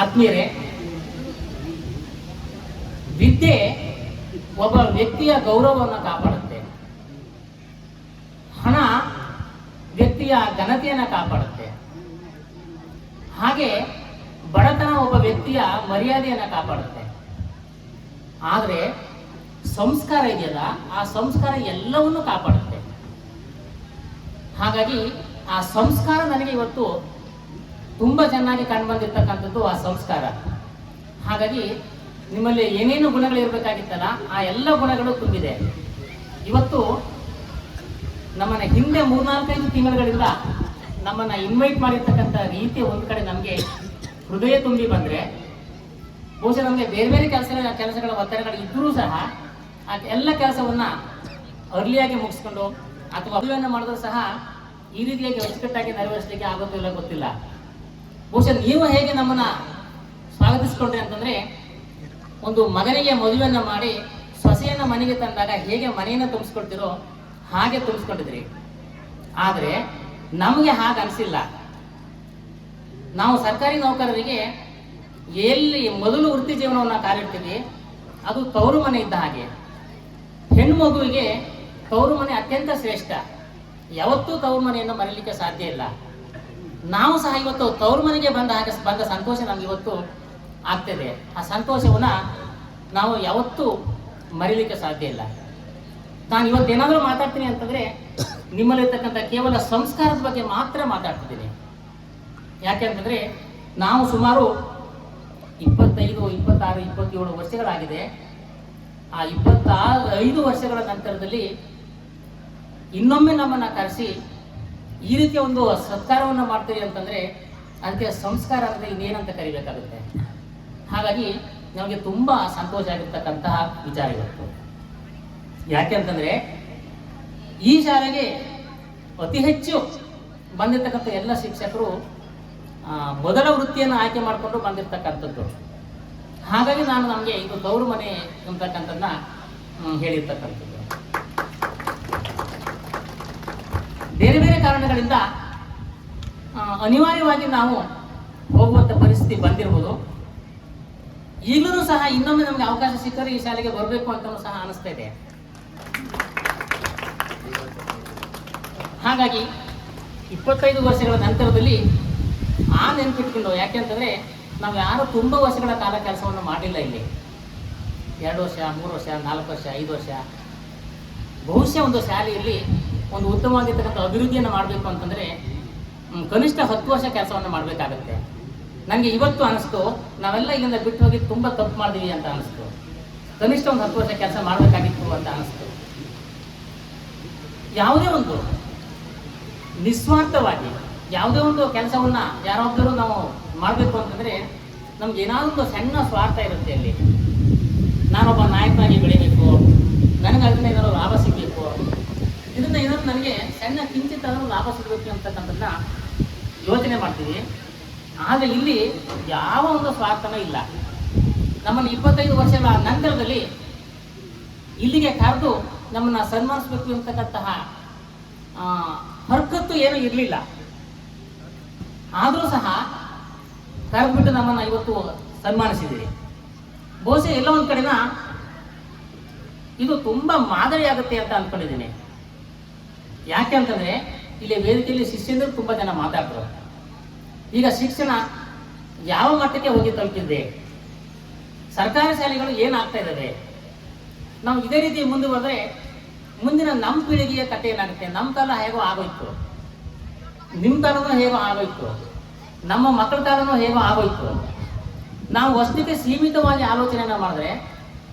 Speaker 9: ಆತ್ಮೀಯರೇ, ವಿದ್ಯೆ ಒಬ್ಬ ವ್ಯಕ್ತಿಯ ಗೌರವವನ್ನು ಕಾಪಾಡುತ್ತೆ, ಹಣ ವ್ಯಕ್ತಿಯ ಘನತೆಯನ್ನು ಕಾಪಾಡುತ್ತೆ, ಹಾಗೆ ಬಡತನ ಒಬ್ಬ ವ್ಯಕ್ತಿಯ ಮರ್ಯಾದೆಯನ್ನು ಕಾಪಾಡುತ್ತೆ. ಆದರೆ ಸಂಸ್ಕಾರ ಇದೆಯಲ್ಲ, ಆ ಸಂಸ್ಕಾರ ಎಲ್ಲವನ್ನೂ ಕಾಪಾಡುತ್ತೆ. ಹಾಗಾಗಿ ಆ ಸಂಸ್ಕಾರ ನನಗೆ ಇವತ್ತು ತುಂಬ ಚೆನ್ನಾಗಿ ಕಂಡು ಬಂದಿರ್ತಕ್ಕಂಥದ್ದು ಆ ಸಂಸ್ಕಾರ. ಹಾಗಾಗಿ ನಿಮ್ಮಲ್ಲಿ ಏನೇನು ಗುಣಗಳಿರಬೇಕಾಗಿತ್ತಲ್ಲ, ಆ ಎಲ್ಲ ಗುಣಗಳು ತುಂಬಿದೆ. ಇವತ್ತು ನಮ್ಮನ್ನ ಹಿಂದೆ 3-4-5 ತಿಂಗಳುಗಳಿಂದ ನಮ್ಮನ್ನ ಇನ್ವೈಟ್ ಮಾಡಿರ್ತಕ್ಕಂಥ ರೀತಿ ಒಂದು ಕಡೆ ನಮಗೆ ಹೃದಯ ತುಂಬಿ ಬಂದರೆ, ಬಹುಶಃ ನಮಗೆ ಬೇರೆ ಬೇರೆ ಕೆಲಸಗಳ ಒತ್ತಡಗಳು ಇದ್ದರೂ ಸಹ ಆ ಎಲ್ಲ ಕೆಲಸವನ್ನ ಅರ್ಲಿಯಾಗಿ ಮುಗಿಸ್ಕೊಂಡು ಅಥವಾ ಮದುವೆಯನ್ನು ಮಾಡಿದ್ರು ಸಹ ಈ ರೀತಿಯಾಗಿ ಅಚ್ಚುಕಟ್ಟಾಗಿ ನೆರವೇರಿಸಲಿಕ್ಕೆ ಆಗೋದಿಲ್ಲ ಗೊತ್ತಿಲ್ಲ. ಬಹುಶಃ ನೀವು ಹೇಗೆ ನಮ್ಮನ್ನ ಸ್ವಾಗತಿಸ್ಕೊಂಡ್ರಿ ಅಂತಂದ್ರೆ, ಒಂದು ಮಗನಿಗೆ ಮದುವೆಯನ್ನು ಮಾಡಿ ಸೊಸೆಯನ್ನ ಮನೆಗೆ ತಂದಾಗ ಹೇಗೆ ಮನೆಯನ್ನು ತುಂಬಿಸ್ಕೊಳ್ತಿರೋ ಹಾಗೆ ತುಂಬಿಸ್ಕೊಂಡಿದ್ರಿ. ಆದರೆ ನಮಗೆ ಹಾಗೆ ಅನಿಸಿಲ್ಲ. ನಾವು ಸರ್ಕಾರಿ ನೌಕರರಿಗೆ ಎಲ್ಲಿ ಮೊದಲು ವೃತ್ತಿ ಜೀವನವನ್ನು ಕಾಲಿಡ್ತೀವಿ ಅದು ತವರು ಮನೆ ಇದ್ದ ಹಾಗೆ. ಹೆಣ್ಣು ಮಗುವಿಗೆ ತವರು ಮನೆ ಅತ್ಯಂತ ಶ್ರೇಷ್ಠ. ಯಾವತ್ತೂ ತವರು ಮನೆಯನ್ನು ಮರೀಲಿಕ್ಕೆ ಸಾಧ್ಯ ಇಲ್ಲ. ನಾವು ಸಹ ಇವತ್ತು ತವರು ಮನೆಗೆ ಬಂದ ಸಂತೋಷ ನಮ್ಗೆ ಇವತ್ತು ಆಗ್ತಿದೆ. ಆ ಸಂತೋಷವನ್ನ ನಾವು ಯಾವತ್ತೂ ಮರೀಲಿಕ್ಕೆ ಸಾಧ್ಯ ಇಲ್ಲ. ನಾನು ಇವತ್ತೇನಾದರೂ ಮಾತಾಡ್ತೀನಿ ಅಂತಂದ್ರೆ ನಿಮ್ಮಲ್ಲಿರ್ತಕ್ಕಂಥ ಕೇವಲ ಸಂಸ್ಕಾರದ ಬಗ್ಗೆ ಮಾತ್ರ ಮಾತಾಡ್ತಿದ್ದೀನಿ. ಯಾಕೆಂತಂದ್ರೆ ನಾವು ಸುಮಾರು 25, 26, 27 ವರ್ಷಗಳಾಗಿದೆ. ಆ 25 ವರ್ಷಗಳ ನಂತರದಲ್ಲಿ ಇನ್ನೊಮ್ಮೆ ನಮ್ಮನ್ನ ಕರೆಸಿ ಈ ರೀತಿಯ ಒಂದು ಸತ್ಕಾರವನ್ನು ಮಾಡ್ತೀರಿ ಅಂತಂದ್ರೆ ಅದಕ್ಕೆ ಸಂಸ್ಕಾರ ಅಂದರೆ ಇನ್ನೇನಂತ ಕರಿಬೇಕಾಗುತ್ತೆ. ಹಾಗಾಗಿ ನಮಗೆ ತುಂಬ ಸಂತೋಷ ಆಗಿರ್ತಕ್ಕಂತಹ ವಿಚಾರ ಇವತ್ತು. ಯಾಕೆ ಅಂತಂದ್ರೆ ಈ ಶಾಲೆಗೆ ಅತಿ ಹೆಚ್ಚು ಬಂದಿರತಕ್ಕಂಥ ಎಲ್ಲ ಶಿಕ್ಷಕರು ಮೊದಲ ವೃತ್ತಿಯನ್ನು ಆಯ್ಕೆ ಮಾಡಿಕೊಂಡು ಬಂದಿರತಕ್ಕಂಥದ್ದು. ಹಾಗಾಗಿ ನಾನು ನಮಗೆ ಇದು ತವರು ಮನೆ ಅಂತಕ್ಕಂಥದ್ದನ್ನ ಹೇಳಿರ್ತಕ್ಕಂಥದ್ದು. ಬೇರೆ ಬೇರೆ ಕಾರಣಗಳಿಂದ ಅನಿವಾರ್ಯವಾಗಿ ನಾವು ಹೋಗುವಂಥ ಪರಿಸ್ಥಿತಿ ಬಂದಿರ್ಬೋದು. ಈಗಲೂ ಸಹ ಇನ್ನೊಮ್ಮೆ ನಮಗೆ ಅವಕಾಶ ಸಿಕ್ಕರೆ ಈ ಶಾಲೆಗೆ ಬರಬೇಕು ಅಂತಲೂ ಸಹ ಅನಿಸ್ತಾ ಇದೆ. ಹಾಗಾಗಿ 25 ವರ್ಷಗಳ ನಂತರದಲ್ಲಿ ಆ ನೆನಪಿಟ್ಕೊಂಡು, ಯಾಕೆಂತಂದ್ರೆ ನಾವು ಯಾರು ತುಂಬ ವರ್ಷಗಳ ಕಾಲ ಕೆಲಸವನ್ನು ಮಾಡಿಲ್ಲ ಇಲ್ಲಿ. 2 ವರ್ಷ, 3 ವರ್ಷ, 4 ವರ್ಷ, 5 ವರ್ಷ. ಬಹುಶಃ ಒಂದು ಶಾಲೆಯಲ್ಲಿ ಒಂದು ಉತ್ತಮವಾಗಿರ್ತಕ್ಕಂಥ ಅಭಿವೃದ್ಧಿಯನ್ನು ಮಾಡಬೇಕು ಅಂತಂದರೆ ಕನಿಷ್ಠ 10 ವರ್ಷ ಕೆಲಸವನ್ನು ಮಾಡಬೇಕಾಗತ್ತೆ. ನನಗೆ ಇವತ್ತು ಅನಿಸ್ತು, ನಾವೆಲ್ಲ ಇಲ್ಲಿಂದ ಬಿಟ್ಟು ಹೋಗಿ ತುಂಬ ತಪ್ಪು ಮಾಡಿದೀವಿ ಅಂತ ಅನಿಸ್ತು. ಕನಿಷ್ಠ ಒಂದು 10 ವರ್ಷ ಕೆಲಸ ಮಾಡಬೇಕಾಗಿತ್ತು ಅಂತ ಅನಿಸ್ತು. ಯಾವುದೇ ಒಂದು ನಿಸ್ವಾರ್ಥವಾಗಿ ಯಾವುದೇ ಒಂದು ಕೆಲಸವನ್ನ ಯಾರೊಬ್ಬರು ನಾವು ಮಾಡಬೇಕು ಅಂತಂದರೆ ನಮ್ಗೆ ಏನಾದರೂ ಒಂದು ಸಣ್ಣ ಸ್ವಾರ್ಥ ಇರುತ್ತೆ ಅಲ್ಲಿ. ನಾನೊಬ್ಬ ನಾಯಕನಾಗಿ ಬೆಳಿಬೇಕು, ನನಗೆ ಅದರಿಂದ ಏನಾದ್ರು ಲಾಭ ಸಿಗಬೇಕು, ಇದರಿಂದ ಏನಾದ್ರು ನನಗೆ ಸಣ್ಣ ಕಿಂಚಿತ್ ಆದರೂ ಲಾಭ ಸಿಗಬೇಕು ಅಂತಕ್ಕಂಥದ್ದನ್ನ ಯೋಚನೆ ಮಾಡ್ತೀವಿ. ಆದರೆ ಇಲ್ಲಿ ಯಾವ ಒಂದು ಸ್ವಾರ್ಥನೂ ಇಲ್ಲ. ನಮ್ಮನ್ನು 25 ವರ್ಷಗಳ ನಂತರದಲ್ಲಿ ಇಲ್ಲಿಗೆ ಕರೆದು ನಮ್ಮನ್ನು ಸನ್ಮಾನಿಸಬೇಕು ಅಂತಕ್ಕಂತಹ ಹರ್ಕತ್ತು ಏನೂ ಇರಲಿಲ್ಲ. ಆದರೂ ಸಹ ಕರೆದ್ಬಿಟ್ಟು ನಮ್ಮನ್ನು ಇವತ್ತು ಸನ್ಮಾನಿಸಿದ್ದೀರಿ. ಬಹುಶಃ ಎಲ್ಲ ಒಂದು ಕಡೆನ ಇದು ತುಂಬ ಮಾದರಿ ಆಗುತ್ತೆ ಅಂತ ಅಂದ್ಕೊಂಡಿದ್ದೀನಿ. ಯಾಕೆ ಅಂತಂದರೆ ಇಲ್ಲಿ ವೇದಿಕೆಯಲ್ಲಿ ಶಿಷ್ಯಂದರು ತುಂಬ ಜನ ಮಾತಾಡ್ತಾರೆ. ಈಗ ಶಿಕ್ಷಣ ಯಾವ ಮಟ್ಟಕ್ಕೆ ಹೋಗಿ ತಲುಪಿದೆ, ಸರ್ಕಾರಿ ಶಾಲೆಗಳು ಏನಾಗ್ತಾ ಇದ್ದಾವೆ, ನಾವು ಇದೇ ರೀತಿ ಮುಂದುವರೆದ್ರೆ ಮುಂದಿನ ನಮ್ಮ ಪೀಳಿಗೆಯ ಕಥೆ ಏನಾಗುತ್ತೆ. ನಮ್ಮ ಕಾಲ ಹೇಗೋ ಆಗೋಯ್ತು, ನಿಮ್ಮ ಕಾಲನೂ ಹೇಗೋ ಆಗೋಯ್ತು, ನಮ್ಮ ಮಕ್ಕಳ ಕಾಲನೂ ಹೇಗೋ ಆಗೋಯ್ತು. ನಾವು ಅಷ್ಟಕ್ಕೆ ಸೀಮಿತವಾಗಿ ಆಲೋಚನೆಯನ್ನು ಮಾಡಿದ್ರೆ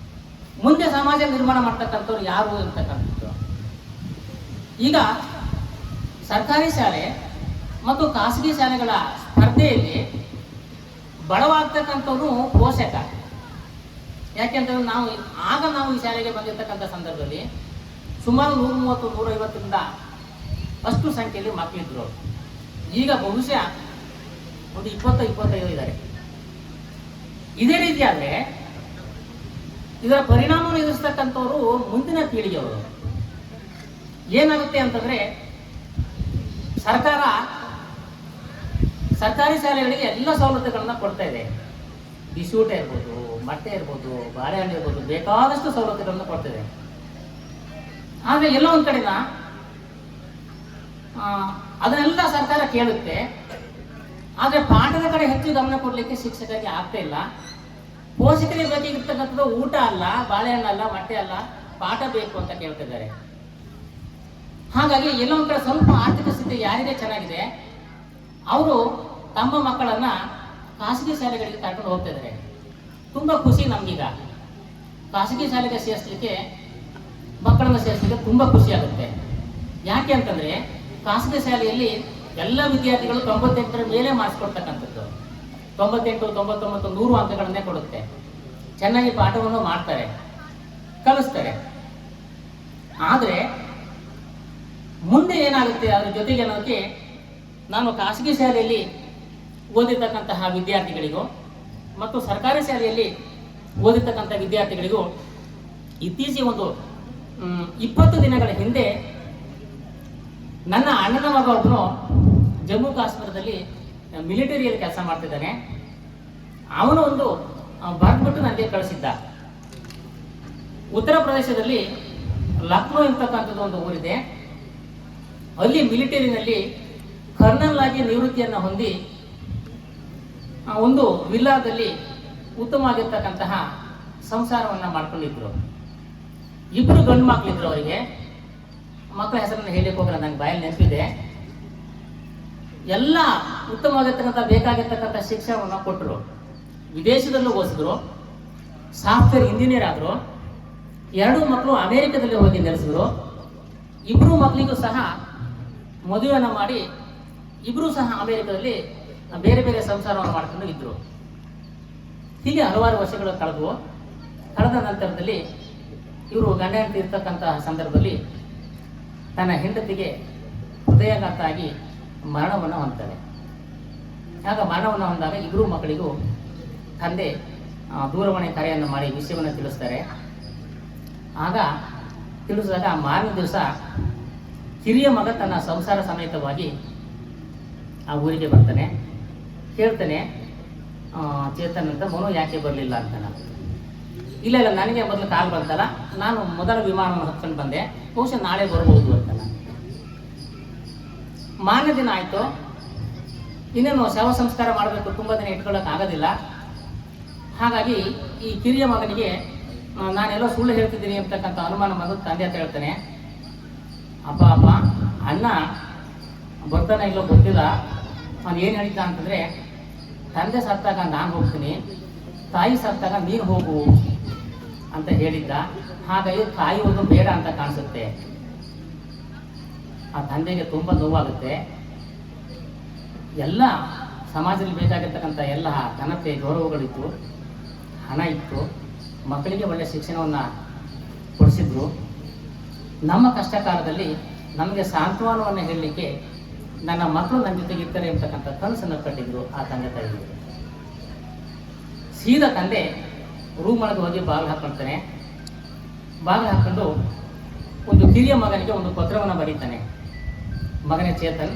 Speaker 9: ಮುಂದೆ ಸಮಾಜ ನಿರ್ಮಾಣ ಮಾಡ್ತಕ್ಕಂಥವ್ರು ಯಾರು ಇರ್ತಕ್ಕಂಥದ್ದು. ಈಗ ಸರ್ಕಾರಿ ಶಾಲೆ ಮತ್ತು ಖಾಸಗಿ ಶಾಲೆಗಳ ಸ್ಪರ್ಧೆಯಲ್ಲಿ ಬಡವಾಗ್ತಕ್ಕಂಥವ್ರು ಪೋಷಕ. ಯಾಕೆಂತಂದ್ರೆ ನಾವು ಈ ಶಾಲೆಗೆ ಬಂದಿರತಕ್ಕಂಥ ಸಂದರ್ಭದಲ್ಲಿ ಸುಮಾರು 130-150ರಿಂದ ಅಷ್ಟು ಸಂಖ್ಯೆಯಲ್ಲಿ ಮಕ್ಕಳಿದ್ರು. ಈಗ ಬಹುಶಃ ಒಂದು 20-25 ಇದ್ದಾರೆ. ಇದೇ ರೀತಿ ಆದರೆ ಇದರ ಪರಿಣಾಮವನ್ನು ಎದುರಿಸ್ತಕ್ಕಂಥವ್ರು ಮುಂದಿನ ಪೀಳಿಗೆಯವರು. ಏನಾಗುತ್ತೆ ಅಂತಂದ್ರೆ ಸರ್ಕಾರಿ ಶಾಲೆಗಳಿಗೆ ಎಲ್ಲ ಸವಲತ್ತುಗಳನ್ನ ಕೊಡ್ತಾ ಇದೆ. ಬಿಸ್ಕೂಟ ಇರ್ಬೋದು, ಮೊಟ್ಟೆ ಇರ್ಬೋದು, ಬಾಳೆಹಣ್ಣು ಇರ್ಬೋದು, ಬೇಕಾದಷ್ಟು ಸವಲತ್ತುಗಳನ್ನ ಕೊಡ್ತಿದೆ. ಆದರೆ ಎಲ್ಲ ಒಂದು ಕಡೆನ ಅದನ್ನೆಲ್ಲ ಸರ್ಕಾರ ಕೇಳುತ್ತೆ. ಆದರೆ ಪಾಠದ ಕಡೆ ಹೆಚ್ಚು ಗಮನ ಕೊಡಲಿಕ್ಕೆ ಶಿಕ್ಷಕರಿಗೆ ಆಗ್ತಾ ಇಲ್ಲ. ಪೋಷಕರಿಗೆ ಬೇಕಾಗಿರ್ತಕ್ಕಂಥದ್ದು ಊಟ ಅಲ್ಲ, ಬಾಳೆಹಣ್ಣು ಅಲ್ಲ, ಮೊಟ್ಟೆ ಅಲ್ಲ, ಪಾಠ ಬೇಕು ಅಂತ ಕೇಳ್ತಿದ್ದಾರೆ. ಹಾಗಾಗಿ ಎಲ್ಲೋ ಒಂದು ಕಡೆ ಸ್ವಲ್ಪ ಆರ್ಥಿಕ ಸ್ಥಿತಿ ಯಾರಿಗೆ ಚೆನ್ನಾಗಿದೆ ಅವರು ತಮ್ಮ ಮಕ್ಕಳನ್ನ ಖಾಸಗಿ ಶಾಲೆಗಳಿಗೆ ಕರ್ಕೊಂಡು ಹೋಗ್ತಾ ಇದ್ದಾರೆ. ತುಂಬ ಖುಷಿ ನಮಗೀಗ. ಖಾಸಗಿ ಶಾಲೆಗೆ ಸೇರಿಸಲಿಕ್ಕೆ ಮಕ್ಕಳನ್ನು ಸೇರಿಸಲಿಕ್ಕೆ ತುಂಬ ಖುಷಿ ಆಗುತ್ತೆ. ಯಾಕೆ ಅಂತಂದರೆ ಖಾಸಗಿ ಶಾಲೆಯಲ್ಲಿ ಎಲ್ಲ ವಿದ್ಯಾರ್ಥಿಗಳು 98ರ ಮೇಲೆ ಮಾರ್ಕ್ಸ್ ಕೊಡ್ತಕ್ಕಂಥದ್ದು. 98, 99, 100 ಅಂಕಗಳನ್ನೇ ಕೊಡುತ್ತೆ. ಚೆನ್ನಾಗಿ ಪಾಠವನ್ನು ಮಾಡ್ತಾರೆ, ಕಲಿಸ್ತಾರೆ. ಆದರೆ ಮುಂದೆ ಏನಾಗುತ್ತೆ ಅದರ ಜೊತೆಗೆ ಅನ್ನೋದಕ್ಕೆ ನಾನು ಖಾಸಗಿ ಶಾಲೆಯಲ್ಲಿ ಓದಿರ್ತಕ್ಕಂತಹ ವಿದ್ಯಾರ್ಥಿಗಳಿಗೂ ಮತ್ತು ಸರ್ಕಾರಿ ಶಾಲೆಯಲ್ಲಿ ಓದಿರ್ತಕ್ಕಂಥ ವಿದ್ಯಾರ್ಥಿಗಳಿಗೂ ಇತ್ತೀಚೆಗೆ ಒಂದು 20 ದಿನಗಳ ಹಿಂದೆ ನನ್ನ ಅಣ್ಣನ ಮಗ ಒಬ್ಬನು ಜಮ್ಮು ಕಾಶ್ಮೀರದಲ್ಲಿ ಮಿಲಿಟರಿಯಲ್ಲಿ ಕೆಲಸ ಮಾಡ್ತಿದ್ದಾನೆ. ಅವನು ಒಂದು ಬರೆದ್ಬಿಟ್ಟು ನನಗೆ ಕಳಿಸಿದ್ದ. ಉತ್ತರ ಪ್ರದೇಶದಲ್ಲಿ ಲಕ್ನೋ ಇರ್ತಕ್ಕಂಥದ್ದು ಒಂದು ಊರಿದೆ. ಅಲ್ಲಿ ಮಿಲಿಟರಿನಲ್ಲಿ ಕರ್ನಲ್ ಆಗಿ ನಿವೃತ್ತಿಯನ್ನು ಹೊಂದಿ ಒಂದು ವಿಲ್ಲಾದಲ್ಲಿ ಉತ್ತಮವಾಗಿರ್ತಕ್ಕಂತಹ ಸಂಸಾರವನ್ನು ಮಾಡ್ಕೊಂಡಿದ್ರು. 2 ಗಂಡು ಮಕ್ಕಳಿದ್ರು ಅವರಿಗೆ. ಮಕ್ಕಳ ಹೆಸರನ್ನು ಹೇಳಿಕ್ಕೆ ಹೋಗಲ್ಲ, ನನಗೆ ಬಾಯಲ್ಲಿ ನೆನಪಿದೆ. ಎಲ್ಲ ಉತ್ತಮವಾಗಿರ್ತಕ್ಕಂಥ ಬೇಕಾಗಿರ್ತಕ್ಕಂಥ ಶಿಕ್ಷಣವನ್ನು ಕೊಟ್ಟರು. ವಿದೇಶದಲ್ಲೂ ಓದಿದ್ರು, ಸಾಫ್ಟ್ವೇರ್ ಇಂಜಿನಿಯರ್ ಆದರು. 2 ಮಕ್ಕಳು ಅಮೇರಿಕದಲ್ಲಿ ಹೋಗಿ ನೆಲೆಸಿದ್ರು. 2 ಮಕ್ಕಳಿಗೂ ಸಹ ಮದುವೆಯನ್ನು ಮಾಡಿ 2 ಸಹ ಅಮೇರಿಕದಲ್ಲಿ ಬೇರೆ ಬೇರೆ ಸಂಸಾರವನ್ನು ಮಾಡ್ಕೊಂಡು ಇದ್ರು. ಹೀಗೆ ಹಲವಾರು ವರ್ಷಗಳು ಕಳೆದ ನಂತರದಲ್ಲಿ ಇವರು ಗಂಡ ಹೆಂಡತಿ ಇರ್ತಕ್ಕಂತಹ ಸಂದರ್ಭದಲ್ಲಿ ತನ್ನ ಹೆಂಡತಿಗೆ ಹೃದಯಾಘಾತ ಆಗಿ ಮರಣವನ್ನು ಹೊಂದ್ತಾರೆ. ಆಗ ಮರಣವನ್ನು ಹೊಂದಾಗ 2 ಮಕ್ಕಳಿಗೂ ತಂದೆ ದೂರವಾಣಿ ಕರೆಯನ್ನು ಮಾಡಿ ವಿಷಯವನ್ನು ತಿಳಿಸ್ತಾರೆ. ಆಗ ತಿಳಿಸಿದಾಗ ಮಾರನೇ ದಿವಸ ಹಿರಿಯ ಮಗ ತನ್ನ ಸಂಸಾರ ಸಮೇತವಾಗಿ ಆ ಊರಿಗೆ ಬರ್ತಾನೆ. ಕೇಳ್ತಾನೆ, ಚೇತನ್ ಅಂತ, ಮನು ಯಾಕೆ ಬರಲಿಲ್ಲ ಅಂತಾನೆ. ಇಲ್ಲ ನನಗೆ ಮೊದಲು ಕಾಲ್ ಬಂತಲ್ಲ, ನಾನು ಮೊದಲ ವಿಮಾನವನ್ನು ಹತ್ಕೊಂಡು ಬಂದೆ, ಬಹುಶಃ ನಾಳೆ ಬರ್ಬೋದು ಅಂತಾನೆ. ಮಾರನೇ ದಿನ ಆಯಿತು. ಇನ್ನೇನು ಶವ ಸಂಸ್ಕಾರ ಮಾಡಬೇಕು, ತುಂಬ ದಿನ ಇಟ್ಕೊಳ್ಳೋಕೆ ಆಗೋದಿಲ್ಲ. ಹಾಗಾಗಿ ಈ ಕಿರಿಯ ಮಗನಿಗೆ ನಾನೆಲ್ಲೋ ಸುಳ್ಳು ಹೇಳ್ತಿದ್ದೀನಿ ಅಂತಕ್ಕಂಥ ಅನುಮಾನ ಬಂದು ತಂದೆ ಅಂತ ಹೇಳ್ತಾನೆ. ಅಪ್ಪ ಅಣ್ಣ ಬರ್ತಾನೆ ಇಲ್ಲೋ ಗೊತ್ತಿಲ್ಲ, ನಾನು ಏನು ಹೇಳಿದ್ದ ಅಂತಂದರೆ, ತಂದೆ ಸತ್ತಾಗ ನಾನು ಹೋಗ್ತೀನಿ, ತಾಯಿ ಸತ್ತಾಗ ನೀನು ಹೋಗು ಅಂತ ಹೇಳಿದ್ದ. ಹಾಗಾಗಿ ಕಾಯುವುದು ಬೇಡ ಅಂತ ಕಾಣಿಸುತ್ತೆ. ಆ ತಂದೆಗೆ ತುಂಬ ನೋವಾಗುತ್ತೆ. ಎಲ್ಲ ಸಮಾಜದಲ್ಲಿ ಬೇಕಾಗಿರ್ತಕ್ಕಂಥ ಎಲ್ಲ ಘನತೆ ಗೌರವಗಳಿತ್ತು, ಹಣ ಇತ್ತು, ಮಕ್ಕಳಿಗೆ ಒಳ್ಳೆಯ ಶಿಕ್ಷಣವನ್ನು ಕೊಡಿಸಿದ್ರು. ನಮ್ಮ ಕಷ್ಟ ಕಾಲದಲ್ಲಿ ನಮಗೆ ಸಾಂತ್ವನವನ್ನು ಹೇಳಲಿಕ್ಕೆ ನನ್ನ ಮಕ್ಕಳು ನನ್ನ ಜೊತೆಗೆ ಇರ್ತಾರೆ ಅಂತಕ್ಕಂಥ ಕನಸನ್ನು ಕಟ್ಟಿದ್ರು ಆ ತಂದೆ ತಾಯಿಗಳು. ಸೀದಾ ತಂದೆ ರೂಮ್ ಒಳಗೆ ಹೋಗಿ ಬಾಗಿಲು ಹಾಕ್ಕೊಳ್ತಾನೆ. ಬಾಗಿಲು ಹಾಕ್ಕೊಂಡು ಒಂದು ಕಿರಿಯ ಮಗನಿಗೆ ಒಂದು ಪತ್ರವನ್ನು ಬರೀತಾನೆ. ಮಗನೇ ಚೇತನ್,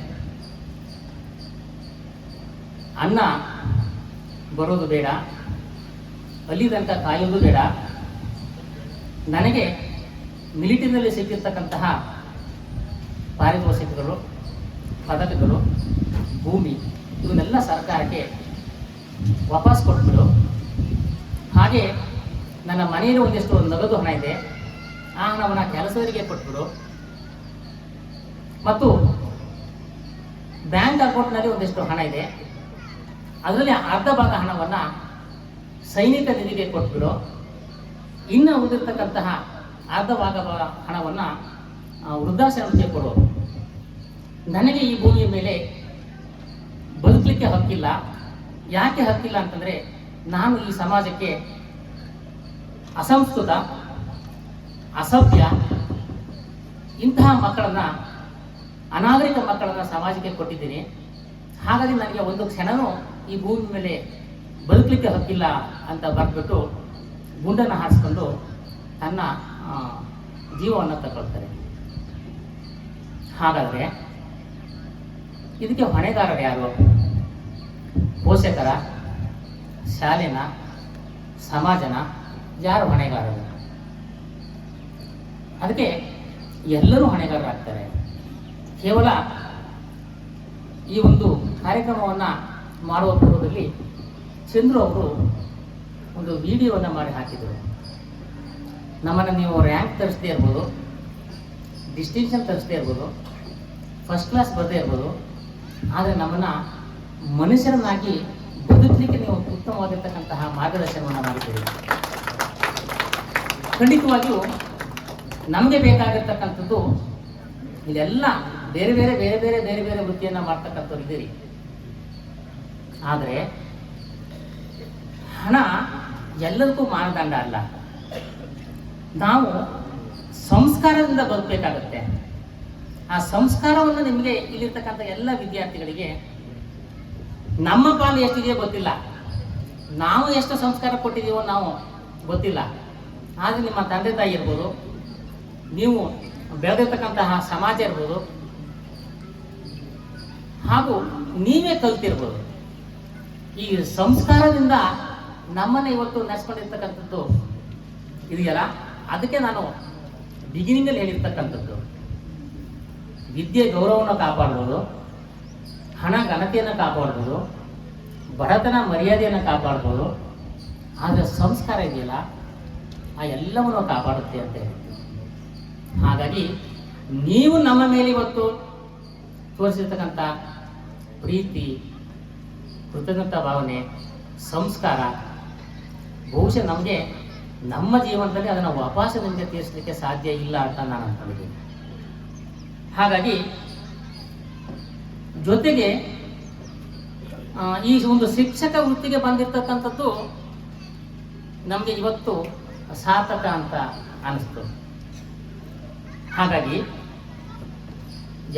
Speaker 9: ಅಣ್ಣ ಬರೋದು ಬೇಡ, ಅಲ್ಲಿ ತನಕ ಕಾಯೋದು ಬೇಡ. ನನಗೆ ಮಿಲಿಟರಿನಲ್ಲಿ ಸಿಕ್ಕಿರ್ತಕ್ಕಂತಹ ಪಾರಿತೋಷಿಕಗಳು, ಪದಕಗಳು, ಭೂಮಿ ಇವನ್ನೆಲ್ಲ ಸರ್ಕಾರಕ್ಕೆ ವಾಪಸ್ ಕೊಟ್ಬಿಡು. ಹಾಗೆ ನನ್ನ ಮನೆಯಲ್ಲಿ ಒಂದಿಷ್ಟು ನಗದು ಹಣ ಇದೆ, ಆ ಹಣವನ್ನು ಕೆಲಸದವರಿಗೆ ಕೊಟ್ಬಿಡು. ಮತ್ತು ಬ್ಯಾಂಕ್ ಅಕೌಂಟ್ನಲ್ಲಿ ಒಂದಿಷ್ಟು ಹಣ ಇದೆ, ಅದರಲ್ಲಿ ಅರ್ಧ ಭಾಗ ಹಣವನ್ನು ಸೈನಿಕ ನಿಧಿಗೆ ಕೊಟ್ಬಿಡು. ಇನ್ನು ಉಳಿದಿರ್ತಕ್ಕಂತಹ ಅರ್ಧ ಭಾಗ ಹಣವನ್ನು ವೃದ್ಧಾಶ್ರಮಕ್ಕೆ ಕೊಡು. ನನಗೆ ಈ ಭೂಮಿಯ ಮೇಲೆ ಬದುಕಲಿಕ್ಕೆ ಹಕ್ಕಿಲ್ಲ. ಯಾಕೆ ಹಕ್ಕಿಲ್ಲ ಅಂತಂದರೆ, ನಾನು ಈ ಸಮಾಜಕ್ಕೆ ಅಸಂಸ್ಕೃತ, ಅಸಭ್ಯ, ಇಂತಹ ಮಕ್ಕಳನ್ನು, ಅನಾಗರಿಕ ಮಕ್ಕಳನ್ನು ಸಮಾಜಕ್ಕೆ ಕೊಟ್ಟಿದ್ದೀನಿ. ಹಾಗಾಗಿ ನನಗೆ ಒಂದು ಕ್ಷಣವೂ ಈ ಭೂಮಿ ಮೇಲೆ ಬದುಕಲಿಕ್ಕೆ ಹಕ್ಕಿಲ್ಲ ಅಂತ ಬರೆದ್ಬಿಟ್ಟು ಗುಂಡನ್ನು ಹಾರಿಸ್ಕೊಂಡು ತನ್ನ ಜೀವವನ್ನು ತಗೊಳ್ತಾರೆ. ಹಾಗಾದರೆ ಇದಕ್ಕೆ ಹೊಣೆಗಾರರು ಯಾರು? ಪೋಷಕರ, ಶಾಲೆನ, ಸಮಾಜನ? ಯಾರು ಹೊಣೆಗಾರರು? ಅದಕ್ಕೆ ಎಲ್ಲರೂ ಹೊಣೆಗಾರರಾಗ್ತಾರೆ. ಕೇವಲ ಈ ಒಂದು ಕಾರ್ಯಕ್ರಮವನ್ನು ಮಾಡುವ ಪೂರ್ವದಲ್ಲಿ ಚಂದ್ರು ಅವರು ಒಂದು ವಿಡಿಯೋವನ್ನು ಮಾಡಿ ಹಾಕಿದರು. ನಮ್ಮನ್ನು ನೀವು ರ್ಯಾಂಕ್ ತರಿಸದೇ ಇರ್ಬೋದು, ಡಿಸ್ಟಿಂಕ್ಷನ್ ತರಿಸದೇ ಇರ್ಬೋದು, ಫಸ್ಟ್ ಕ್ಲಾಸ್ ಬರದೇ ಇರ್ಬೋದು, ಆದರೆ ನಮ್ಮನ್ನು ಮನುಷ್ಯರನ್ನಾಗಿ ಬದುಕಲಿಕ್ಕೆ ನೀವು ಉತ್ತಮವಾಗಿರ್ತಕ್ಕಂತಹ ಮಾರ್ಗದರ್ಶನವನ್ನು ಮಾಡಿದ್ದೀರಿ. ಖಂಡಿತವಾಗಿಯೂ ನಮಗೆ ಬೇಕಾಗಿರ್ತಕ್ಕಂಥದ್ದು ಇದೆಲ್ಲ ಬೇರೆ ಬೇರೆ ಬೇರೆ ಬೇರೆ ಬೇರೆ ಬೇರೆ ವೃತ್ತಿಯನ್ನು ಮಾಡ್ತಕ್ಕಂಥವ್ರು ಇದ್ದೀರಿ. ಆದರೆ ಹಣ ಎಲ್ಲದಕ್ಕೂ ಮಾನದಂಡ ಅಲ್ಲ. ನಾವು ಸಂಸ್ಕಾರದಿಂದ ಬದುಕಬೇಕಾಗತ್ತೆ. ಆ ಸಂಸ್ಕಾರವನ್ನು ನಿಮಗೆ ಇಲ್ಲಿರ್ತಕ್ಕಂಥ ಎಲ್ಲ ವಿದ್ಯಾರ್ಥಿಗಳಿಗೆ ನಮ್ಮ ಪಾಲು ಎಷ್ಟಿದೆಯೋ ಗೊತ್ತಿಲ್ಲ, ನಾವು ಎಷ್ಟು ಸಂಸ್ಕಾರ ಕೊಟ್ಟಿದ್ದೀವೋ ನಾವು ಗೊತ್ತಿಲ್ಲ. ಆದರೆ ನಿಮ್ಮ ತಂದೆ ತಾಯಿ ಇರ್ಬೋದು, ನೀವು ಬೆಳೆದಿರ್ತಕ್ಕಂತಹ ಸಮಾಜ ಇರ್ಬೋದು, ಹಾಗೂ ನೀವೇ ಕಲ್ತಿರ್ಬೋದು. ಈ ಸಂಸ್ಕಾರದಿಂದ ನಮ್ಮನ್ನು ಇವತ್ತು ನಡೆಸ್ಕೊಂಡಿರ್ತಕ್ಕಂಥದ್ದು ಇದೆಯಲ್ಲ, ಅದಕ್ಕೆ ನಾನು ಬಿಗಿನಿಂಗಲ್ಲಿ ಹೇಳಿರ್ತಕ್ಕಂಥದ್ದು ವಿದ್ಯೆ ಗೌರವವನ್ನು ಕಾಪಾಡ್ಬೋದು, ಹಣ ಘನತೆಯನ್ನು ಕಾಪಾಡ್ಬೋದು, ಬಡತನ ಮರ್ಯಾದೆಯನ್ನು ಕಾಪಾಡ್ಬೋದು, ಆದರೆ ಸಂಸ್ಕಾರ ಇದೆಯಲ್ಲ ಆ ಎಲ್ಲವನ್ನು ಕಾಪಾಡುತ್ತೆ ಅಂತ ಹೇಳ್ತೀವಿ. ಹಾಗಾಗಿ ನೀವು ನಮ್ಮ ಮೇಲೆ ಇವತ್ತು ತೋರಿಸಿರ್ತಕ್ಕಂಥ ಪ್ರೀತಿ, ಕೃತಜ್ಞತಾ ಭಾವನೆ, ಸಂಸ್ಕಾರ ಬಹುಶಃ ನಮಗೆ ನಮ್ಮ ಜೀವನದಲ್ಲಿ ಅದನ್ನು ವಾಪಸ್ ನಿಮಗೆ ತೀರಿಸಲಿಕ್ಕೆ ಸಾಧ್ಯ ಇಲ್ಲ ಅಂತ ನಾನು ಅಂದ್ಕೊಂಡಿದ್ದೀನಿ. ಹಾಗಾಗಿ ಜೊತೆಗೆ ಈ ಒಂದು ಶಿಕ್ಷಕ ವೃತ್ತಿಗೆ ಬಂದಿರತಕ್ಕಂಥದ್ದು ನಮಗೆ ಇವತ್ತು ಸಾರ್ಥಕ ಅಂತ ಅನಿಸ್ತು. ಹಾಗಾಗಿ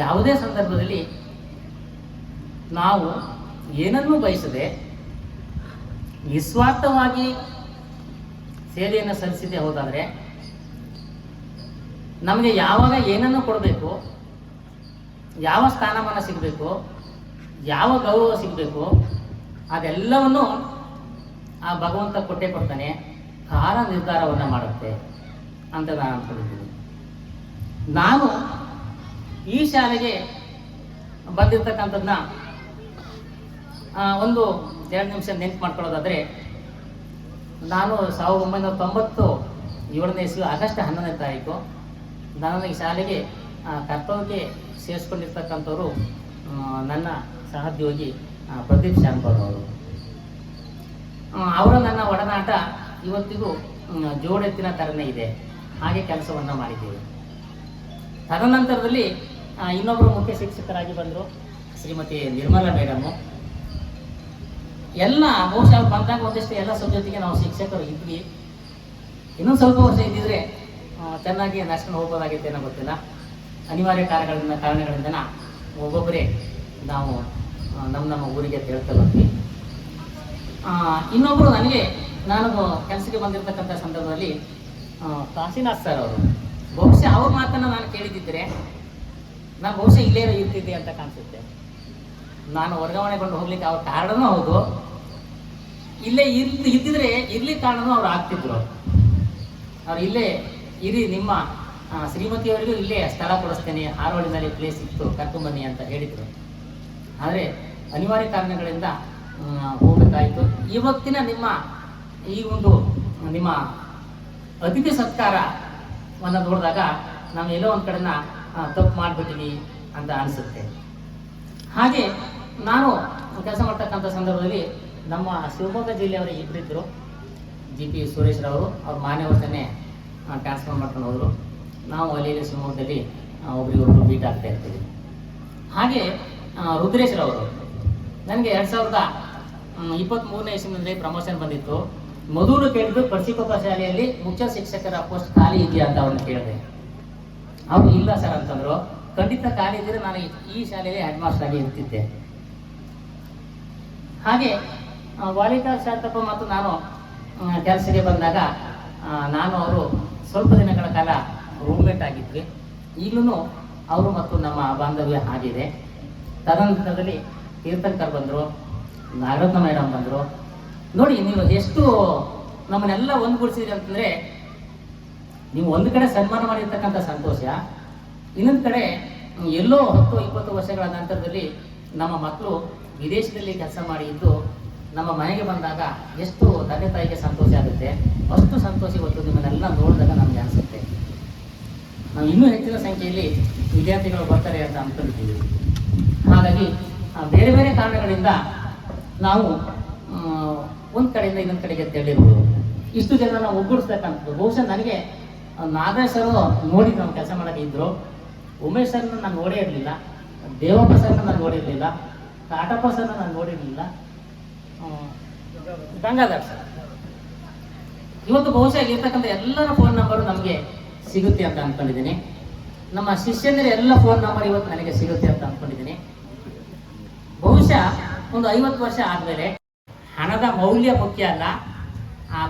Speaker 9: ಯಾವುದೇ ಸಂದರ್ಭದಲ್ಲಿ ನಾವು ಏನನ್ನೂ ಬಯಸದೆ ನಿಸ್ವಾರ್ಥವಾಗಿ ಸೇವೆಯನ್ನು ಸಲ್ಲಿಸದೆ ಹೋದಾದರೆ ನಮಗೆ ಯಾವಾಗ ಏನನ್ನು ಕೊಡಬೇಕು, ಯಾವ ಸ್ಥಾನಮಾನ ಸಿಗಬೇಕು, ಯಾವ ಗೌರವ ಸಿಗಬೇಕು, ಅದೆಲ್ಲವನ್ನು ಆ ಭಗವಂತ ಕೊಟ್ಟೇ ಕೊಡ್ತಾನೆ. ಕಾಲ ನಿರ್ಧಾರವನ್ನು ಮಾಡುತ್ತೆ ಅಂತ ನಾನು ಅಂದ್ಕೊಂಡಿದ್ದೀನಿ. ನಾನು ಈ ಶಾಲೆಗೆ ಬಂದಿರತಕ್ಕಂಥದ್ದನ್ನ ಒಂದು 2 ನಿಮಿಷ ನೆನಪು ಮಾಡ್ಕೊಳ್ಳೋದಾದರೆ, ನಾನು 1997ನೇ ಇಸ್ವಿ ಆಗಸ್ಟ್ 11ನೇ ತಾರೀಕು ನಾನು ಈ ಶಾಲೆಗೆ ಕರ್ತವ್ಯಕ್ಕೆ ಸೇರಿಸ್ಕೊಂಡಿರ್ತಕ್ಕಂಥವ್ರು ನನ್ನ ಸಹೋದ್ಯೋಗಿ ಪ್ರದೀಪ್ ಶಾಂಪರ್ ಅವರು. ಅವರ ನನ್ನ ಒಡನಾಟ ಇವತ್ತಿಗೂ ಜೋಡೆತ್ತಿನ ಥರನೇ ಇದೆ. ಹಾಗೆ ಕೆಲಸವನ್ನು ಮಾಡಿದ್ದೇವೆ. ತದನಂತರದಲ್ಲಿ ಇನ್ನೊಬ್ಬರು ಮುಖ್ಯ ಶಿಕ್ಷಕರಾಗಿ ಬಂದರು, ಶ್ರೀಮತಿ ನಿರ್ಮಲಾ ಮೇಡಮು. ಎಲ್ಲ ಬಹುಶಃ ಅವ್ರು ಬಂದಾಗ ಒಂದಿಷ್ಟು ಎಲ್ಲ ಜೊತೆಗೆ ನಾವು ಶಿಕ್ಷಕರು ಇದ್ವಿ. ಇನ್ನೊಂದು ಸ್ವಲ್ಪ ವರ್ಷ ಇದ್ದಿದ್ರೆ ಚೆನ್ನಾಗಿ ನಡ್ಸ್ಕೊಂಡು ಹೋಗ್ಬೋದಾಗಿತ್ತು ಏನೋ ಗೊತ್ತಿಲ್ಲ. ಅನಿವಾರ್ಯ ಕಾರಣಗಳಿಂದ ಒಬ್ಬೊಬ್ಬರೇ ನಾವು ನಮ್ಮ ಊರಿಗೆ ತಿಳ್ತಾ ಬರ್ತೀವಿ. ಇನ್ನೊಬ್ಬರು ನಾನು ಕೆಲಸಕ್ಕೆ ಬಂದಿರತಕ್ಕಂಥ ಸಂದರ್ಭದಲ್ಲಿ ಕಾಶಿನಾಥ್ ಸರ್ ಅವರು, ಬಹುಶಃ ಅವ್ರ ಮಾತನ್ನು ನಾನು ಕೇಳಿದ್ದಿದ್ರೆ ನಾನು ಬಹುಶಃ ಇಲ್ಲೇ ಇರ್ತಿದ್ದೆ ಅಂತ ಕಾಣಿಸುತ್ತೆ. ನಾನು ವರ್ಗಾವಣೆಗೊಂಡು ಹೋಗ್ಲಿಕ್ಕೆ ಅವ್ರ ಕಾರಣನೂ ಹೌದು, ಇಲ್ಲೇ ಇದ್ದಿದ್ರೆ ಇರ್ಲಿಕ್ಕೆ ಕಾರಣನೂ ಅವ್ರು ಆಗ್ತಿದ್ರು. ಅವ್ರು ಇಲ್ಲೇ ಇರಿ, ನಿಮ್ಮ ಶ್ರೀಮತಿಯವರಿಗೂ ಇಲ್ಲೇ ಸ್ಥಳ ಕೊಡಿಸ್ತೇನೆ, ಹಾರೋಳಿನಲ್ಲಿ ಪ್ಲೇಸ್ ಇತ್ತು, ಕರ್ಕೊಂಬನ್ನಿ ಅಂತ ಹೇಳಿದರು. ಆದರೆ ಅನಿವಾರ್ಯ ಕಾರಣಗಳಿಂದ ಹೋಗಬೇಕಾಯಿತು. ಇವತ್ತಿನ ನಿಮ್ಮ ಅತಿಥಿ ಸತ್ಕಾರವನ್ನು ನೋಡಿದಾಗ ನಾವು ಎಲ್ಲೋ ಒಂದು ಕಡೆನ ತಪ್ಪು ಮಾಡಿಬಿಟ್ಟಿವಿ ಅಂತ ಅನಿಸುತ್ತೆ. ಹಾಗೆ ನಾನು ಕೆಲಸ ಮಾಡ್ತಕ್ಕಂಥ ಸಂದರ್ಭದಲ್ಲಿ ನಮ್ಮ ಶಿವಮೊಗ್ಗ ಜಿಲ್ಲೆಯವರೇ ಇಬ್ಬರಿದ್ದರು, GP ಸುರೇಶ್ರವರು. ಅವ್ರು ಮಾನ್ಯ ವರ್ಷನೇ ಟ್ರಾನ್ಸ್ಫರ್ ಮಾಡ್ಕೊಂಡು ಹೋದರು. ನಾವು ಅಲ್ಲಿ ಶಿವಮೊಗ್ಗದಲ್ಲಿ ಒಬ್ರಿಗೊಬ್ರು ಮೀಟ್ ಆಗ್ತಾ ಇರ್ತೀವಿ. ಹಾಗೆ ರುದ್ರೇಶ್ರವರು, ನನಗೆ 2023ನೇ ಇಸ್ವಿನಲ್ಲಿ ಪ್ರಮೋಷನ್ ಬಂದಿತ್ತು. ಮೊದಲು ಕೇಳಿದ್ದು ಕರ್ಸಿಕೊಪ್ಪ ಶಾಲೆಯಲ್ಲಿ ಮುಖ್ಯ ಶಿಕ್ಷಕರ ಪೋಸ್ಟ್ ಖಾಲಿ ಇದೆಯಾ ಅಂತ ಅವ್ರನ್ನ ಕೇಳಿದೆ. ಅವರು ಇಲ್ಲ ಸರ್ ಅಂತಂದ್ರು. ಖಂಡಿತ ಖಾಲಿ ಇದ್ದರೆ ನಾನು ಈ ಶಾಲೆಯಲ್ಲಿ ಹೆಡ್ ಮಾಸ್ಟರ್ ಆಗಿ ಇರ್ತಿದ್ದೆ. ಹಾಗೆ ವಾಲಿಕಾರ್ ಶಾಂತಪ್ಪ ಮತ್ತು ನಾನು ಕೆಲಸಕ್ಕೆ ಬಂದಾಗ ನಾನು ಅವರು ಸ್ವಲ್ಪ ದಿನಗಳ ಕಾಲ ರೂಮ್ಮೇಟ್ ಆಗಿದ್ವಿ. ಈಗಲೂ ಅವರು ಮತ್ತು ನಮ್ಮ ಬಾಂಧವ್ಯ ಆಗಿದೆ. ತದನಂತರದಲ್ಲಿ ತೀರ್ಥಂಕರ್ ಬಂದರು, ನಾಗರತ್ನ ಮೇಡಮ್ ಬಂದರು. ನೋಡಿ, ನೀವು ಎಷ್ಟು ನಮ್ಮನ್ನೆಲ್ಲ ಒಂದುಗೂಡಿಸಿದ್ರಿ ಅಂತಂದರೆ, ನೀವು ಒಂದು ಕಡೆ ಸನ್ಮಾನ ಮಾಡಿರ್ತಕ್ಕಂಥ ಸಂತೋಷ, ಇನ್ನೊಂದು ಕಡೆ ಎಲ್ಲೋ 10-20 ವರ್ಷಗಳ ನಂತರದಲ್ಲಿ ನಮ್ಮ ಮಕ್ಕಳು ವಿದೇಶದಲ್ಲಿ ಕೆಲಸ ಮಾಡಿ ಇದ್ದು ನಮ್ಮ ಮನೆಗೆ ಬಂದಾಗ ಎಷ್ಟು ತಂದೆ ತಾಯಿಗೆ ಸಂತೋಷ ಆಗುತ್ತೆ, ಅಷ್ಟು ಸಂತೋಷ ಇವತ್ತು ನಿಮ್ಮನ್ನೆಲ್ಲ ನೋಡಿದಾಗ ನಮಗೆ ಅನಿಸುತ್ತೆ. ನಾವು ಇನ್ನೂ ಹೆಚ್ಚಿನ ಸಂಖ್ಯೆಯಲ್ಲಿ ವಿದ್ಯಾರ್ಥಿಗಳು ಬರ್ತಾರೆ ಅಂತ ಅಂದ್ಕೊಂಡಿದ್ದೀವಿ. ಹಾಗಾಗಿ ಬೇರೆ ಬೇರೆ ಕಾರಣಗಳಿಂದ ನಾವು ಒಂದು ಕಡೆಯಿಂದ ಇನ್ನೊಂದು ಕಡೆಗೆ ತೆರಳಿರ್ಬೋದು. ಇಷ್ಟು ಜನ ನಾವು ಒಗ್ಗೂಡಿಸ್ಬೇಕಂತದ್ದು ಬಹುಶಃ ನನಗೆ ನಾಗೇಶ್ ಸರ್ ನೋಡಿ ನಾವು ಕೆಲಸ ಮಾಡೋಕ್ಕೆ ಇದ್ದರು. ಉಮೇಶ್ ಸರ್ನ ನಾನು ನೋಡೇ ಇರಲಿಲ್ಲ, ದೇವಪ್ಪ ಸರ್ನ ನಾನು ನೋಡಿರಲಿಲ್ಲ, ಕಾಟಪ್ಪ ಸರ್ನ ನಾನು ನೋಡಿರಲಿಲ್ಲ, ಗಂಗಾಧರ್ ಸರ್. ಇವತ್ತು ಬಹುಶಃ ಇರ್ತಕ್ಕಂಥ ಎಲ್ಲರ ಫೋನ್ ನಂಬರು ನಮಗೆ ಸಿಗುತ್ತೆ ಅಂತ ಅಂದ್ಕೊಂಡಿದ್ದೀನಿ. ನಮ್ಮ ಶಿಷ್ಯಂದಿರ ಎಲ್ಲ ಫೋನ್ ನಂಬರ್ ಇವತ್ತು ನನಗೆ ಸಿಗುತ್ತೆ ಅಂತ ಅಂದ್ಕೊಂಡಿದ್ದೀನಿ. ಬಹುಶಃ ಒಂದು 50 ವರ್ಷ ಆದಮೇಲೆ ಹಣದ ಮೌಲ್ಯ ಮುಖ್ಯ ಅಲ್ಲ,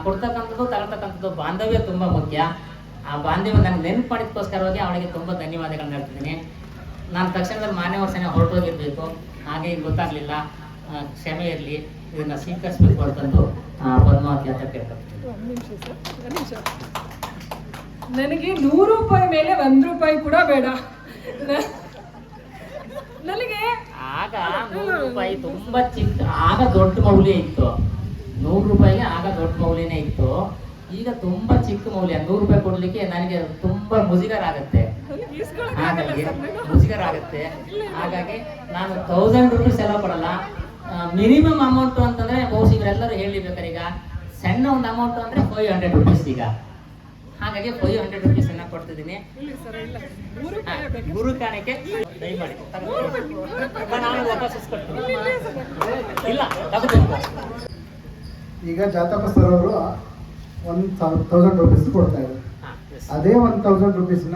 Speaker 9: ಕೊಡ್ತಕ್ಕಂಥದ್ದು ತಗೊಳ್ತಕ್ಕಂಥದ್ದು ಬಾಂಧವ್ಯ ತುಂಬ ಮುಖ್ಯ. ಆ ಬಾಂಧವ್ಯ ನನಗೆ ನೆನಪು ಮಾಡಿದಕ್ಕೋಸ್ಕರವಾಗಿ ಅವಳಿಗೆ ತುಂಬ ಧನ್ಯವಾದಗಳನ್ನ ಹೇಳ್ತಿದ್ದೀನಿ. ನಾನು ತಕ್ಷಣದಲ್ಲಿ ಮಾನ್ಯ ವರ್ಷನೇ ಹೊರಟೋಗಿರ್ಬೇಕು, ಹಾಗೆ ಈಗ ಗೊತ್ತಾಗಲಿಲ್ಲ, ಕ್ಷಮೆ ಇರಲಿ, ಇದನ್ನು ಸ್ವೀಕರಿಸಬೇಕು ಅಂತಂದು ಪದ್ಮಾವತಿ ಅಂತ ಕೇಳ್ಕೊಳ್ತೀನಿ.
Speaker 2: ನನಗೆ 100 ರೂಪಾಯಿ ಮೇಲೆ 1 ರೂಪಾಯಿ ಕೂಡ ಬೇಡ. ನನಗೆ
Speaker 9: ಆಗ 100 ರೂಪಾಯಿ ತುಂಬಾ ಚಿಕ್ಕ, ಆಗ ದೊಡ್ಡ ಮೌಲ್ಯ ಇತ್ತು. 100 ರೂಪಾಯಿಗೆ ಆಗ ದೊಡ್ಡ ಮೌಲ್ಯನೇ ಇತ್ತು. ಈಗ ತುಂಬಾ ಚಿಕ್ಕ ಮೌಲ್ಯ. 100 ರೂಪಾಯಿ ಕೊಡ್ಲಿಕ್ಕೆ ನನಗೆ ತುಂಬಾ ಮುಜುಗರ ಆಗುತ್ತೆ. ಹಾಗಾಗಿ ನಾನು 1000 ರೂಪೀಸ್ ಎಲ್ಲ ಕೊಡಲ್ಲ. ಮಿನಿಮಮ್ ಅಮೌಂಟ್ ಅಂತಂದ್ರೆ ಬಹುಶಃ ಇವರೆಲ್ಲರೂ ಹೇಳಿರ್ಬೇಕಾರೆ, ಈಗ ಸಣ್ಣ ಒಂದು ಅಮೌಂಟ್ ಅಂದ್ರೆ 500 ರೂಪೀಸ್ ಈಗ. ಹಾಗಾಗಿ 500 ರೂಪೀಸ್ ಅನ್ನ ಕೊಡ್ತಿದ್ದೀನಿ. ಗುರು ಕಾಣಿಕೆ ದಯಮಾಡಿ ನಾನು ವಾಪಸ್ ಇಸ್ಕೊಡ್ತೀನಿ. ಇಲ್ಲ ತಗೋಬೇಕು.
Speaker 10: ಈಗ ಜಾತಕ ಸರ್ ಅವರು 1000 ರೂಪೀಸ್ ಕೊಡ್ತಾ ಇದ್ದಾರೆ. ಅದೇ 1000 ರೂಪೀಸ್ನ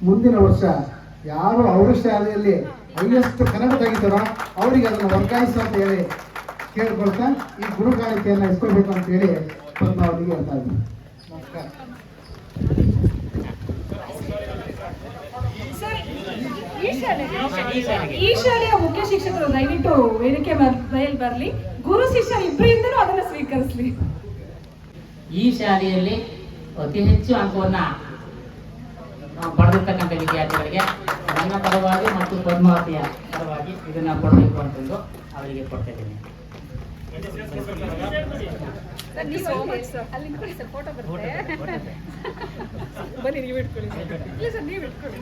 Speaker 10: ಮುಂದಿನ ವರ್ಷ ಯಾರು ಅವರ ಶಾಲೆಯಲ್ಲಿ ಹೈಯೆಸ್ಟ್ ಕನ್ನಡ ತೆಗಿತಾರೋ ಅವರಿಗೆ ಅದನ್ನು ವರ್ಗಾಯಿಸು ಅಂತ ಹೇಳಿ ಕೇಳ್ಕೊಳ್ತಾ ಈ ಗುರು ಕಾಣಿಕೆಯನ್ನು ಇಸ್ಕೊಳ್ಬೇಕು ಅಂತ ಹೇಳಿ ಪದ್ಮಾವತಿಗೆ ಹೇಳ್ತಾ ಇದ್ದೀನಿ. ನಮಸ್ಕಾರ.
Speaker 2: ಈ ಶಾಲೆಯ ಮುಖ್ಯ ಶಿಕ್ಷಕರು ದಯವಿಟ್ಟು ವೇದಿಕೆ ಮೇಲೆ ಬರಲಿ. ಗುರು ಶಿಷ್ಯ ಇಬ್ಬರಿಂದಲೂ ಅದನ್ನು ಸ್ವೀಕರಿಸಲಿ.
Speaker 9: ಈ ಶಾಲೆಯಲ್ಲಿ ಅತಿ ಹೆಚ್ಚು ಅಂಕವನ್ನ ಪಡೆದಿರ್ತಕ್ಕಂಥ ವಿದ್ಯಾರ್ಥಿಗಳಿಗೆ ನನ್ನ ಪರವಾಗಿ ಮತ್ತು ಪದ್ಮಾವತಿಯ ಪರವಾಗಿ ಇದನ್ನ ಕೊಡಬೇಕು ಅಂತಂದು ಅವರಿಗೆ ಕೊಡ್ತಾ ಇದ್ದೀನಿ.
Speaker 2: ಬನ್ನಿ, ನೀವು ಇಟ್ಕೊಳ್ಳಿ. ಇಲ್ಲ ಸರ್, ನೀವು ಇಟ್ಕೊಳ್ಳಿ.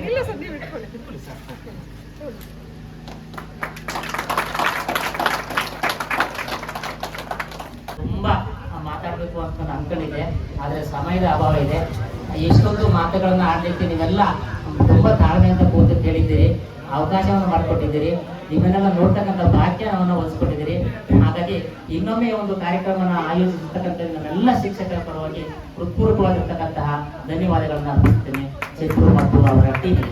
Speaker 2: ಇಲ್ಲ ಸರ್, ನೀವು ಇಟ್ಕೊಳ್ಳಿ.
Speaker 9: ತುಂಬಾ ಮಾತಾಡಬೇಕು ಅಂತ ನಾನು ಅನ್ಕೊಂಡಿದ್ದೆ, ಆದರೆ ಸಮಯದ ಅಭಾವ ಇದೆ. ಎಷ್ಟೊಂದು ಮಾತುಗಳನ್ನ ಆಡ್ಲಿಕ್ಕೆ ನೀವೆಲ್ಲ ತುಂಬಾ ತಾಳ್ಮೆಯಿಂದ ಕೂತು ಕೇಳಿದ್ದೀರಿ, ಅವಕಾಶವನ್ನು ಮಾಡಿಕೊಟ್ಟಿದ್ದೀರಿ, ನಿಮ್ಮನ್ನೆಲ್ಲ ನೋಡ್ತಕ್ಕಂಥ ಭಾಗ್ಯವನ್ನು ಒಲಿಸ್ಕೊಟ್ಟಿದ್ದೀರಿ. ಹಾಗಾಗಿ ಇನ್ನೊಮ್ಮೆ ಒಂದು ಕಾರ್ಯಕ್ರಮನ ಆಯೋಜಿಸತಕ್ಕಂಥ ನಮ್ಮೆಲ್ಲ ಶಿಕ್ಷಕರ ಪರವಾಗಿ ಹೃತ್ಪೂರ್ವಕವಾಗಿರ್ತಕ್ಕಂತಹ ಧನ್ಯವಾದಗಳನ್ನ ಅರ್ಪಿಸ್ತೇನೆ. ಚಿತ್ರ ಮತ್ತು ಅವರ ಟೀಮ್